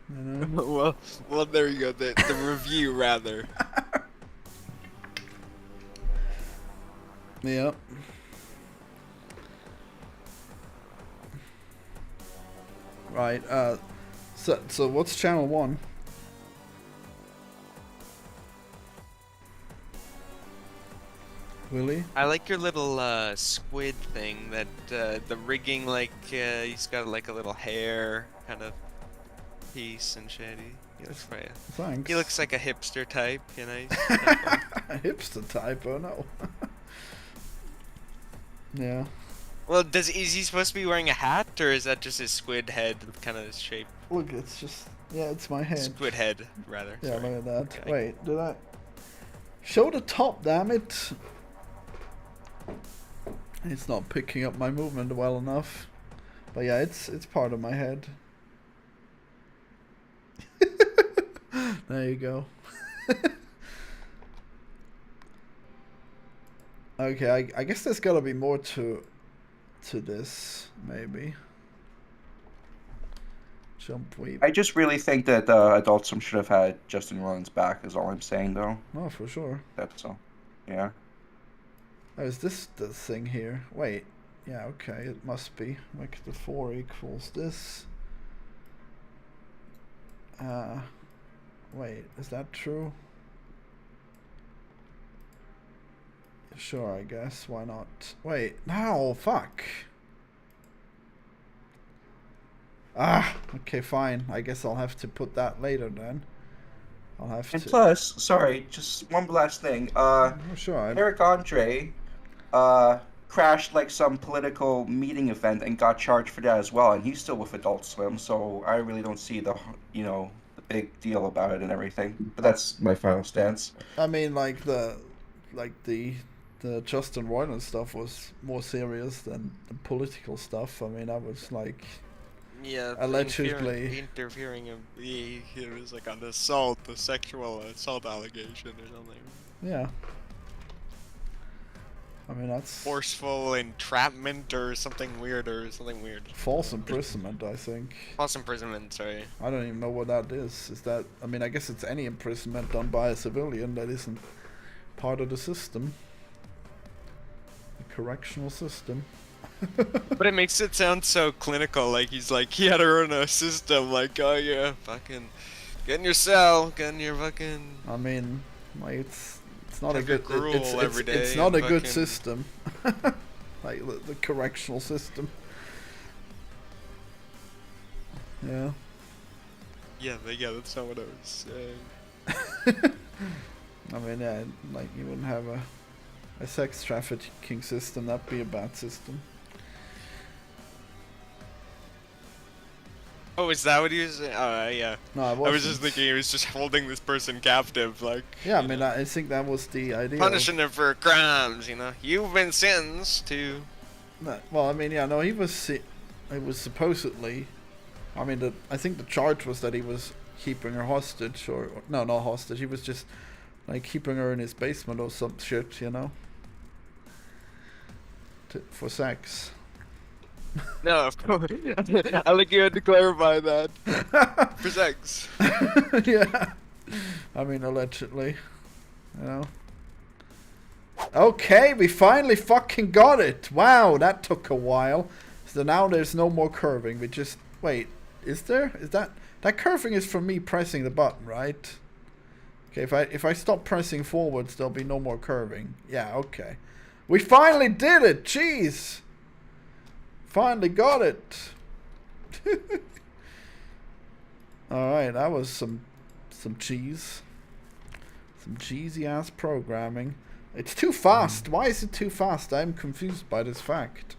You know? well, there you go. The review rather. Yep. Right. So what's channel 1? Willie? I like your little squid thing. That the rigging, like he's got like a little hair kind of piece and shit. He looks quite. Thanks. He looks like a hipster type, you know. A hipster type, oh no. Yeah. Well, is he supposed to be wearing a hat, or is that just his squid head kind of shape? Look, it's just it's my head. Squid head, rather. Yeah, sorry. look at that. Okay. Wait, did I show the top? Damn it! It's not picking up my movement well enough. But yeah, it's part of my head. There you go. Okay, I guess there's gotta be more to this, maybe. Jump weep. I just really think that Adult Swim should have had Justin Roiland's back. Is all I'm saying, though. Oh, for sure. That's all. Yeah. Oh, is this the thing here? Wait. Yeah, okay, it must be. Make the 4 equals this. Wait, is that true? Sure, I guess. Why not? Wait, no, fuck. Ah, okay, fine. I guess I'll have to put that later then. I'll have And to. plus, sorry, just one last thing. Oh, sure. Eric Andre, crashed like some political meeting event and got charged for that as well, and he's still with Adult Swim. So I really don't see the big deal about it and everything. But that's my final stance. I mean, like the Justin Roiland stuff was more serious than the political stuff. I mean, that was like. Yeah, Allegedly. interfering in it was like an assault, a sexual assault allegation or something. Yeah. I mean, that's Forceful entrapment or something weird false imprisonment, I think. False imprisonment, sorry. I don't even know what that is. Is that? I mean, I guess it's any imprisonment done by a civilian that isn't part of the system, the correctional system. But it makes it sound so clinical, like he's like, he had to run a system, like, oh yeah, fucking, get in your cell, get in your fucking... I mean, like, it's not a Have your good... gruel every day it's not a and good fucking- system. Like, the correctional system. Yeah. Yeah, that's not what I was saying. I mean, yeah, like, you wouldn't have a sex trafficking system, that'd be a bad system. Oh, is that what he was saying? Oh, yeah. No, I I was just wasn't. thinking he was just holding this person captive, like... Yeah, I you mean, know, I think that was the idea. punishing them for crimes, you know? You've been sentenced to... Well, I mean, yeah, no, it was supposedly. I mean, I think the charge was that he was keeping her hostage, or no, not hostage. He was just like keeping her in his basement or some shit, you know, for sex. No, of course. I like you had to clarify that. For sex. Yeah, I mean, allegedly, you know. Okay, we finally fucking got it. Wow, that took a while. So now there's no more curving. We just wait. Is there? Is that curving is from me pressing the button, right? Okay, if I stop pressing forwards, there'll be no more curving. Yeah, okay. We finally did it. Jeez. Finally got it. All right, that was some cheese. Some cheesy ass programming. It's too fast. Why is it too fast? I'm confused by this fact.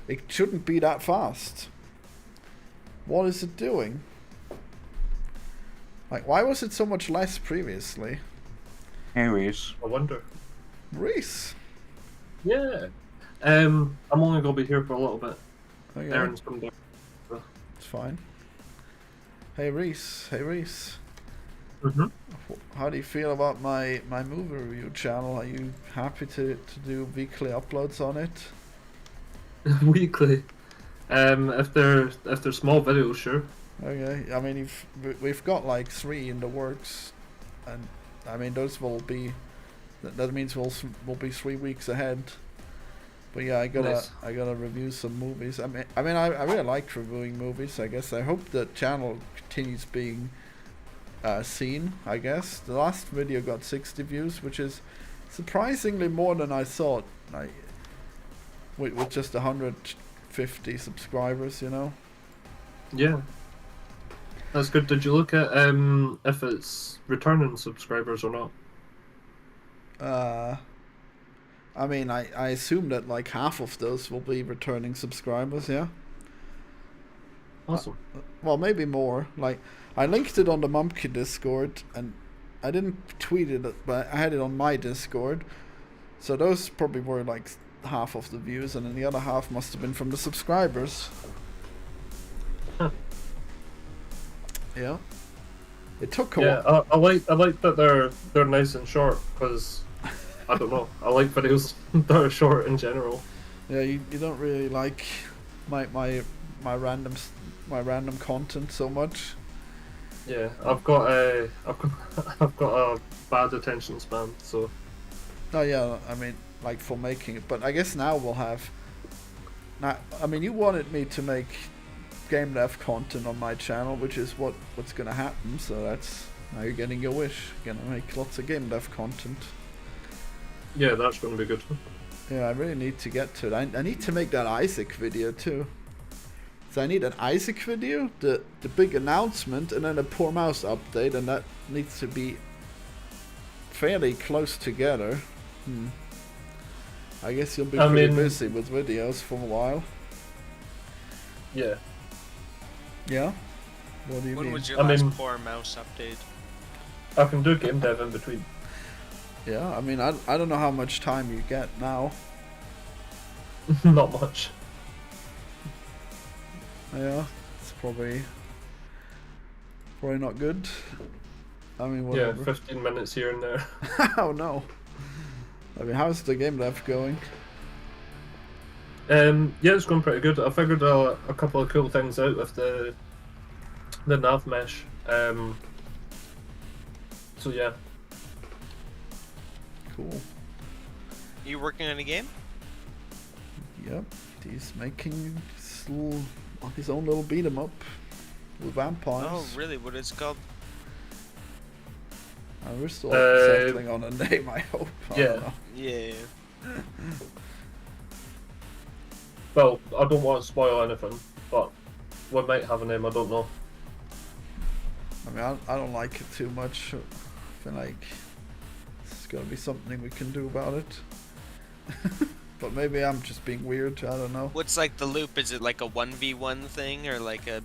It shouldn't be that fast. What is it doing? Like, why was it so much less previously? Anyways, I wonder. Reese. Yeah. I'm only gonna be here for a little bit. Okay, Aaron's coming down. it's fine. Hey Reese. Hey Reese. Mm-hmm. How do you feel about my movie review channel? Are you happy to do weekly uploads on it? Weekly. If they're small videos, sure. Okay, I mean we've got like 3 in the works, and I mean those will be that means we'll be 3 weeks ahead. But yeah, I gotta review some movies. I really like reviewing movies. I guess I hope the channel continues being seen. I guess the last video got 60 views, which is surprisingly more than I thought. Like with just 150 subscribers, you know. Yeah. That's good. Did you look at if it's returning subscribers or not? I mean, I assume that like half of those will be returning subscribers, yeah? Awesome. Well, maybe more. Like, I linked it on the Mumkey Discord, and I didn't tweet it, but I had it on my Discord. So those probably were like half of the views, and then the other half must have been from the subscribers. Huh. Yeah. It took a Yeah, while. I like that they're nice and short because I don't know. I like videos that are short in general. Yeah, you don't really like my random content so much. Yeah, I've got a bad attention span, so Oh yeah, I mean, like for making it, but I guess now we'll have. Now, I mean, you wanted me to make game dev content on my channel, which is what's gonna happen. So that's now you're getting your wish. You're gonna make lots of game dev content. yeah, that's going to be good. Yeah, I really need to get to it. I need to make that Isaac video too. So I need an Isaac video, the big announcement, and then a Poor Mouse update, and that needs to be fairly close together. I guess you'll be pretty busy with videos for a while. Yeah. Yeah? What do you When mean? was your last Poor Mouse update? I can do game dev in between. Yeah, I mean, I don't know how much time you get now. Not much. Yeah, it's probably not good. I mean, Yeah, whatever. 15 minutes here and there. Oh no. I mean, how's the game dev going? Yeah, it's going pretty good. I figured a couple of cool things out with the nav mesh. So yeah. Cool. You working on a game? Yep, he's making his own little beat 'em up with vampires. Oh, really? What is it called? We're still settling on a name, I hope. I Yeah. don't know. Yeah. Well, I don't want to spoil anything, but we might have a name. I don't know. I mean, I don't like it too much. I feel like it's gotta be something we can do about it. But maybe I'm just being weird. I don't know. What's like the loop? Is it like a 1v1 thing or like a?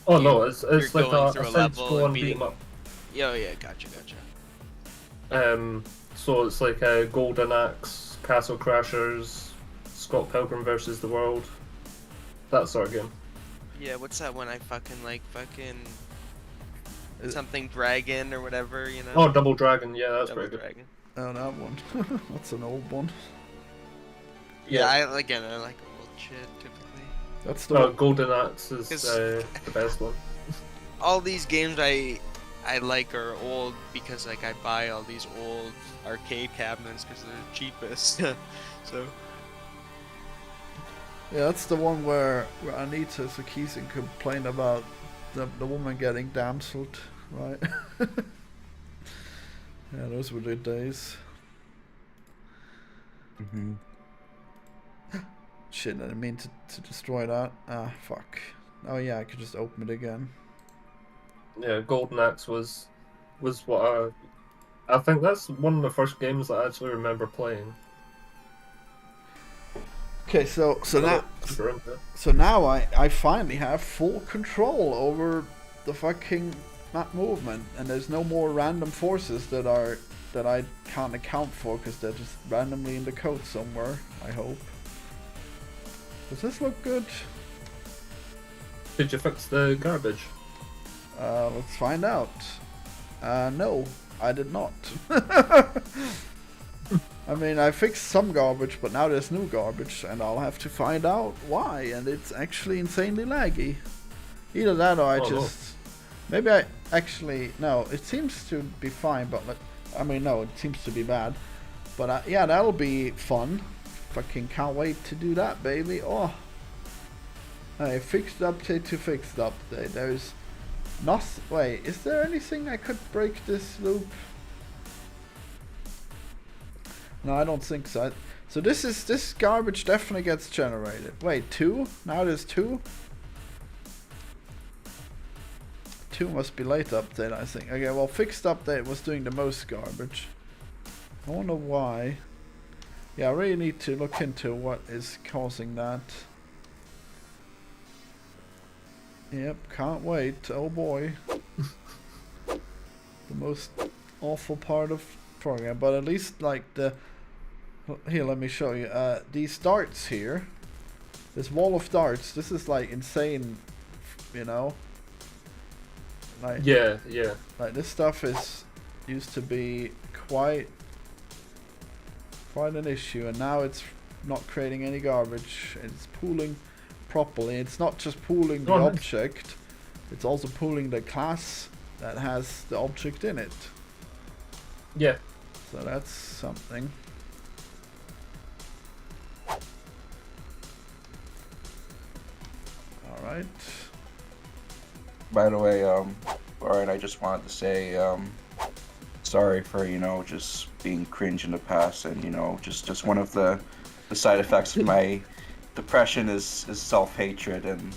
Oh no, it's you're like going a through a side level scroll and and beat 'em beating- up. Yeah, gotcha. So it's like a Golden Axe, Castle Crashers, Scott Pilgrim versus the World, that sort of game. Yeah, what's that one I fucking like? Is- Something Dragon or whatever, you know? Oh, Double Dragon, yeah, that's Double pretty good. Dragon. Oh, that one. That's an old one. Yeah, Yeah. I like old shit typically. That's the Oh, one. Golden Axe is 'Cause- the best one. All these games I like are old because like I buy all these old arcade cabinets because they're the cheapest. So Yeah, that's the one where Anita Sarkeesian complained about the woman getting damseled, right? Yeah, those were the days. Mm-hmm. Shit, I didn't mean to destroy that. Ah, fuck. Oh yeah, I could just open it again. Yeah, Golden Axe was what I think that's one of the first games that I actually remember playing. Okay, so now Super into it. so now I finally have full control over the fucking map movement, and there's no more random forces that I can't account for because they're just randomly in the code somewhere. I hope. Does this look good? Did you fix the garbage? Let's find out. No, I did not. I mean, I fixed some garbage, but now there's new garbage, and I'll have to find out why, and it's actually insanely laggy. Either that or I just... Maybe I actually... No, it seems to be fine, but... I mean, no, it seems to be bad. But yeah, that'll be fun. Fucking can't wait to do that, baby. Oh. Hey, fixed update to fixed update. There's... nothing... Wait, is there anything I could break this loop? No, I don't think so. So this garbage definitely gets generated. Wait, 2? Now there's 2? 2 must be late update, I think. Okay, well, fixed update was doing the most garbage. I wonder why. Yeah, I really need to look into what is causing that. Yep, can't wait. Oh boy. The most awful part of program, but at least like the... Here, let me show you. These darts here. This wall of darts. This is like insane, you know? Like, yeah. Like this stuff used to be quite an issue, and now it's not creating any garbage. It's pooling properly. It's not just pooling the object, it's also pooling the class that has the object in it. Yeah. So that's something. Alright. By the way, Lauren, I just wanted to say, sorry for, you know, just being cringe in the past, and, you know, just one of the side effects of my depression is self-hatred, and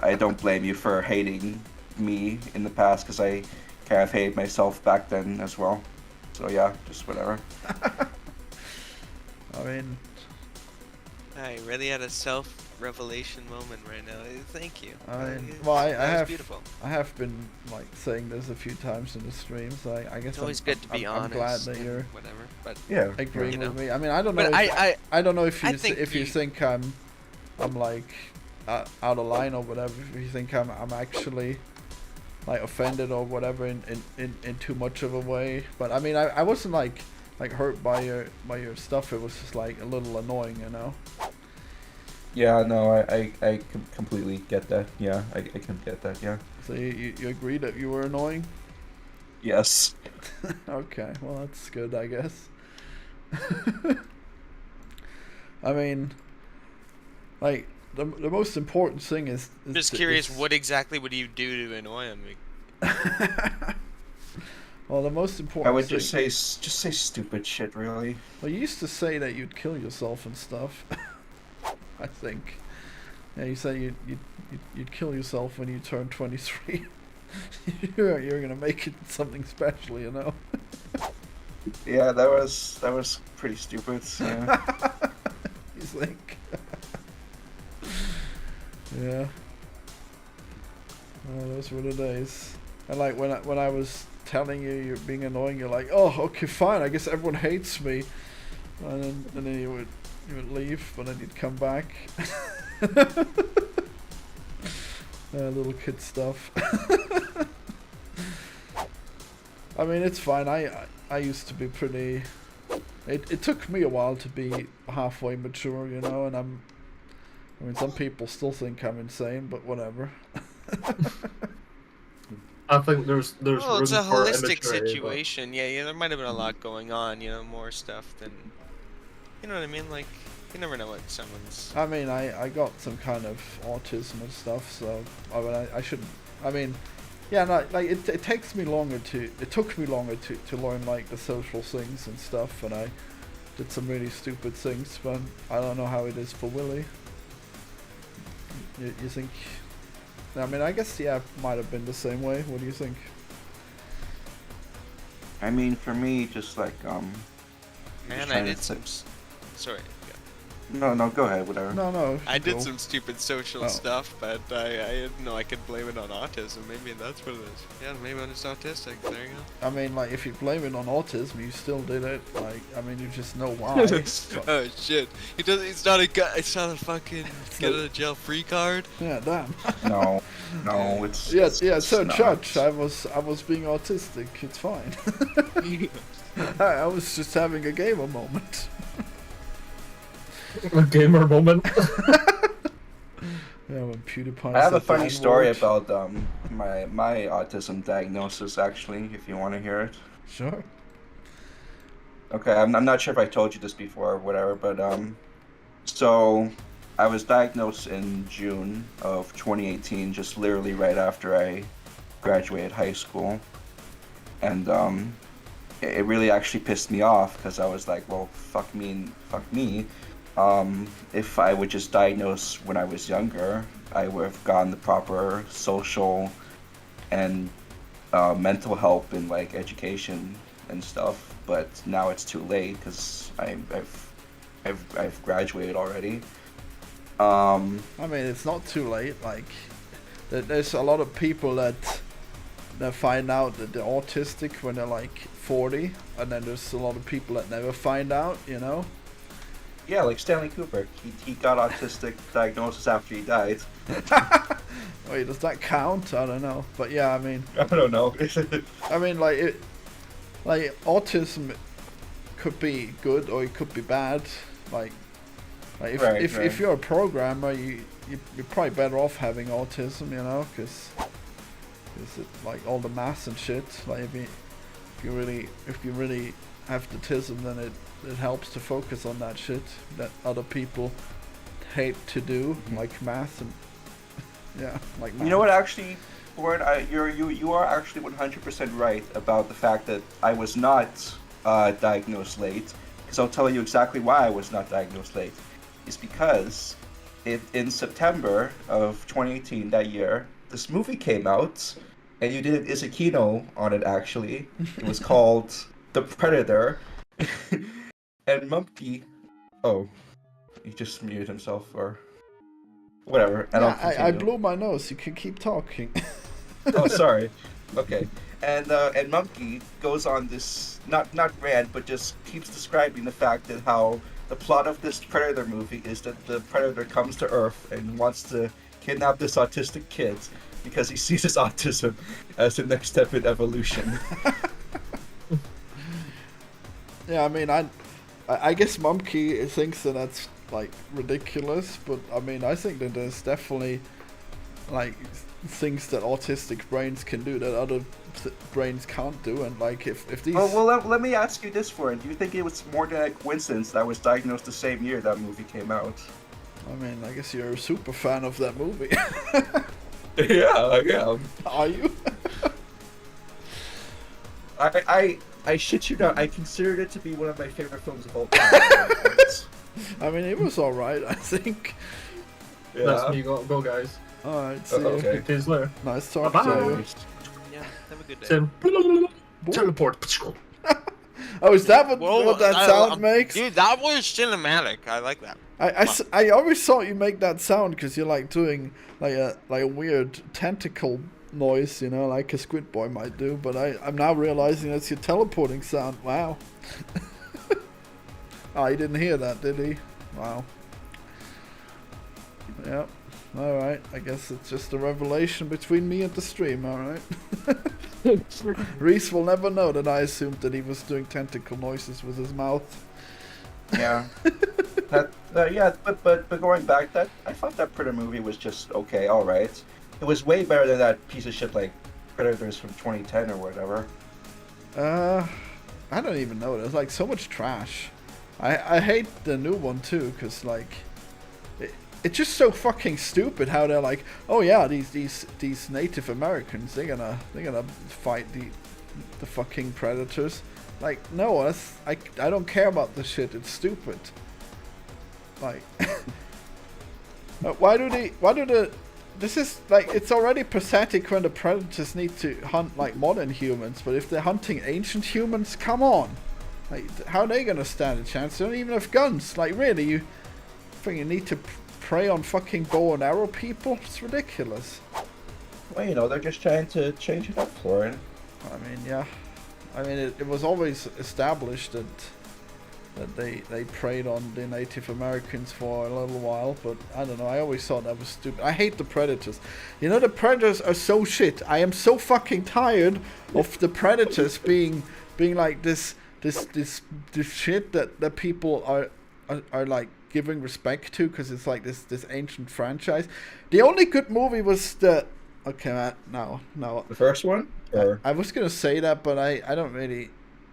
I don't blame you for hating me in the past, because I kind of hated myself back then as well. So yeah, just whatever. I mean... I really had a self-revelation moment right now. Thank you. Well, I have beautiful. I have been like saying this a few times in the stream, so I guess It's always good to be I'm honest. glad that and you're whatever, but Yeah. agreeing you know. with me. I mean, I don't know. But I don't know if I you think if you think I'm like out of line or whatever. If you think I'm actually like offended or whatever in too much of a way. But I mean, I wasn't like hurt by your stuff. It was just like a little annoying, you know. Yeah, no, I completely get that. Yeah, I can get that, yeah. So you agree that you were annoying? Yes. Okay, well that's good, I guess. I mean, like the most important thing is just curious, what exactly would you do to annoy him? Well, the most important. I would thing, just say stupid shit, really. Well, you used to say that you'd kill yourself and stuff. I think. Yeah, you said you'd kill yourself when you turn 23. you're gonna make it something special, you know. Yeah, that was pretty stupid. Yeah. You think? Yeah. Oh, those were the days. And like when I was telling you you're being annoying, you're like, oh, okay, fine. I guess everyone hates me. And then you would leave, but then you'd come back. Little kid stuff. I mean, it's fine. I used to be pretty... It took me a while to be halfway mature, you know, and I mean, some people still think I'm insane, but whatever. I think there's Well, room it's a for holistic immaturity, situation. Yeah, there might have been a lot going on, you know, more stuff than... You know what I mean? Like, you never know what someone's... I mean, I got some kind of autism and stuff, so I mean, I shouldn't... I mean, yeah, no, like it takes me longer to... It took me longer to learn like the social things and stuff, and I did some really stupid things, but I don't know how it is for Willy. You think... I mean, I guess, yeah, might have been the same way. What do you think? I mean, for me, just like Man, I did some... Sorry. No, go ahead, whatever. No. I did go. some stupid social Oh. stuff, but I didn't know I could blame it on autism. Maybe that's what it is. Yeah, maybe I'm just autistic. There you go. I mean, like, if you blame it on autism, you still did it. Like, I mean, you just know why. But- Oh shit! He does. It's not a. It's not a fucking get not- out of jail free card. yeah, damn. No, it's Yeah, it's so not. Judge, I was being autistic. It's fine. I was just having a gamer moment. A gamer moment. Yeah, when PewDiePie. I have a said the funny story N-word. about my autism diagnosis actually, if you want to hear it. Sure. Okay, I'm not sure if I told you this before or whatever, but so I was diagnosed in June of 2018, just literally right after I graduated high school, and it really actually pissed me off because I was like, well, fuck me and fuck me. If I would just diagnose when I was younger, I would have gotten the proper social and mental help and like education and stuff. But now it's too late because I've graduated already. I mean, it's not too late. Like, there's a lot of people that find out that they're autistic when they're like 40, and then there's a lot of people that never find out. You know. Yeah, like Stanley Kubrick. He got autistic diagnosis after he died. Wait, does that count? I don't know. But yeah, I mean, I don't know. like autism could be good or it could be bad. Like if Right, if right. you're a programmer, you're probably better off having autism, you know, because it like all the math and shit. Like if you really have autism, then it helps to focus on that shit that other people hate to do, like math and yeah, like math. You know what? Actually, Warren, you are actually 100% right about the fact that I was not diagnosed late. Because I'll tell you exactly why I was not diagnosed late. It's because in September of 2018, that year, this movie came out, and you did an Izakino on it. Actually, it was called The Predator, and Mumpy. Oh, he just muted himself, or whatever. And Yeah, I'll I continue. blew my nose. You can keep talking. Oh, sorry. Okay. And Monkey goes on this not rant, but just keeps describing the fact that how the plot of this Predator movie is that the Predator comes to Earth and wants to kidnap this autistic kid because he sees his autism as the next step in evolution. Yeah, I mean, I guess Mumkey thinks that that's like ridiculous, but I mean, I think that there's definitely like things that autistic brains can do that other brains can't do, and like if these. Well, let me ask you this, Warren. Do you think it was more than a coincidence that I was diagnosed the same year that movie came out? I mean, I guess you're a super fan of that movie. Yeah, I am. Are you? I shit you not. I considered it to be one of my favorite films of all time. I mean, it was alright, I think. That's me. Go guys. Alright, see Okay. you. Days later. Nice talk Bye-bye. to you. Yeah, have a good day. Tim. Teleport. Oh, is that what, Whoa, what that sound makes? Dude, that was cinematic. I like that. I always thought you make that sound because you're like doing like a weird tentacle noise, you know, like a squid boy might do. But I'm now realizing that's your teleporting sound. Wow. Oh, he didn't hear that, did he? Wow. Yep. All right. I guess it's just a revelation between me and the stream. All right. Reese will never know that I assumed that he was doing tentacle noises with his mouth. Yeah. But going back, that I thought that Predator movie was just okay, all right. It was way better than that piece of shit like Predators from 2010 or whatever. I don't even know. There's like so much trash. I hate the new one too, cause like it's just so fucking stupid how they're like, oh yeah, these Native Americans, they're gonna fight the fucking predators. Like, no, I don't care about this shit. It's stupid. Like, this is like, it's already pathetic when the predators need to hunt like modern humans, but if they're hunting ancient humans, come on. Like, how are they gonna stand a chance? They don't even have guns. Like, really, think you need to prey on fucking bow and arrow people? It's ridiculous. Well, you know, they're just trying to change it up, Florian. I mean, yeah. I mean, it was always established that they preyed on the Native Americans for a little while, but I don't know. I always thought that was stupid. I hate the Predators. You know, the Predators are so shit. I am so fucking tired of the Predators being like this shit that people are like giving respect to, because it's like this ancient franchise. The only good movie was the okay, Matt. No. The first one? Or I was gonna say that, but I don't really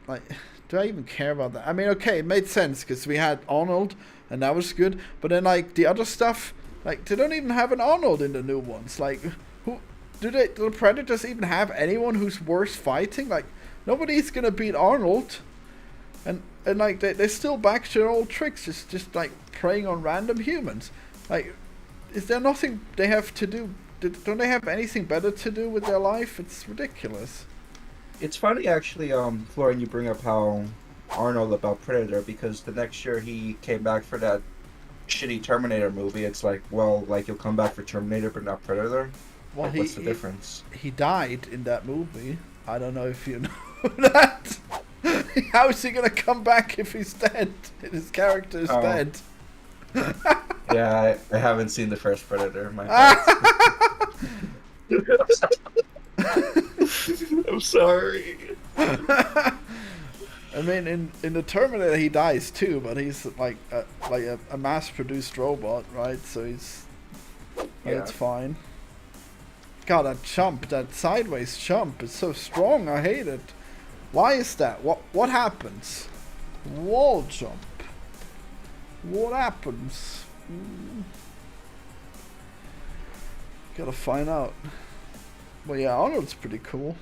like. Do I even care about that? I mean, okay, it made sense because we had Arnold, and that was good. But then, like, the other stuff, like, they don't even have an Arnold in the new ones. Like, who do the Predators even have anyone who's worth fighting? Like, nobody's gonna beat Arnold, and like they're still back to their old tricks, just like preying on random humans. Like, is there nothing they have to do? Don't they have anything better to do with their life? It's ridiculous. it's funny actually, Florian, you bring up how Arnold about Predator, because the next year he came back for that shitty Terminator movie. It's like, well, like you'll come back for Terminator but not Predator. Well, Like, what's the difference? He died in that movie. I don't know if you know that. How is he gonna come back if he's dead? His character is dead. Yeah, I haven't seen the first Predator. My bad. I'm sorry. I mean, in the Terminator he dies too, but he's like a mass-produced robot, right? So he's it's fine. God, that jump, that sideways jump, is so strong. I hate it. Why is that? What happens? Wall jump. What happens? Gotta find out. Well, yeah, Arnold's pretty cool.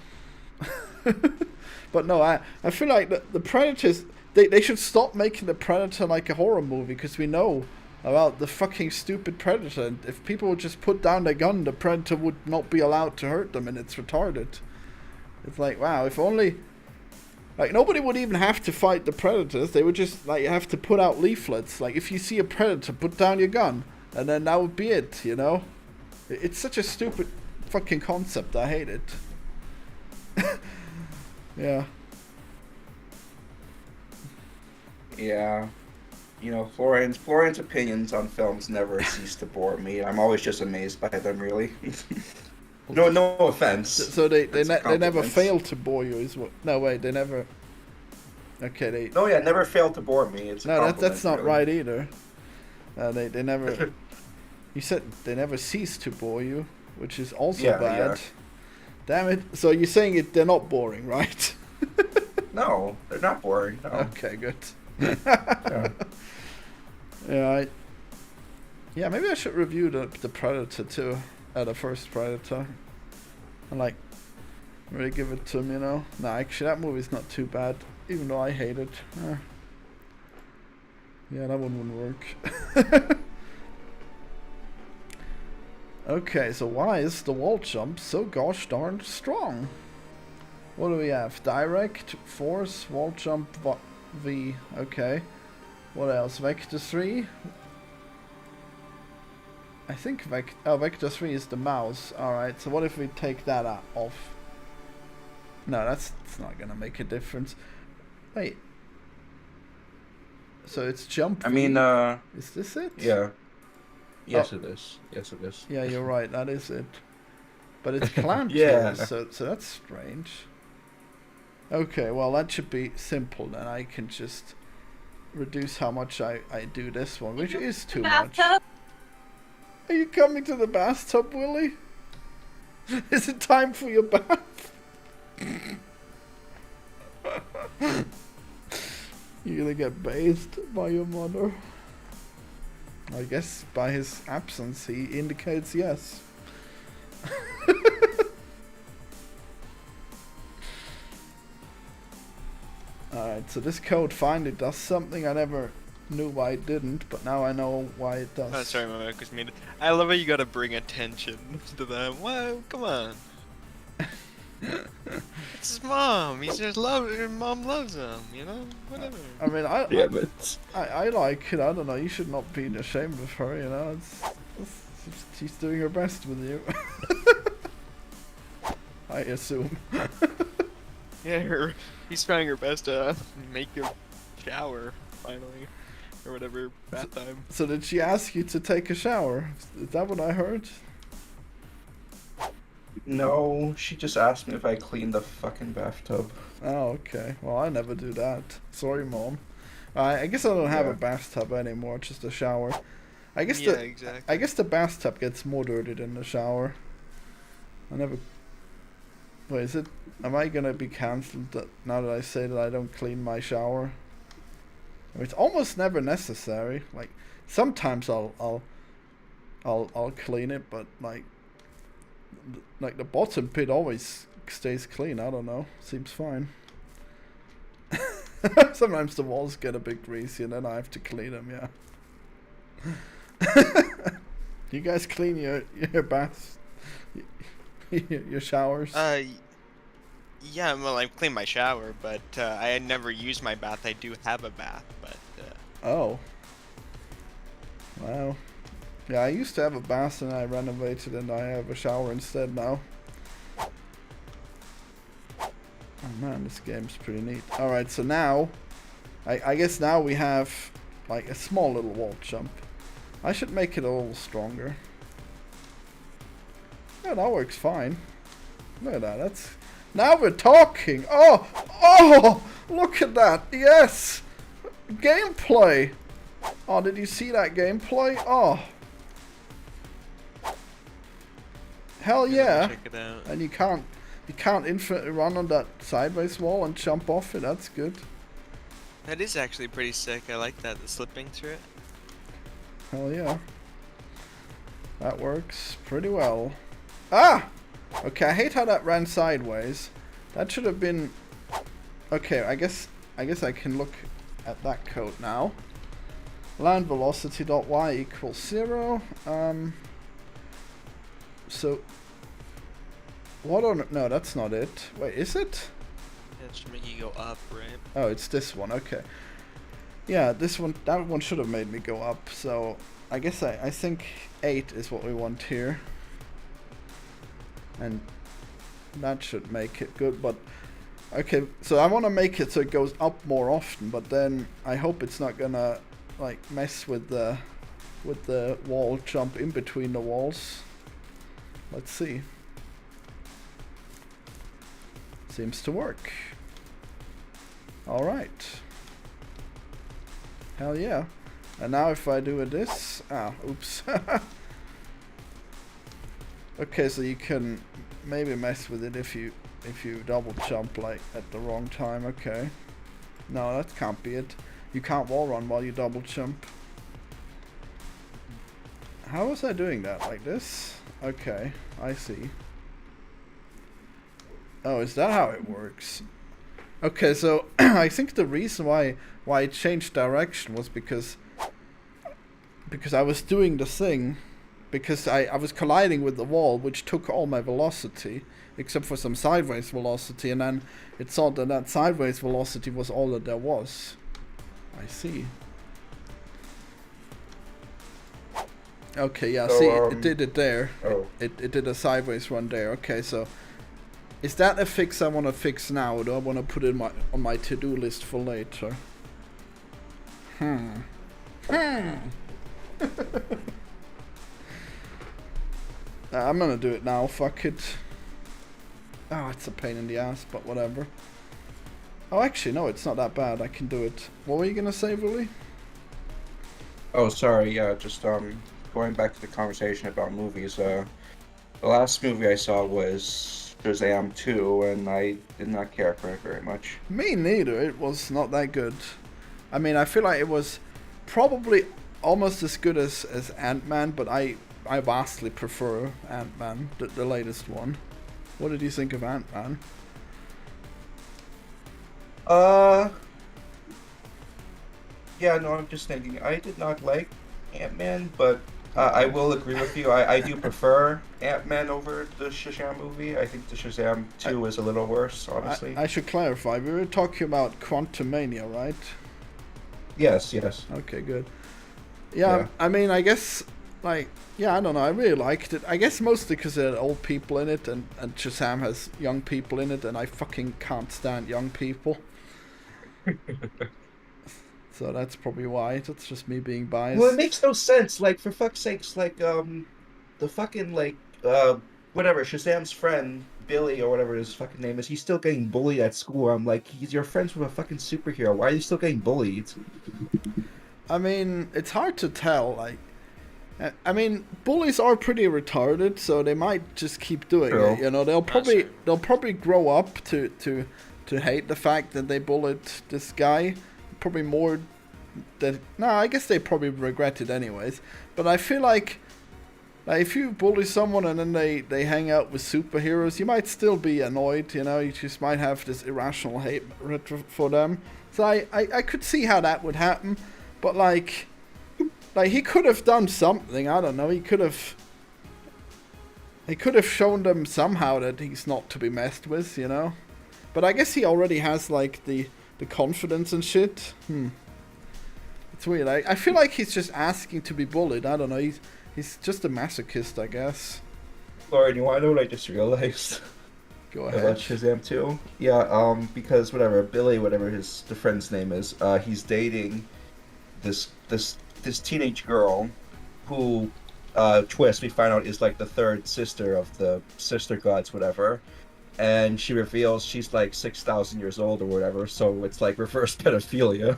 But no, I feel like the Predators, they should stop making the Predator like a horror movie, because we know about the fucking stupid Predator, and if people would just put down their gun, the Predator would not be allowed to hurt them, and it's retarded. It's like, wow, if only... Like, nobody would even have to fight the Predators, they would just, like, have to put out leaflets, like, if you see a Predator, put down your gun, and then that would be it, you know? It's such a stupid fucking concept, I hate it. Yeah. Yeah. You know, Florian's opinions on films never cease to bore me. I'm always just amazed by them, really. No offense. So they never compliments. fail to bore you, is what? No, wait, they never... Okay, No, yeah, never failed to bore me. It's a No, that's compliment, not really. right either. They never... You said they never cease to bore you, which is also Yeah, bad. yeah. Damn it. So you're saying they're not boring, right? No, they're not boring. No. Okay, good. Yeah. Yeah, maybe I should review the Predator too. The first Predator. And like, really give it to him, you know? Nah, actually that movie's not too bad, even though I hate it. Yeah, that one wouldn't work. Okay, so why is the wall jump so gosh darn strong? What do we have? Direct, force, wall jump, V. Okay. What else? Vector 3? I think Vector 3 is the mouse. Alright, so what if we take that off? No, that's not gonna make a difference. Wait. So it's jump I V? mean, Is this it? yeah. Yes, it is. Yes, it is. Yeah, you're right, that is it. But it's clamped Yeah. here, so that's strange. Okay, well that should be simple then. I can just reduce how much I do this one, which is too much. Are you coming to the bathtub, Willie? Is it time for your bath? You're gonna get bathed by your mother? I guess by his absence he indicates yes. Alright, so this code finally does something. I never knew why it didn't, but now I know why it does. Oh, sorry, my mic was muted. I love how you gotta bring attention to them. Whoa, come on. It's his mom. He just loves. His mom loves him. You know, whatever. I mean, Damn it. I like it. I don't know. You should not be ashamed of her. You know, she's doing her best with you. I assume. Yeah, he's trying her best to make you shower finally, or whatever. Bath time. So did she ask you to take a shower? Is that what I heard? No, she just asked me if I cleaned the fucking bathtub. Oh, okay. Well, I never do that. Sorry, Mom. I guess I don't have a Yeah. bathtub anymore, just a shower. I guess Yeah, the exactly. I guess the bathtub gets more dirty than the shower. I never. Wait, is it? Am I gonna be cancelled now that I say that I don't clean my shower? It's almost never necessary. Like sometimes I'll clean it, but like the bottom pit always stays clean. I don't know. Seems fine. Sometimes the walls get a bit greasy and then I have to clean them. Yeah. You guys clean your baths, your showers? Yeah. Well, I clean my shower, but I had never used my bath. I do have a bath, but. Oh. Wow. Yeah, I used to have a bath and I renovated and I have a shower instead now. Oh man, this game's pretty neat. Alright, so now, I guess now we have like a small little wall jump. I should make it a little stronger. Yeah, that works fine. Look at that, that's... Now we're talking! Oh! Look at that! Yes! Gameplay! Oh, did you see that gameplay? Oh! Hell yeah! Check it out. And you can't infinitely run on that sideways wall and jump off it. That's good. That is actually pretty sick. I like that, the slipping through it. Hell yeah. That works pretty well. Ah! Okay, I hate how that ran sideways. That should have been... Okay, I guess I can look at that code now. Land velocity dot y equals 0. So... What on... No, that's not it. Wait, is it? That should make you go up, right? Oh, it's this one. Okay. Yeah, this one... That one should have made me go up. So, I guess I think 8 is what we want here. And that should make it good, but... Okay, so I want to make it so it goes up more often, but then I hope it's not gonna, like, mess with the wall jump in between the walls. Let's see. Seems to work. Alright. Hell yeah. And now if I do this... Ah, oops. Okay, so you can maybe mess with it if you double jump like at the wrong time. Okay. No, that can't be it. You can't wall run while you double jump. How was I doing that? Like this? Okay, I see. Oh, is that how it works? Okay, so I think the reason why it changed direction was because I was doing the thing, because I was colliding with the wall, which took all my velocity, except for some sideways velocity, and then it thought that sideways velocity was all that there was. I see. Okay, yeah, So, see, it did it there. Oh. It did a sideways run there. Okay, so is that a fix I want to fix now, or do I want to put it on my to-do list for later? I'm gonna do it now, fuck it. Oh, it's a pain in the ass, but whatever. Oh, actually, no, it's not that bad. I can do it. What were you gonna say, Willie? Oh, sorry. Yeah, just going back to the conversation about movies. The last movie I saw was Shazam 2, and I did not care for it very much. Me neither. It was not that good. I mean, I feel like it was probably almost as good as Ant-Man, but I vastly prefer Ant-Man, the latest one. What did you think of Ant-Man? Yeah, no, I'm just thinking. I did not like Ant-Man, but I will agree with you. I do prefer Ant-Man over the Shazam movie. I think the Shazam 2 is a little worse, honestly. I should clarify. We were talking about Quantumania, right? Yes, yes. Okay, good. Yeah, Yeah. I mean, I guess, like, yeah, I don't know. I really liked it. I guess mostly because there are old people in it, and Shazam has young people in it, and I fucking can't stand young people. So that's probably why. That's just me being biased. Well, it makes no sense. Like, for fuck's sakes, like, the fucking, like, whatever, Shazam's friend, Billy, or whatever his fucking name is, he's still getting bullied at school. I'm like, you're friends with a fucking superhero. Why are you still getting bullied? I mean, it's hard to tell. Like, I mean, bullies are pretty retarded, so they might just keep doing True. it. You know, they'll probably grow up to hate the fact that they bullied this guy. Probably more than I guess they probably regret it anyways. But I feel like if you bully someone and then they hang out with superheroes, you might still be annoyed. You know, you just might have this irrational hate for them. So I could see how that would happen. But like he could have done something. I don't know. He could have shown them somehow that he's not to be messed with, you know. But I guess he already has like the confidence and shit. It's weird. I feel like he's just asking to be bullied. I don't know. He's just a masochist, I guess. Lauren, you want to know what I just realized? Go About ahead. Shazam 2? Yeah, because whatever, Billy, whatever the friend's name is, he's dating this teenage girl who, twist, we find out is like the third sister of the sister gods, whatever. And she reveals she's like 6,000 years old or whatever, so it's like reverse pedophilia.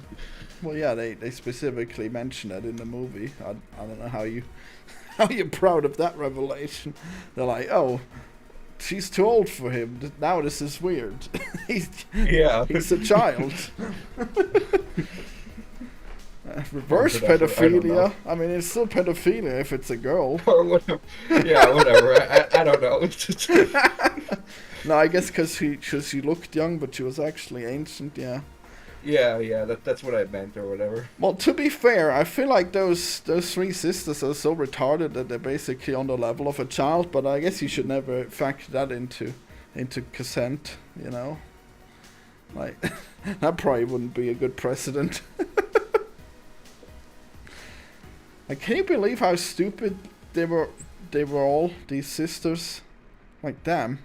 Well, yeah, they specifically mention it in the movie. I don't know how you're proud of that revelation. They're like, oh, she's too old for him. Now this is weird. he's a child. Reverse Whatever, I don't pedophilia. know. I mean, it's still pedophilia if it's a girl. Or whatever. Yeah, whatever. I don't know. No, I guess because she looked young, but she was actually ancient. Yeah. Yeah, that's what I meant or whatever. Well, to be fair, I feel like those three sisters are so retarded that they're basically on the level of a child. But I guess you should never factor that into consent. You know, like that probably wouldn't be a good precedent. Like, can you believe how stupid they were all, these sisters? Like, damn.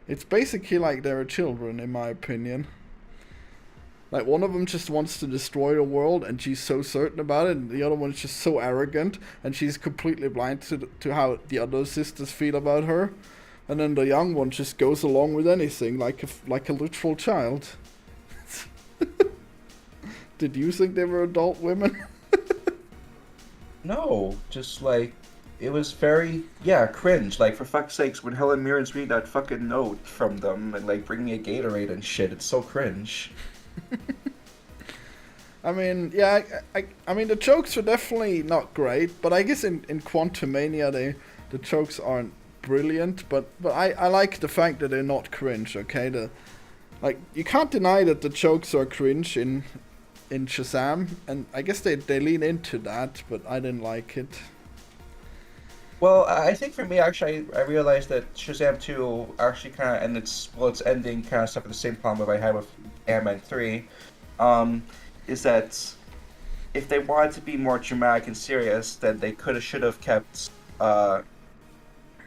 It's basically like they're children, in my opinion. Like, one of them just wants to destroy the world, and she's so certain about it, and the other one's just so arrogant, and she's completely blind to how the other sisters feel about her. And then the young one just goes along with anything, like a literal child. Did you think they were adult women? No, just like it was very cringe. Like for fuck's sakes, when Helen Mirren's reading that fucking note from them and like bringing a Gatorade and shit, it's so cringe. I mean, yeah, I mean the jokes were definitely not great, but I guess in Quantumania the jokes aren't brilliant, but I like the fact that they're not cringe. Okay, like you can't deny that the jokes are cringe in Shazam, and I guess they lean into that, but I didn't like it. Well, I think for me, actually, I realized that Shazam 2 actually kind of, and its ending kind of suffered the same problem that I had with Ant-Man 3, is that if they wanted to be more dramatic and serious, then they should have kept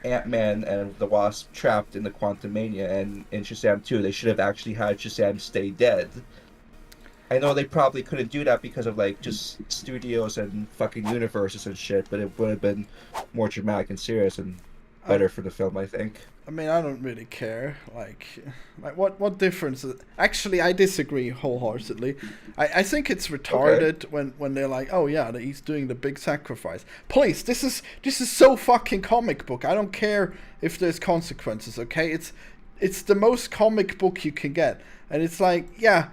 Ant-Man and the Wasp trapped in the Quantumania, and in Shazam 2, they should have actually had Shazam stay dead. I know they probably couldn't do that because of like just studios and fucking universes and shit, but it would have been more dramatic and serious and better for the film, I think. I mean, I don't really care. Like what difference? Actually, I disagree wholeheartedly. I think it's retarded when they're like, oh yeah, he's doing the big sacrifice. Please, this is so fucking comic book. I don't care if there's consequences. Okay, it's the most comic book you can get, and it's like, yeah.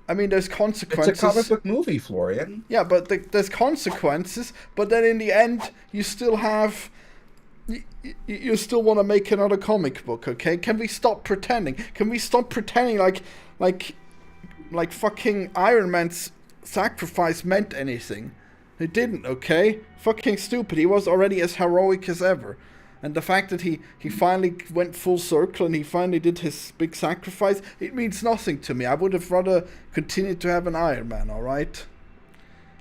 I mean, there's consequences. It's a comic book movie, Florian. Yeah, but there's consequences. But then in the end, you still have... You still want to make another comic book, okay? Can we stop pretending? Can we stop pretending like fucking Iron Man's sacrifice meant anything? He didn't, okay? Fucking stupid. He was already as heroic as ever. And the fact that he finally went full circle and he finally did his big sacrifice, it means nothing to me. I would have rather continued to have an Iron Man, alright?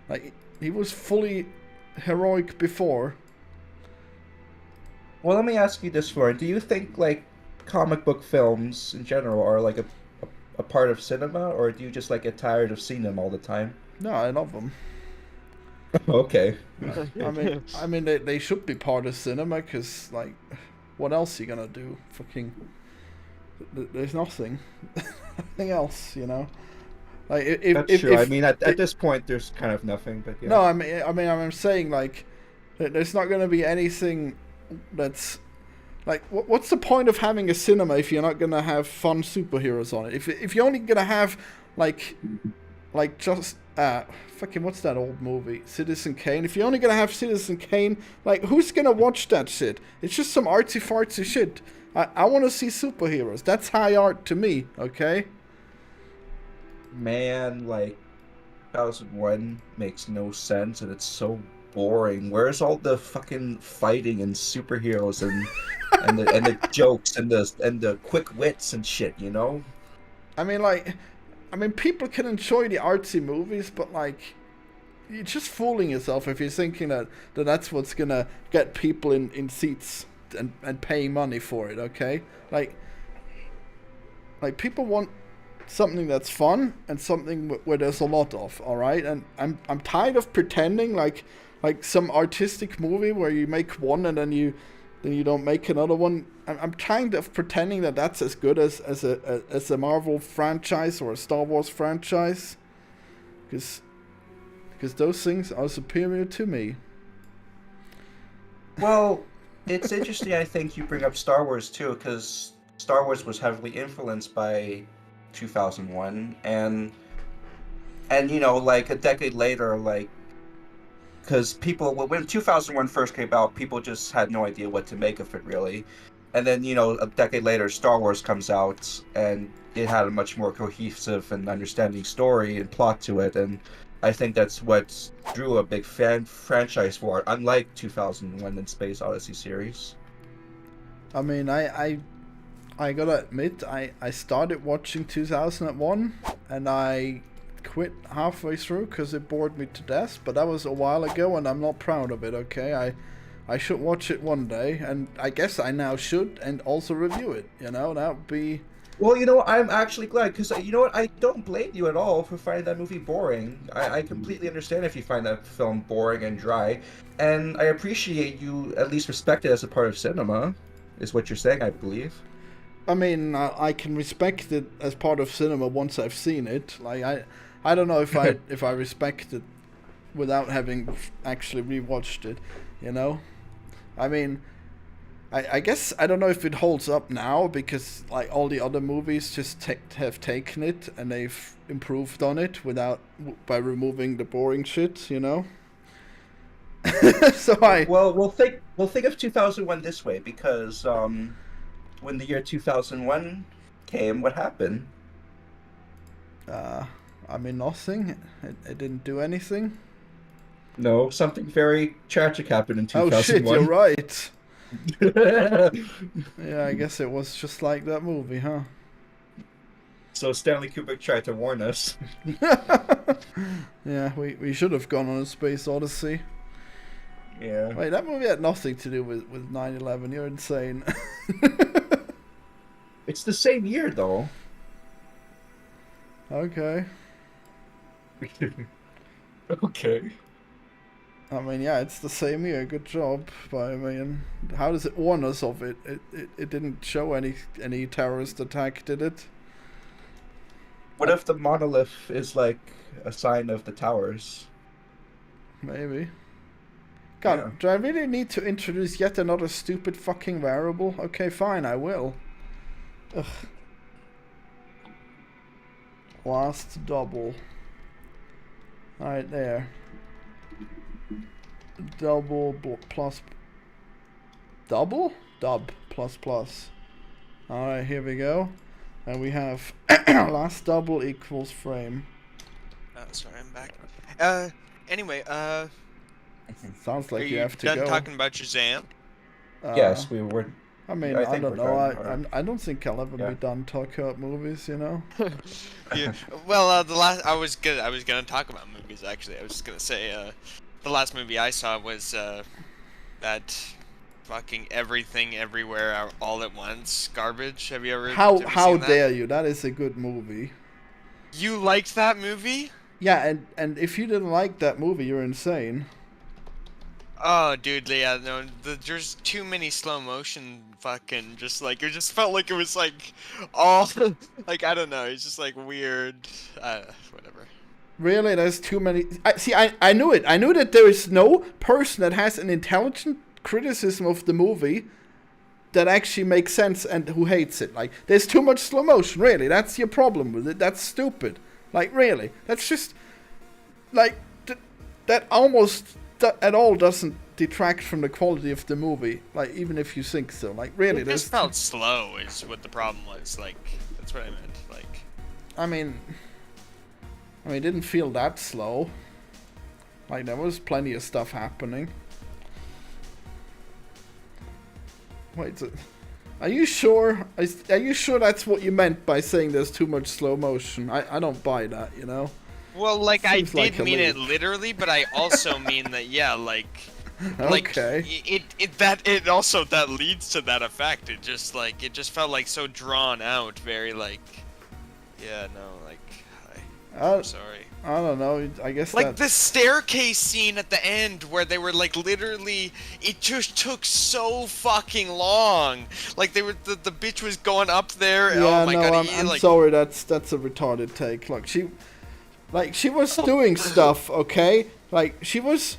Like, he was fully heroic before. Well, let me ask you this, Florin. Do you think, like, comic book films in general are, like, a part of cinema, or do you just, like, get tired of seeing them all the time? No, I love them. Okay. I mean, they should be part of cinema, because, like, what else are you gonna do? Fucking, there's nothing. Nothing else, you know? Like, That's true. I mean, at this point, there's kind of nothing, but yeah. No, I'm saying, like, there's not gonna be anything that's... Like, what's the point of having a cinema if you're not gonna have fun superheroes on it? If you're only gonna have, like just... fucking, what's that old movie? Citizen Kane. If you're only gonna have Citizen Kane, like, who's gonna watch that shit? It's just some artsy-fartsy shit. I want to see superheroes. That's high art to me, okay? Man, like, 2001 makes no sense, and it's so boring. Where's all the fucking fighting and superheroes and the jokes and the quick wits and shit, you know? I mean, people can enjoy the artsy movies, but, like, you're just fooling yourself if you're thinking that's what's gonna get people in seats and paying money for it, okay? Like people want something that's fun and something where there's a lot of, alright? And I'm tired of pretending like some artistic movie where you make one and then you don't make another one. I'm tired of pretending that that's as good as a Marvel franchise or a Star Wars franchise, because those things are superior to me. Well, it's interesting, I think, you bring up Star Wars, too, because Star Wars was heavily influenced by 2001, and you know, like, a decade later, like, because people, when 2001 first came out, people just had no idea what to make of it, really. And then, you know, a decade later, Star Wars comes out, and it had a much more cohesive and understanding story and plot to it, and I think that's what drew a big franchise for it, unlike 2001 and Space Odyssey series. I mean, I gotta admit, I started watching 2001, and I quit halfway through because it bored me to death, but that was a while ago, and I'm not proud of it, okay? I should watch it one day, and I guess I now should, and also review it, you know? That would be... Well, you know, I'm actually glad, because, you know what, I don't blame you at all for finding that movie boring. I completely understand if you find that film boring and dry, and I appreciate you at least respect it as a part of cinema, is what you're saying, I believe. I mean, I can respect it as part of cinema once I've seen it. Like, I don't know if I respect it without having actually rewatched it, you know? I mean... I guess I don't know if it holds up now, because like all the other movies just have taken it and they've improved on it by removing the boring shit, you know. So we'll think of 2001 this way, because when the year 2001 came, what happened? I mean, nothing. It didn't do anything. No, something very tragic happened in 2001. Oh shit, you're right. Yeah, I guess it was just like that movie, huh? So Stanley Kubrick tried to warn us. Yeah, we should have gone on a Space Odyssey. Yeah. Wait, that movie had nothing to do with 9/11. You're insane. It's the same year, though. Okay. Okay. I mean, yeah, it's the same year. Good job. But I mean, how does it warn us of it? It didn't show any terrorist attack, did it? What if the monolith is like a sign of the towers? Maybe. God, Yeah. do I really need to introduce yet another stupid fucking variable? Okay, fine, I will. Ugh. Last double. Alright, there. Double plus... Double? Dub plus plus. Alright, here we go. And we have last double equals frame. Sorry, I'm back. Anyway, Sounds Are like you you have to done go. talking about Shazam? Yes, we were. I mean, I I, think don't we're know. done, I don't think I'll ever Yeah. be done talking about movies. You know. Yeah. Well, the last I was gonna talk about movies actually. I was just gonna say the last movie I saw was that fucking Everything Everywhere All at Once garbage. Have you ever How seen that? dare you? That is a good movie. You liked that movie? Yeah, and if you didn't like that movie, you're insane. Oh, dude, yeah, no, there's too many slow motion fucking, just like, it just felt like it was like, all, like, I don't know, it's just like weird, whatever. Really, there's too many. I knew it. I knew that there is no person that has an intelligent criticism of the movie that actually makes sense and who hates it. Like, there's too much slow motion. Really, that's your problem with it. That's stupid. Like, really, that's just like that almost at all doesn't detract from the quality of the movie. Like, even if you think so. Like, really, It there's. just felt slow is what the problem was, like, that's what I meant, like. I mean, it didn't feel that slow. Like, there was plenty of stuff happening. Wait, are you sure? Are you sure that's what you meant by saying there's too much slow motion? I don't buy that, you know? Well, like, Seems I like did a mean it leap. literally, but I also mean that, yeah, like, Okay. it also, that leads to that effect. It just, like, it just felt, like, so drawn out, very, like, yeah, no, like, I'm sorry. I don't know. I guess Like that. the staircase scene at the end where they were like literally, it just took so fucking long. Like they were, the bitch was going up there. Yeah, oh my no, god, I'm like, sorry. That's a retarded take. Look, she was doing stuff. Okay, like she was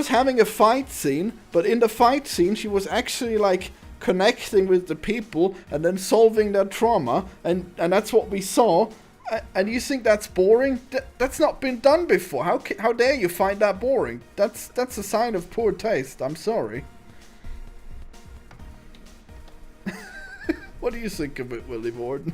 having a fight scene, but in the fight scene, she was actually like connecting with the people and then solving their trauma, and that's what we saw. And you think that's boring? That's not been done before. How dare you find that boring? That's a sign of poor taste. I'm sorry. What do you think of it, Willie Borden?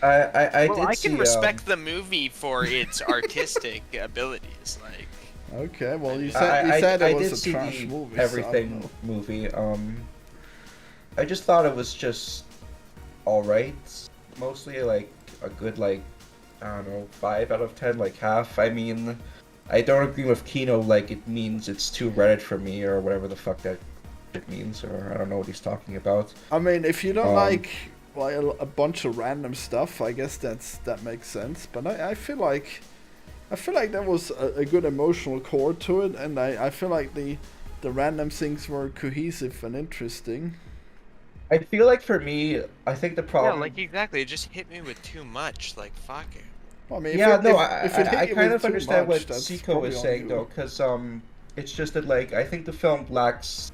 I well, did I see. can respect the movie for its artistic abilities. Like, Okay, well you said I it did was a see trash the movie. So I don't Everything know. movie. I just thought it was just all right. Mostly like a good like, I don't know, 5 out of 10, like half. I mean, I don't agree with Kino. Like it means it's too Reddit for me or whatever the fuck that it means, or I don't know what he's talking about. I mean, if you don't Um, like a bunch of random stuff, I guess that makes sense. But I feel like there was a good emotional core to it, and I feel like the random things were cohesive and interesting. I feel like for me, I think the yeah, problem. like exactly. It just hit me with too much. Like, fuck it. Well, I mean, Yeah, no, if it hit I you kind with of too understand much, what that's Siko probably was on saying you. though, because it's just that like I think the film lacks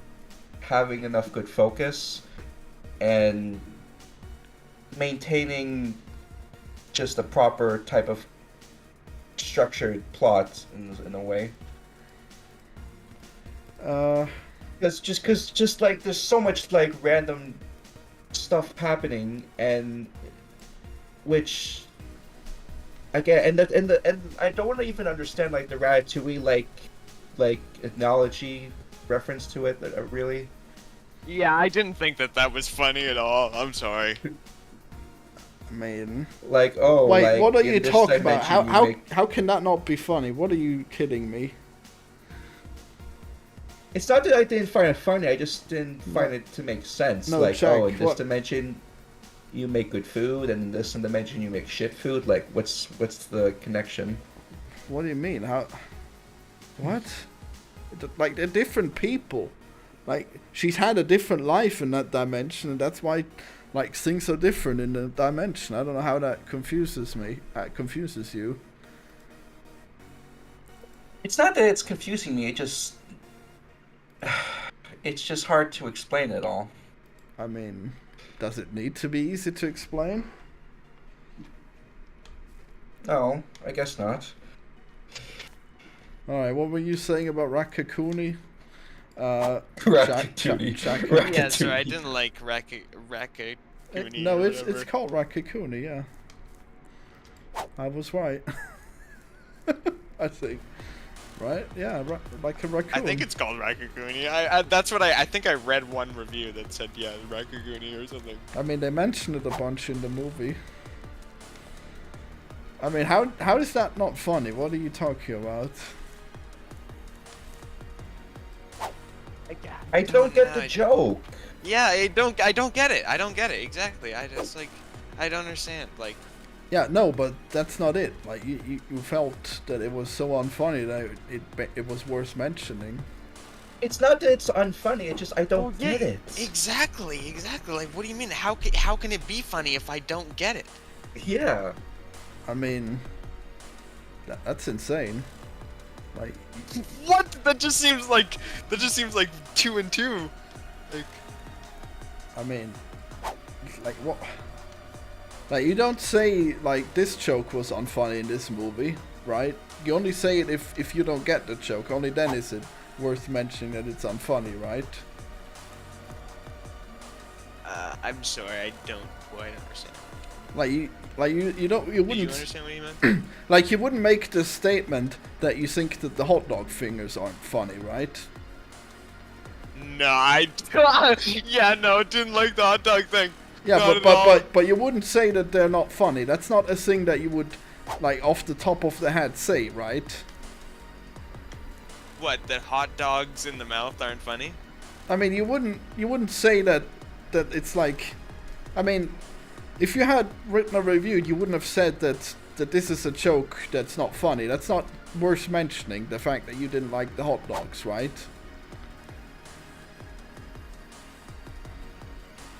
having enough good focus and maintaining just a proper type of structured plot in a way. Because like there's so much like random stuff happening, and which again and I don't want to even understand like the Ratatouille like analogy reference to it really. Yeah, I didn't think that was funny at all. I'm sorry. I mean, Like oh wait, like, what are in you this talking about? dimension How you make- how can that not be funny? What are you kidding me? It's not that I didn't find it funny. I just didn't find it to make sense. No, like Jack, oh, in this what- dimension, you make good food, and in this dimension, you make shit food. Like what's the connection? What do you mean? How? What? Like they're different people. Like she's had a different life in that dimension, and that's why, like things are different in the dimension. I don't know how that confuses me. Confuses you. It's not that it's confusing me. It's just hard to explain it all. I mean, does it need to be easy to explain? No, I guess not. All right, what were you saying about Raccacoonie? Ratatouille. Jack- Yeah, so I Ratatouille. didn't like Racket. No, it's called Raccacoonie. Yeah, I was right. I think. right? Yeah, like a raccoon. I think it's called Rakaguni. I that's what I think I read one review that said yeah Rakaguni or something. I mean, they mentioned it a bunch in the movie. I mean, how is that not funny? What are you talking about? I don't get the I- joke. Yeah, I don't get it. I don't get it exactly. I just like I don't understand. Like Yeah, no, but that's not it. Like you felt that it was so unfunny that it was worth mentioning. It's not that it's unfunny. It's just I don't get it. Exactly. Like what do you mean? How can it be funny if I don't get it? Yeah. I mean, that's insane. Like, What? That just seems like 2 and 2. Like I mean, like what? Like you don't say like this joke was unfunny in this movie, right? You only say it if you don't get the joke. Only then is it worth mentioning that it's unfunny, right? I'm sorry, I don't quite understand. You Did you wouldn't understand what you meant? like you wouldn't make the statement that you think that the hot dog fingers aren't funny, right? No, yeah, no, didn't like the hot dog thing. Yeah, Not at all. but you wouldn't say that they're not funny. That's not a thing that you would like off the top of the head say, right? What? That hot dogs in the mouth aren't funny? I mean, you wouldn't say that it's like, I mean, if you had written a review, you wouldn't have said that this is a joke that's not funny. That's not worth mentioning. The fact that you didn't like the hot dogs, right?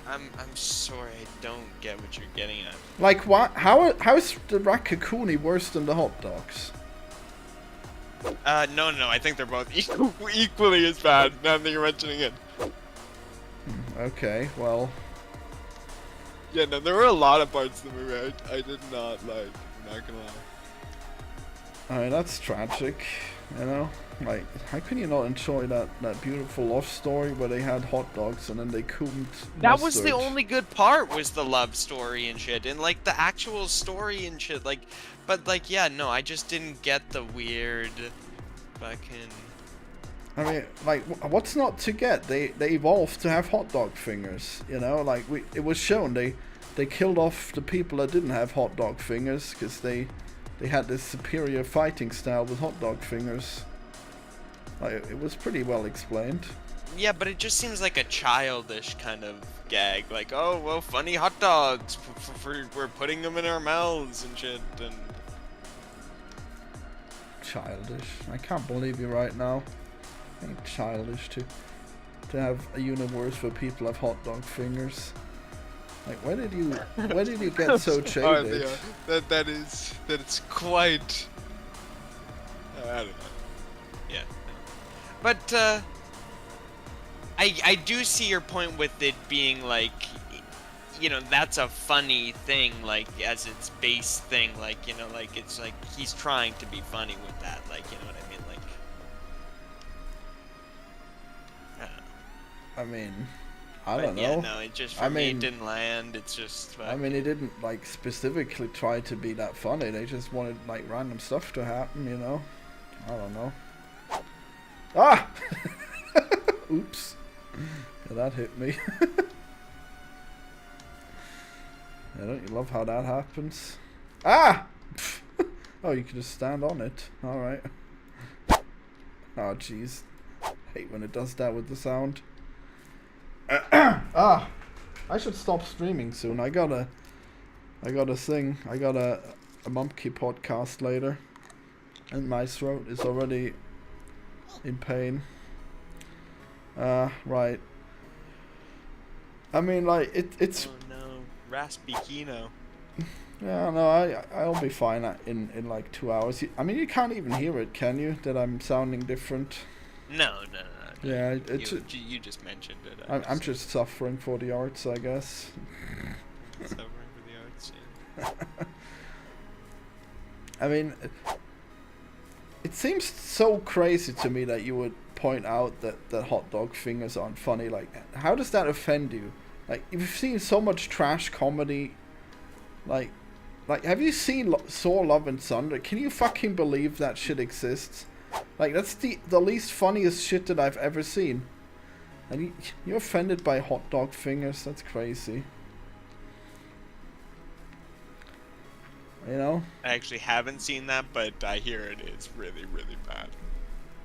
I'm sorry, I don't get what you're getting at. Like, what? How's the Rakakuni worse than the hot dogs? No, I think they're both equally as bad. Now that you're mentioning it. Okay, well, Yeah, no, there were a lot of parts of the movie I did not like. I'm not gonna lie. I mean that's tragic, you know. Like, how can you not enjoy that beautiful love story where they had hot dogs and then they coomed That was the mustard? only good part, was the love story and shit, and like the actual story and shit. Like, but like, yeah, no, I just didn't get the weird, fucking. I mean, like, what's not to get? They evolved to have hot dog fingers, you know. Like it was shown they killed off the people that didn't have hot dog fingers because they had this superior fighting style with hot dog fingers. Like, it was pretty well explained. Yeah, but it just seems like a childish kind of gag. Like, oh, well, funny hot dogs. We're putting them in our mouths and shit. And Childish. I can't believe you right now. I think childish to have a universe where people have hot dog fingers. Like, where did you get so jaded? that it's quite. I don't know. Yeah. But I do see your point with it being like, you know, that's a funny thing, like as its base thing, like, you know, like it's like he's trying to be funny with that, like, you know what I mean, like. I mean, I don't know. Yeah, no, it just for I me mean- it didn't land. It's just. I mean, it didn't like specifically try to be that funny. They just wanted like random stuff to happen, you know. I don't know. Ah! Oops. Yeah, that hit me. Yeah, don't you love how that happens? Ah! Oh, you can just stand on it. All right. Oh, jeez. Hate when it does that with the sound. Ah! I should stop streaming soon. I gotta sing. I got a Mumpkey podcast later, and my throat is already in pain. Right. I mean, like it's Oh no, raspy Kino. yeah, no, I'll be fine in like 2 hours. I mean, you can't even hear it, can you? That I'm sounding different. No. Yeah, it's You just mentioned it. I'm just suffering for the arts, I guess. suffering for the arts. Yeah. I mean, it seems so crazy to me that you would point out that hot dog fingers aren't funny. Like, how does that offend you? Like, you've seen so much trash comedy. Like, have you seen Thor: Love and Thunder? Can you fucking believe that shit exists? Like, that's the least funniest shit that I've ever seen. And you're offended by hot dog fingers? That's crazy. You know? I actually haven't seen that, but I hear it is really, really bad.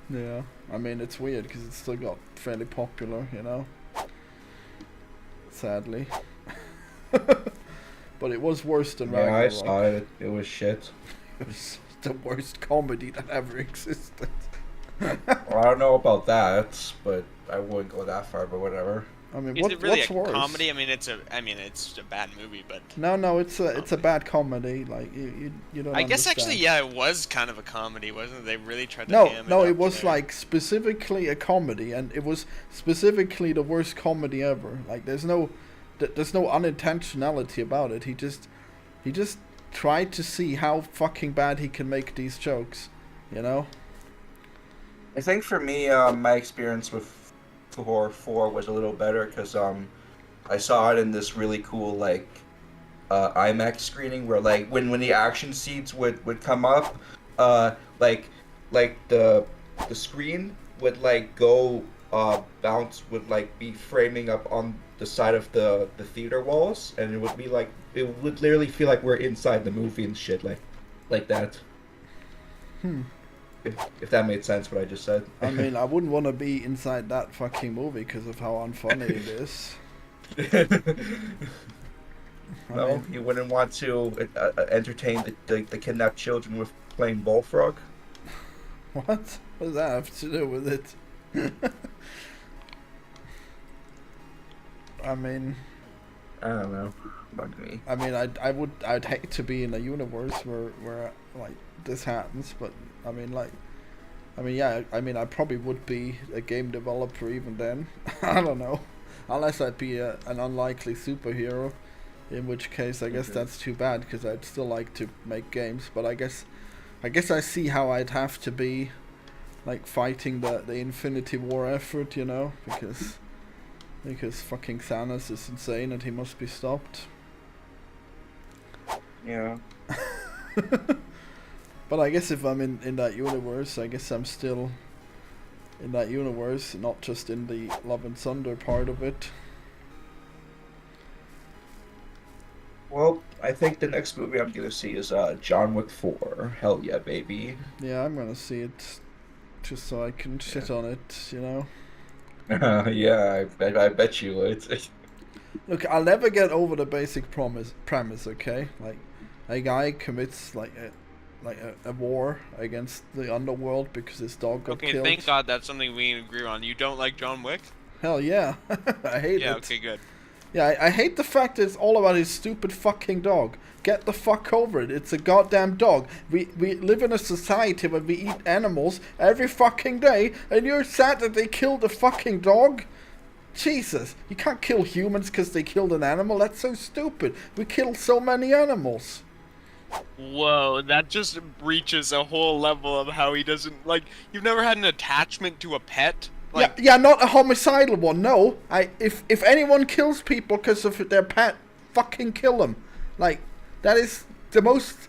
Yeah. I mean, it's weird because it's still got fairly popular, you know? Sadly. But it was worse than Yeah, I Ragnarok. saw it. It was shit. It was the worst comedy that ever existed. Well, I don't know about that, but I wouldn't go that far. But whatever. I mean, Is it really what's a worse? comedy? I mean, it's a bad movie, but No, it's a bad comedy. Like you don't. I guess understand. actually, yeah, it was kind of a comedy, wasn't it? They really tried to No, ham no, it it up was there. like specifically a comedy, and it was specifically the worst comedy ever. Like there's no unintentionality about it. He just tried to see how fucking bad he can make these jokes, you know? I think for me, my experience with Thor 4 was a little better because I saw it in this really cool like IMAX screening where like when the action scenes would come up, like the screen would like go bounce would like be framing up on the side of the theater walls, and it would be like it would literally feel like we're inside the movie and shit like that. If that made sense, what I just said. I mean, I wouldn't want to be inside that fucking movie because of how unfunny it is. I No, mean, you wouldn't want to entertain the kidnapped children with playing bullfrog. what? What does that have to do with it? I mean, I don't know. Fuck me. I mean, I'd hate to be in a universe where like this happens, but I mean, yeah, I mean, I probably would be a game developer even then. I don't know, unless I'd be an unlikely superhero, in which case I guess that's too bad because I'd still like to make games. But I guess I see how I'd have to be, like fighting the Infinity War effort, you know, because fucking Thanos is insane and he must be stopped. Yeah. But I guess if I'm in that universe, I guess I'm still in that universe, not just in the Love and Thunder part of it. Well, I think the next movie I'm gonna see is John Wick 4. Hell yeah, baby. Yeah, I'm gonna see it just so I can shit on it, you know? Yeah, I bet you would. Look, I'll never get over the basic premise, okay? Like, a guy commits like a war against the underworld because his dog got Okay, killed. thank God that's something we can agree on. You don't like John Wick? Hell yeah. I hate Yeah, it. okay, good. Yeah, I hate the fact that it's all about his stupid fucking dog. Get the fuck over it. It's a goddamn dog. We live in a society where we eat animals every fucking day, and you're sad that they killed a fucking dog? Jesus, you can't kill humans because they killed an animal. That's so stupid. We kill so many animals. Whoa, that just reaches a whole level of how he doesn't, like, you've never had an attachment to a pet? Like, Yeah, not a homicidal one. No, if anyone kills people because of their pet, fucking kill them. Like, that is the most.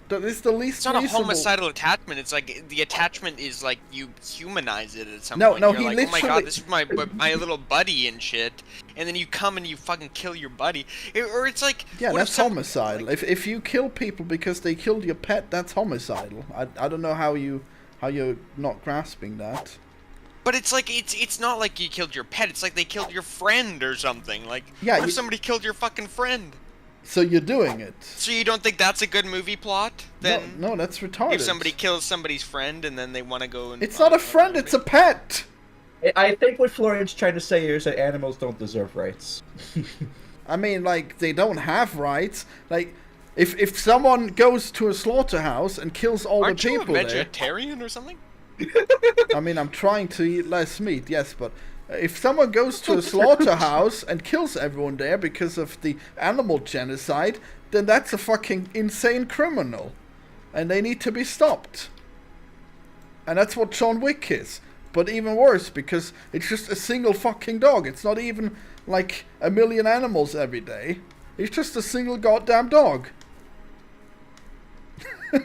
That is the least. it's not a reasonable. homicidal attachment. It's like the attachment is like you humanize it at some No, point. no, You're he like, oh my literally- god, this is my little buddy and shit. And then you come and you fucking kill your buddy. Or it's like, Yeah, what if that's some- homicidal. If you kill people because they killed your pet, that's homicidal. I don't know how you're not grasping that. But it's like it's not like you killed your pet. It's like they killed your friend or something. Like, Yeah, what if you- somebody killed your fucking friend? So you're doing it. So you don't think that's a good movie plot? Then No, that's retarded. if somebody kills somebody's friend and then they want to go and It's not a friend, it's a pet. I think what Florian's trying to say here is that animals don't deserve rights. I mean, like, they don't have rights. Like, if someone goes to a slaughterhouse and kills all Aren't the you a people there, vegetarian or something? I mean, I'm trying to eat less meat, yes, but if someone goes to a slaughterhouse and kills everyone there because of the animal genocide, then that's a fucking insane criminal. And they need to be stopped. And that's what John Wick is. But even worse, because it's just a single fucking dog. It's not even like a million animals every day. It's just a single goddamn dog.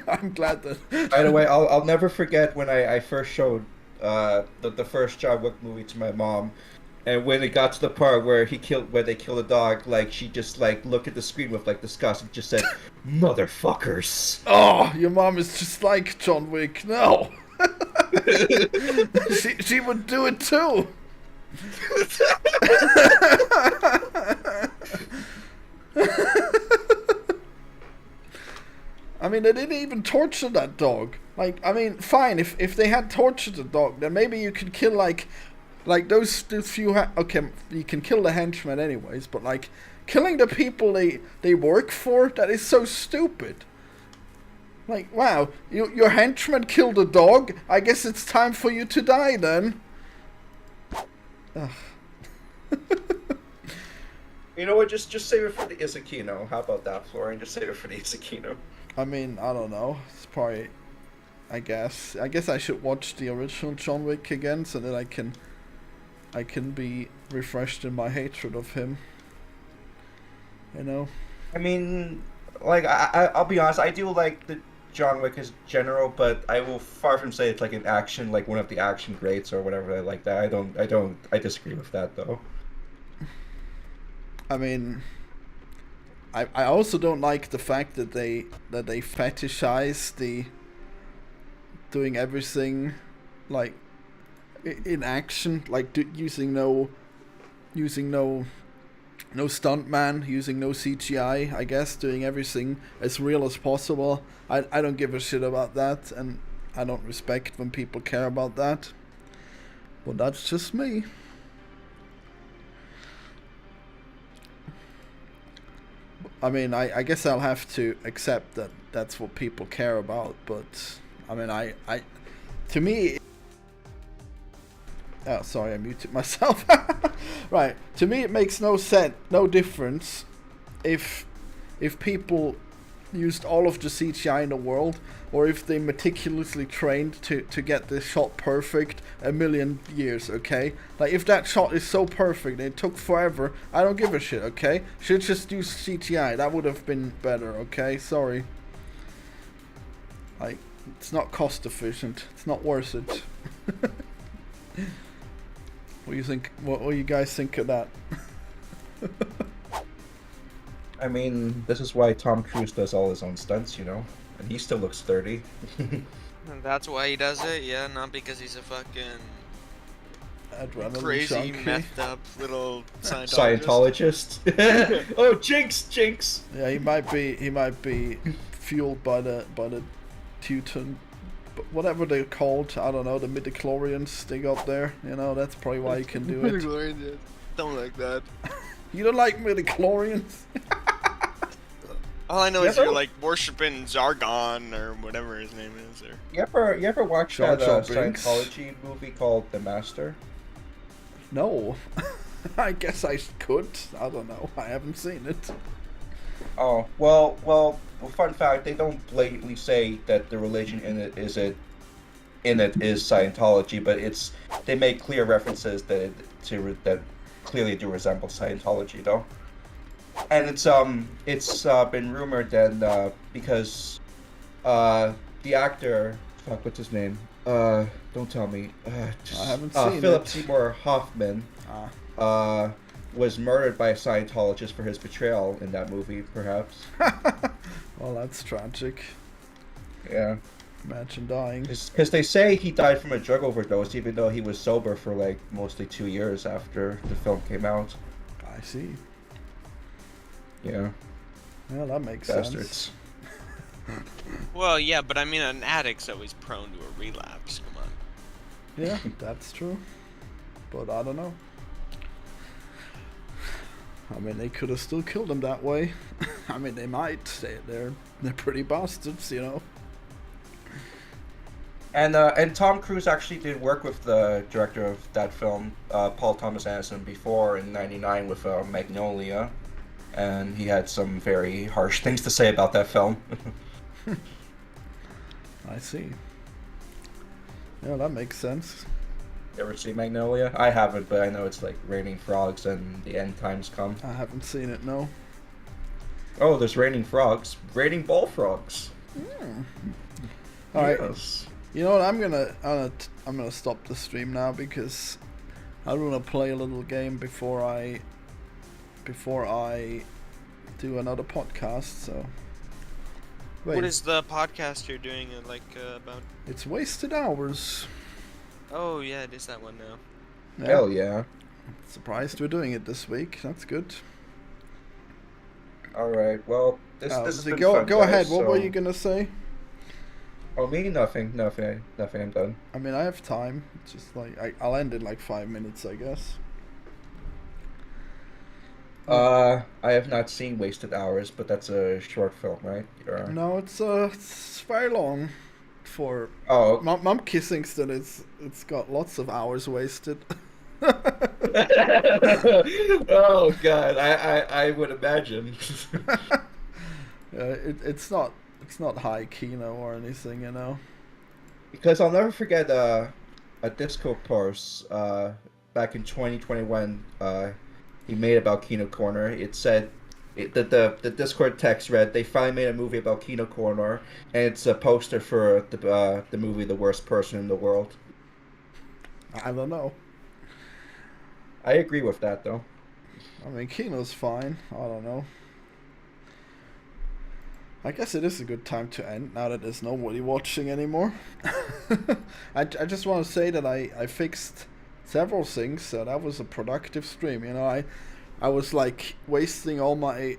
I'm glad that. By the way, I'll never forget when I first showed the first John Wick movie to my mom, and when it got to the part where they kill the dog, like she just like looked at the screen with like disgust and just said, "Motherfuckers." Oh, your mom is just like John Wick. No. she would do it too. I mean, they didn't even torture that dog. Like, I mean, fine, if they had tortured the dog, then maybe you could kill, like those few... okay, you can kill the henchmen anyways, but, like, killing the people they work for, that is so stupid. Like, wow, your henchman killed a dog, I guess it's time for you to die, then. Ugh. You know what? Just save it for the Isakino. How about that, Florian? Just save it for the Isakino. I mean, I don't know. It's probably... I guess I should watch the original John Wick again, so that I can be refreshed in my hatred of him. You know? I mean, like, I'll be honest, I do like the John Wick as general, but I will far from say it's like an action, like one of the action greats or whatever like that. I disagree with that, though. I mean... I also don't like the fact that they fetishize the doing everything like in action, like using no stuntman, using no CGI. I guess doing everything as real as possible. I don't give a shit about that, and I don't respect when people care about that. But that's just me. I mean, I guess I'll have to accept that that's what people care about, but I mean, to me, oh, sorry, I muted myself. Right, to me, it makes no difference if people used all of the CGI in the world, or if they meticulously trained to get this shot perfect a million years, okay? Like, if that shot is so perfect and it took forever, I don't give a shit, okay? Should just use CGI, that would have been better, okay? Sorry. Like, it's not cost efficient, it's not worth it. What do you think, what do you guys think of that? I mean, this is why Tom Cruise does all his own stunts, you know? And he still looks 30. And that's why he does it, yeah, not because he's a fucking Adrenaline crazy, junkie. methed up little Scientologist. Scientologist. Oh, jinx! Yeah, he might be fueled by the Teuton, whatever they're called. I don't know, the midichlorians they got there. You know, that's probably why he can do it. Midichlorians, don't like that. You don't like midichlorians? All I know You is ever- you're like worshipping Zargon or whatever his name is. Or You ever watch Jar that Jar Binks? Scientology movie called The Master? No. I guess I could. I don't know. I haven't seen it. Oh, well, fun fact, they don't blatantly say that the religion in it is Scientology, but they make clear references that clearly do resemble Scientology, though. And it's been rumored that because the actor, fuck, what's his name? Don't tell me. I haven't seen Philip it. Seymour Hoffman was murdered by a Scientologist for his betrayal in that movie, perhaps. Well, that's tragic. Yeah. Imagine dying. Because they say he died from a drug overdose, even though he was sober for like mostly 2 years after the film came out. I see. Yeah. Well, that makes Bastards. sense. well, yeah, but I mean, an addict's always prone to a relapse. Come on. Yeah, that's true. But I don't know. I mean, they could have still killed him that way. I mean, they might. They're pretty bastards, you know. And Tom Cruise actually did work with the director of that film, Paul Thomas Anderson, before in '99 with Magnolia, and he had some very harsh things to say about that film. I see. Yeah, that makes sense. You ever see Magnolia? I haven't, but I know it's like raining frogs and the end times come. I haven't seen it, no. Oh, there's raining frogs. Raining ball frogs. All right. Yes. You know what? I'm gonna stop the stream now because I want to play a little game before I do another podcast. So. Wait, What is the podcast you're doing about? it's Wasted Hours. Oh yeah, it is that one now. Yeah. Hell yeah. Surprised we're doing it this week. That's good. All right. Well, this has So been go fun, go ahead. guys, What were so- you gonna say? Oh, me? Nothing. I'm done. I mean, I have time. It's just like I'll end in like 5 minutes, I guess. I have not seen Wasted Hours, but that's a short film, right? No, it's very long. For Oh. Mom thinks that it's got lots of hours wasted. Oh God, I would imagine. It's not high kino or anything, you know. Because I'll never forget a Discord post back in 2021 he made about Kino Corner. It said the Discord text read, "They finally made a movie about Kino Corner, and it's a poster for the movie The Worst Person in the World." I don't know. I agree with that though. I mean, Kino's fine. I don't know. I guess it is a good time to end now that there's nobody watching anymore. I just want to say that I fixed several things, so that was a productive stream. You know, I was like wasting all my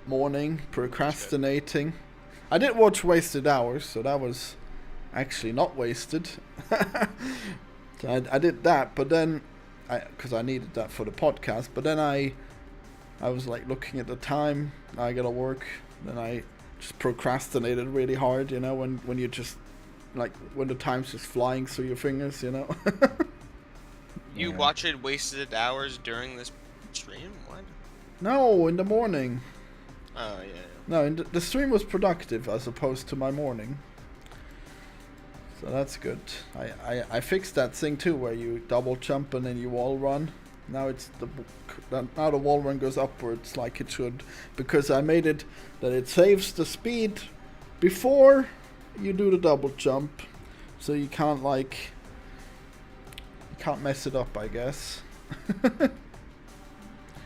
morning procrastinating. I did watch Wasted Hours, so that was actually not wasted. So I did that, but then because I needed that for the podcast. But then I was like looking at the time. I gotta work. Then I just procrastinated really hard. You know, when you just like when the time's just flying through your fingers. You know. You Yeah. watch it Wasted Hours during this stream? What? No, in the morning. Oh yeah. No, the stream was productive as opposed to my morning. So that's good. I fixed that thing too where you double jump and then you wall run. Now now the wall run goes upwards like it should, because I made it that it saves the speed before you do the double jump, so you can't mess it up, I guess.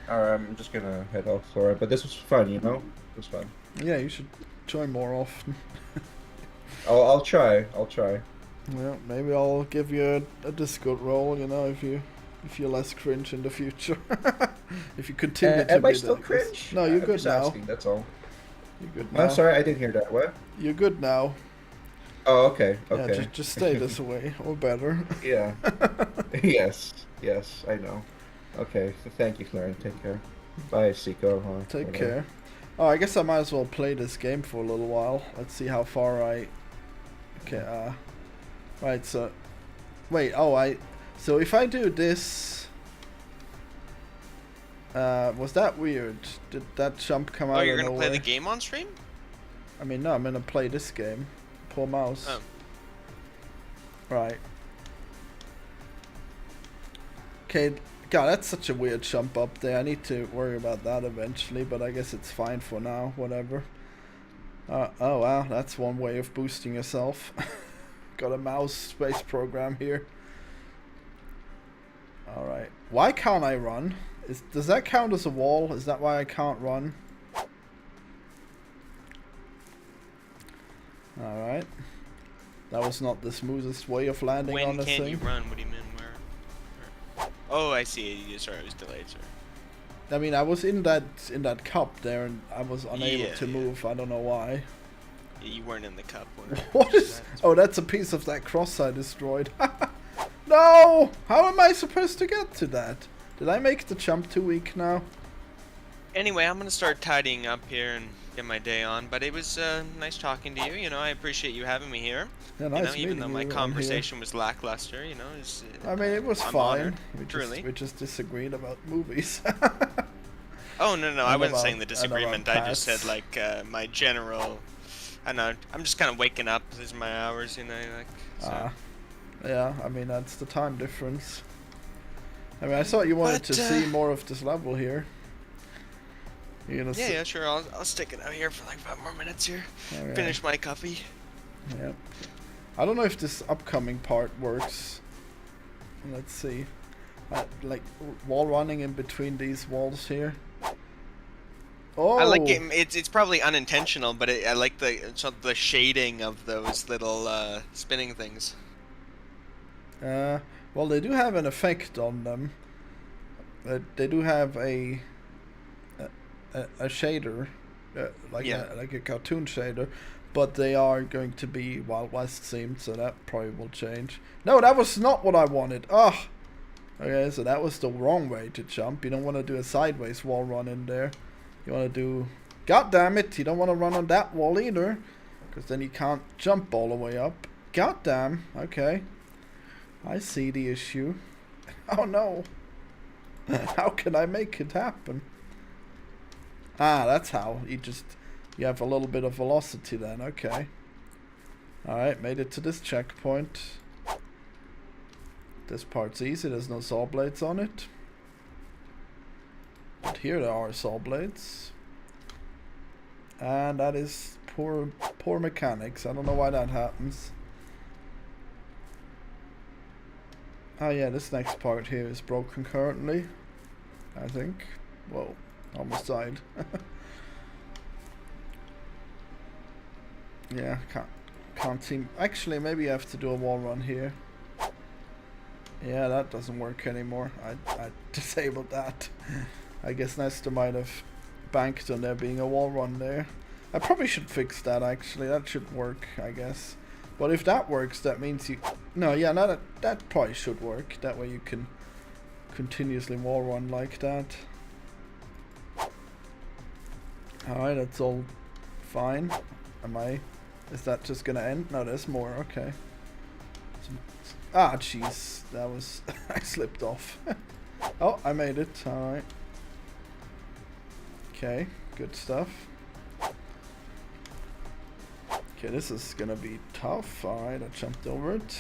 Alright, I'm just gonna head off for it. But this was fun, you know? It was fun. Yeah, you should join more often. I'll try. Yeah, maybe I'll give you a Discord role, you know, if you're less cringe in the future. If you continue to Am I be still like cringe? this. No, you're I'm good just now. asking, that's all. You're good now. I'm sorry, I didn't hear that. What? You're good now. Oh, okay. Yeah, just stay this way, or better. Yeah. yes, I know. Okay, so thank you, Claren. Take care. Bye, Seiko. Take whatever. care. Oh, I guess I might as well play this game for a little while. Let's see how far I... Okay, right, so... Wait, so if I do this... was that weird? Did that jump come out Oh, of you're gonna nowhere? play the game on stream? I mean, no, I'm gonna play this game. Poor mouse. Oh. Right. Okay, God, that's such a weird jump up there. I need to worry about that eventually, but I guess it's fine for now. Whatever. Oh wow, that's one way of boosting yourself. Got a mouse space program here. Alright. Why can't I run? Does that count as a wall? Is that why I can't run? Alright. That was not the smoothest way of landing on When this can't thing. you run? What do you mean? Where? Oh, I see. Sorry, I was delayed. Sorry. I mean, I was in that cup there, and I was unable Yeah, to yeah. move. I don't know why. Yeah, you weren't in the cup. When What is? Oh, that's a piece of that cross I destroyed. No! How am I supposed to get to that? Did I make the jump too weak now? Anyway, I'm gonna start tidying up here and get my day on. But it was nice talking to you. You know, I appreciate you having me here. Yeah, You nice know, even though meeting my you on here. conversation was lackluster, you know, I mean, it was I'm fine. honored, We just disagreed about movies. Oh no, I And wasn't about- saying the and about disagreement. I just said pets. like my general. I don't know. I'm just kind of waking up. These are my hours, you know, like. So. Yeah, I mean, that's the time difference. I mean, I thought you wanted But, to see more of this level here. You gonna Yeah, sure. I'll stick it out here for like 5 more minutes here. Alright. Finish my coffee. Yep. I don't know if this upcoming part works. Let's see. Like wall running in between these walls here. Oh. I like it. It's probably unintentional, but I like the shading of those little spinning things. Well, they do have an effect on them. They do have a shader, like a cartoon shader, but they are going to be Wild West themed, so that probably will change. No, that was not what I wanted. Oh, okay, so that was the wrong way to jump. You don't want to do a sideways wall run in there. You want to do, god damn it, you don't want to run on that wall either, because then you can't jump all the way up. God damn. Okay, I see the issue. Oh no. How can I make it happen? Ah, that's how. You have a little bit of velocity then. Okay. Alright, made it to this checkpoint. This part's easy. There's no saw blades on it. But here there are saw blades. And that is poor mechanics. I don't know why that happens. Oh yeah, this next part here is broken currently, I think. Whoa, almost died. Yeah, can't seem. Actually, maybe I have to do a wall run here. Yeah, that doesn't work anymore. I disabled that. I guess Nestor might have banked on there being a wall run there. I probably should fix that actually. That should work, I guess. But if that works, that means you... No, yeah, no, that probably should work. That way you can continuously wall run like that. Alright, that's all fine. Is that just gonna end? No, there's more, okay. Ah, jeez. That was... I slipped off. Oh, I made it, alright. Okay, good stuff. Okay, this is gonna be tough. Alright, I jumped over it.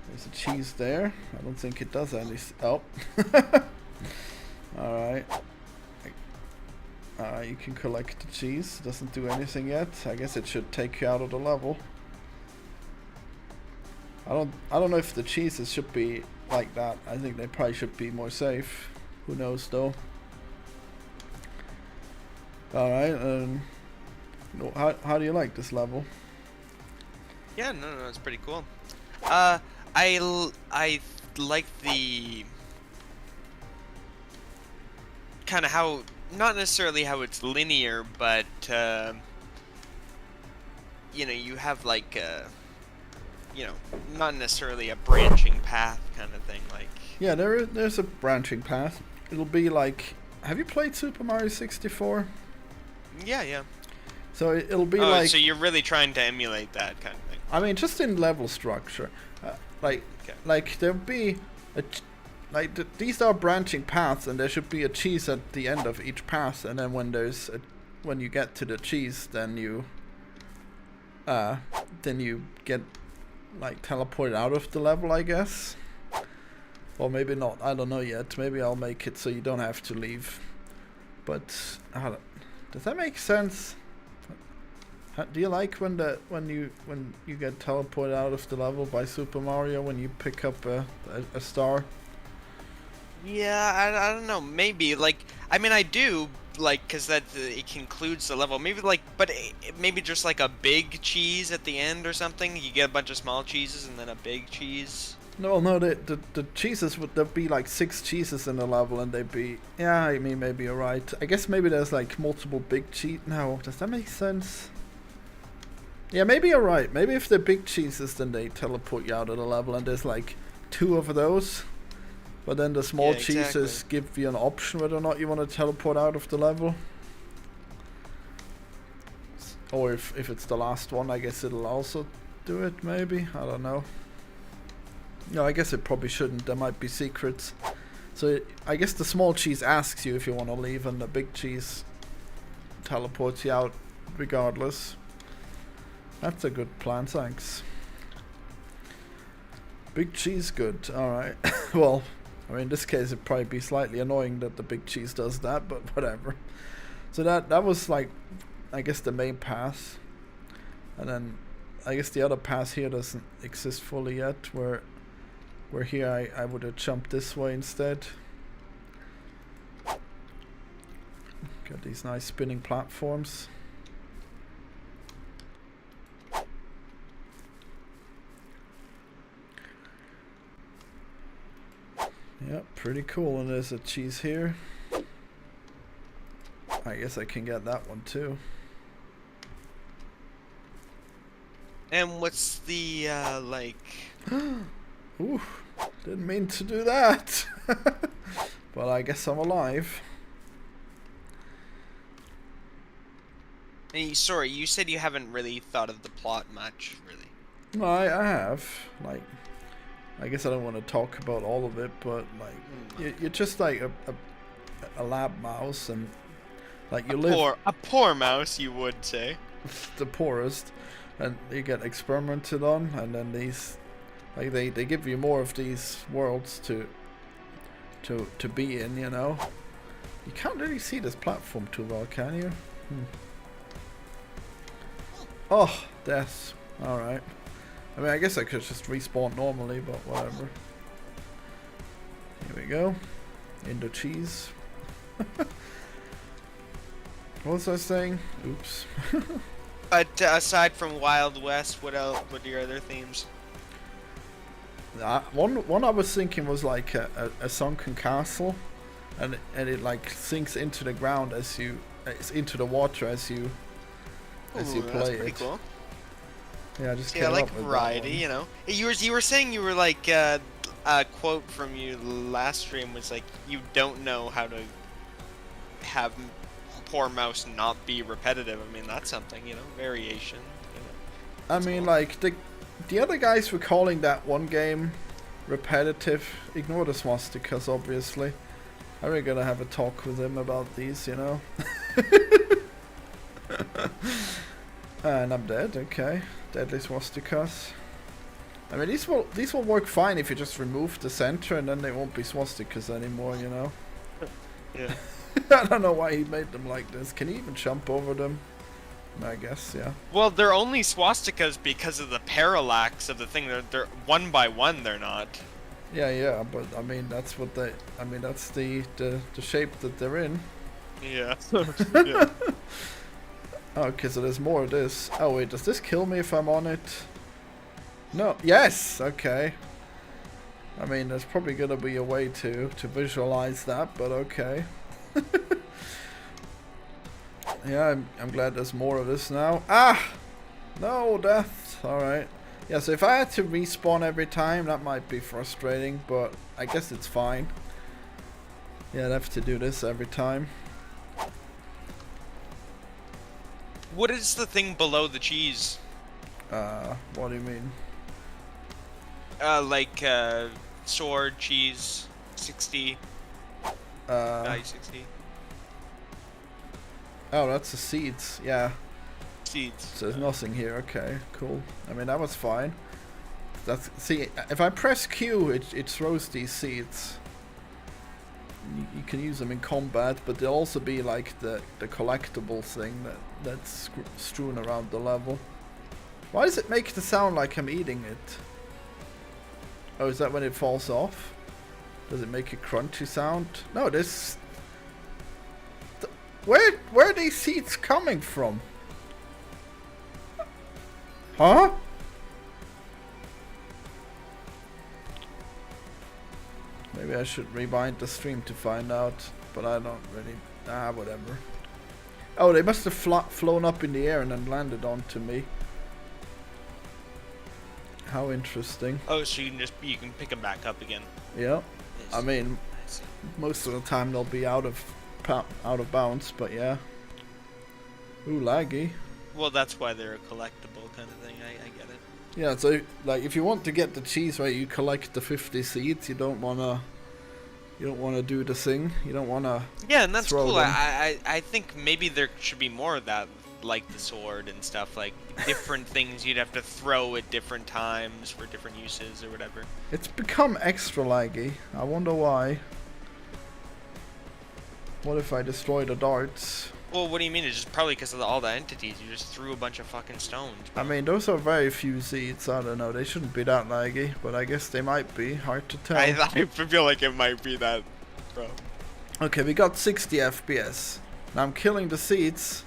There's a cheese there. I don't think it does any... Oh. Alright. You can collect the cheese. Doesn't do anything yet. I guess it should take you out of the level. I don't know if the cheeses should be like that. I think they probably should be more safe. Who knows though. Alright, how do you like this level? Yeah, no, it's pretty cool. I like the kind of how, not necessarily how it's linear, but you know, you have like you know, not necessarily a branching path kind of thing. Like, yeah, there's a branching path. It'll be like, have you played Super Mario 64? yeah. So it'll be like... so you're really trying to emulate that kind of thing. I mean, just in level structure. Like there'll be these are branching paths, and there should be a cheese at the end of each path, and then when you get to the cheese, then you get like teleported out of the level, I guess. Or maybe not. I don't know yet. Maybe I'll make it so you don't have to leave. But does that make sense? Do you like when you get teleported out of the level by Super Mario when you pick up a star? Yeah, I don't know. Maybe, like, I mean, I do, like, because that it concludes the level. Maybe, like, but maybe just like a big cheese at the end or something. You get a bunch of small cheeses and then a big cheese. No, the cheeses there'd be like 6 cheeses in the level, and they'd be... Yeah, I mean, maybe you're right. I guess maybe there's like multiple big cheese... No, does that make sense? Yeah, maybe you're right. Maybe if they're big cheeses, then they teleport you out of the level, and there's like 2 of those. But then the small cheeses give you an option whether or not you want to teleport out of the level. Or if it's the last one, I guess it'll also do it, maybe. I don't know. No, I guess it probably shouldn't. There might be secrets. So I guess the small cheese asks you if you want to leave, and the big cheese teleports you out regardless. That's a good plan, thanks. Big cheese, good. Alright. Well, I mean, in this case, it'd probably be slightly annoying that the big cheese does that, but whatever. So that was like, I guess, the main pass. And then I guess the other pass here doesn't exist fully yet, where here I would have jumped this way instead. Got these nice spinning platforms. Yep, pretty cool. And there's a cheese here. I guess I can get that one too. And what's the, like... Ooh, didn't mean to do that. But I guess I'm alive. Sorry, you said you haven't really thought of the plot much, really. No, I have. Like, I guess I don't want to talk about all of it, but like, you're just like a lab mouse, and like you live A poor mouse, you would say. the poorest, and you get experimented on, and then these, like they give you more of these worlds to be in, you know. You can't really see this platform too well, can you? Oh, death. Alright. I mean, I guess I could just respawn normally, but whatever. Here we go. Into cheese. What was I saying? Oops. But aside from Wild West, what else? What are your other themes? One I was thinking was like a sunken castle, and it like sinks into the ground as you, it's into the water as you Ooh, play that's pretty it. cool. Yeah, I just Yeah, I came like up with that variety, one. you know. You were saying you were like a quote from you last stream was like you don't know how to have poor mouse not be repetitive. I mean, that's something, you know, variation. You know. I mean, like the other guys were calling that one game repetitive. Ignore the swastikas, obviously. I'm really gonna have a talk with him about these, you know. And I'm dead. Okay, deadly swastikas. I mean, these will work fine if you just remove the center, and then they won't be swastikas anymore, you know. Yeah. I don't know why he made them like this. Can he even jump over them? I guess, yeah. Well, they're only swastikas because of the parallax of the thing. They're one by one. They're not. Yeah, but I mean that's what they. I mean that's the shape that they're in. Yeah. Yeah. Okay, so there's more of this. Oh wait, does this kill me if I'm on it? No. Yes. Okay. I mean, there's probably gonna be a way to visualize that, but okay. Yeah, I'm glad there's more of this now. Ah! No, death. Alright. Yeah, so if I had to respawn every time, that might be frustrating, but I guess it's fine. Yeah, I'd have to do this every time. What is the thing below the cheese? What do you mean? Like sword, cheese, 60, value 60. Oh, that's the seeds. Yeah. Seeds. So there's nothing here. Okay, cool. I mean, that was fine. That's, see, if I press Q, it throws these seeds. You can use them in combat, but they'll also be like the collectible thing that's strewn around the level. Why does it make the sound like I'm eating it? Oh, is that when it falls off? Does it make a crunchy sound? No, this... Where are these seeds coming from? Huh? Maybe I should rewind the stream to find out, but I don't really... whatever. Oh, they must have flown up in the air and then landed onto me. How interesting. Oh, so you can pick them back up again. Yeah. I mean, most of the time they'll be out of bounds, but yeah. Ooh, laggy. Well, that's why they're a collectible kind of thing. I get it. Yeah, so like if you want to get the cheese right, you collect the 50 seeds. You don't wanna do the thing. You don't wanna. Yeah, and that's throw cool. them. I think maybe there should be more of that. like the sword and stuff, like different things you'd have to throw at different times for different uses or whatever. It's become extra laggy. I wonder why. What if I destroy the darts? Well, what do you mean? It's just probably because of all the entities. You just threw a bunch of fucking stones. I mean, those are very few seeds. I don't know. They shouldn't be that laggy, but I guess they might be. Hard to tell. I feel like it might be that, bro. Okay, we got 60 FPS. Now I'm killing the seeds.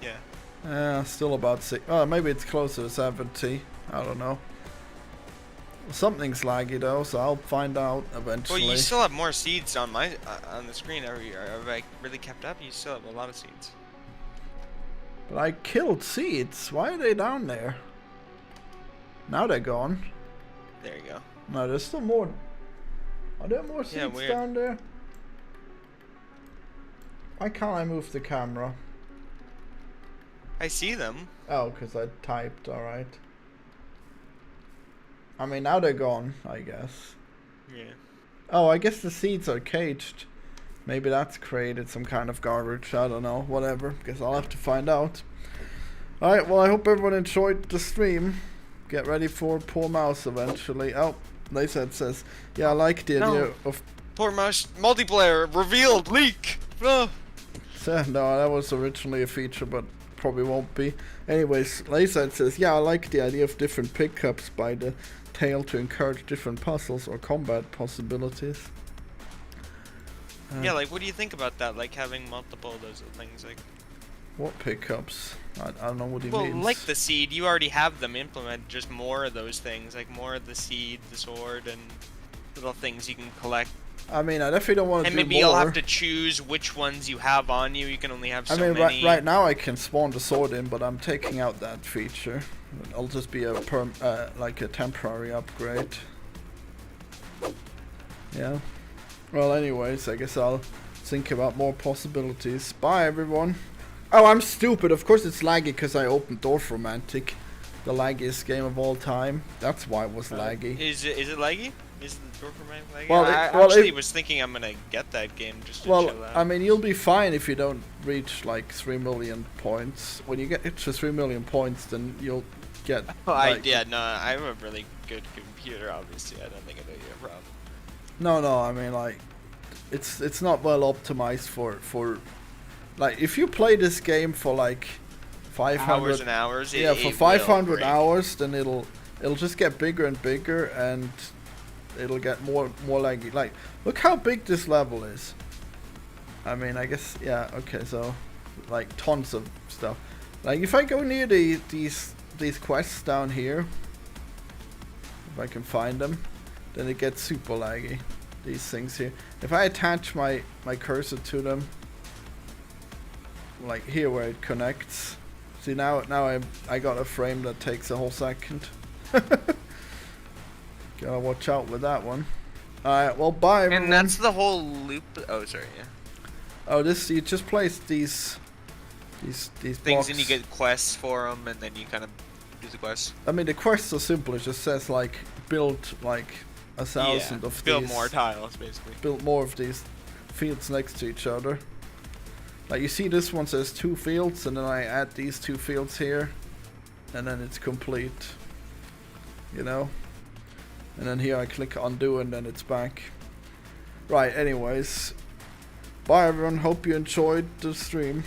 Yeah. Still about 6. Oh, maybe it's closer to 70. I don't know. Something's laggy though, so I'll find out eventually. Well, you still have more seeds on my on the screen. Have I really kept up? You still have a lot of seeds. But I killed seeds. Why are they down there? Now they're gone. There you go. No, there's still more. Are there more seeds weird. down there? Why can't I move the camera? I see them. Oh, because I typed, alright. I mean, now they're gone, I guess. Yeah. Oh, I guess the seeds are caged. Maybe that's created some kind of garbage. I don't know. Whatever. Guess I'll have to find out. Alright, well, I hope everyone enjoyed the stream. Get ready for Poor Mouse eventually. Oh, Lacehead says, yeah, I like the idea of... Poor Mouse multiplayer revealed leak. Oh. No, that was originally a feature, but probably won't be. Anyways, Lacehead says, yeah, I like the idea of different pickups by the tail to encourage different puzzles or combat possibilities. Yeah, like, what do you think about that? Like, having multiple of those things, like... What pickups? I don't know what he Well, means. like the seed, you already have them implemented, just more of those things, like more of the seed, the sword, and little things you can collect. I mean, I definitely don't want to And do maybe more. you'll have to choose which ones you have on you. You can only have so I mean, many. right now I can spawn the sword in, but I'm taking out that feature. It'll just be a like a temporary upgrade. Yeah. Well, anyways, I guess I'll think about more possibilities. Bye, everyone. Oh, I'm stupid. Of course it's laggy because I opened Dorfromantik, the laggiest game of all time. That's why it was laggy. Is it laggy? Is the Dorfman laggy? Well, I actually was thinking I'm gonna get that game just to chill out. I mean, you'll be fine if you don't reach like 3 million points. When you get to 3 million points, then you'll get. Like, I have a really good computer. Obviously, I don't think it'll be a problem. No, I mean like, it's not well optimized for like if you play this game for like 500 hours and hours. Yeah, for 500 hours, then it'll just get bigger and bigger, and it'll get more laggy. Like, look how big this level is. I mean, I guess, yeah, okay, so like tons of stuff. Like if I go near these quests down here, if I can find them, then it gets super laggy. These things here. If I attach my cursor to them, like here where it connects. See now I got a frame that takes a whole second. Gotta watch out with that one. Alright, well bye everyone. And that's the whole loop. Oh, sorry. Yeah. Oh, this you just place these Things, blocks. and you get quests for them, and then you kind of do the quests. I mean, the quests are simple. It just says like build like 1,000 of build these. more tiles, basically. Build more of these fields next to each other. Like you see, this one says 2 fields, and then I add these 2 fields here, and then it's complete. You know. And then here I click undo, and then it's back. Right. Anyways, bye everyone. Hope you enjoyed the stream.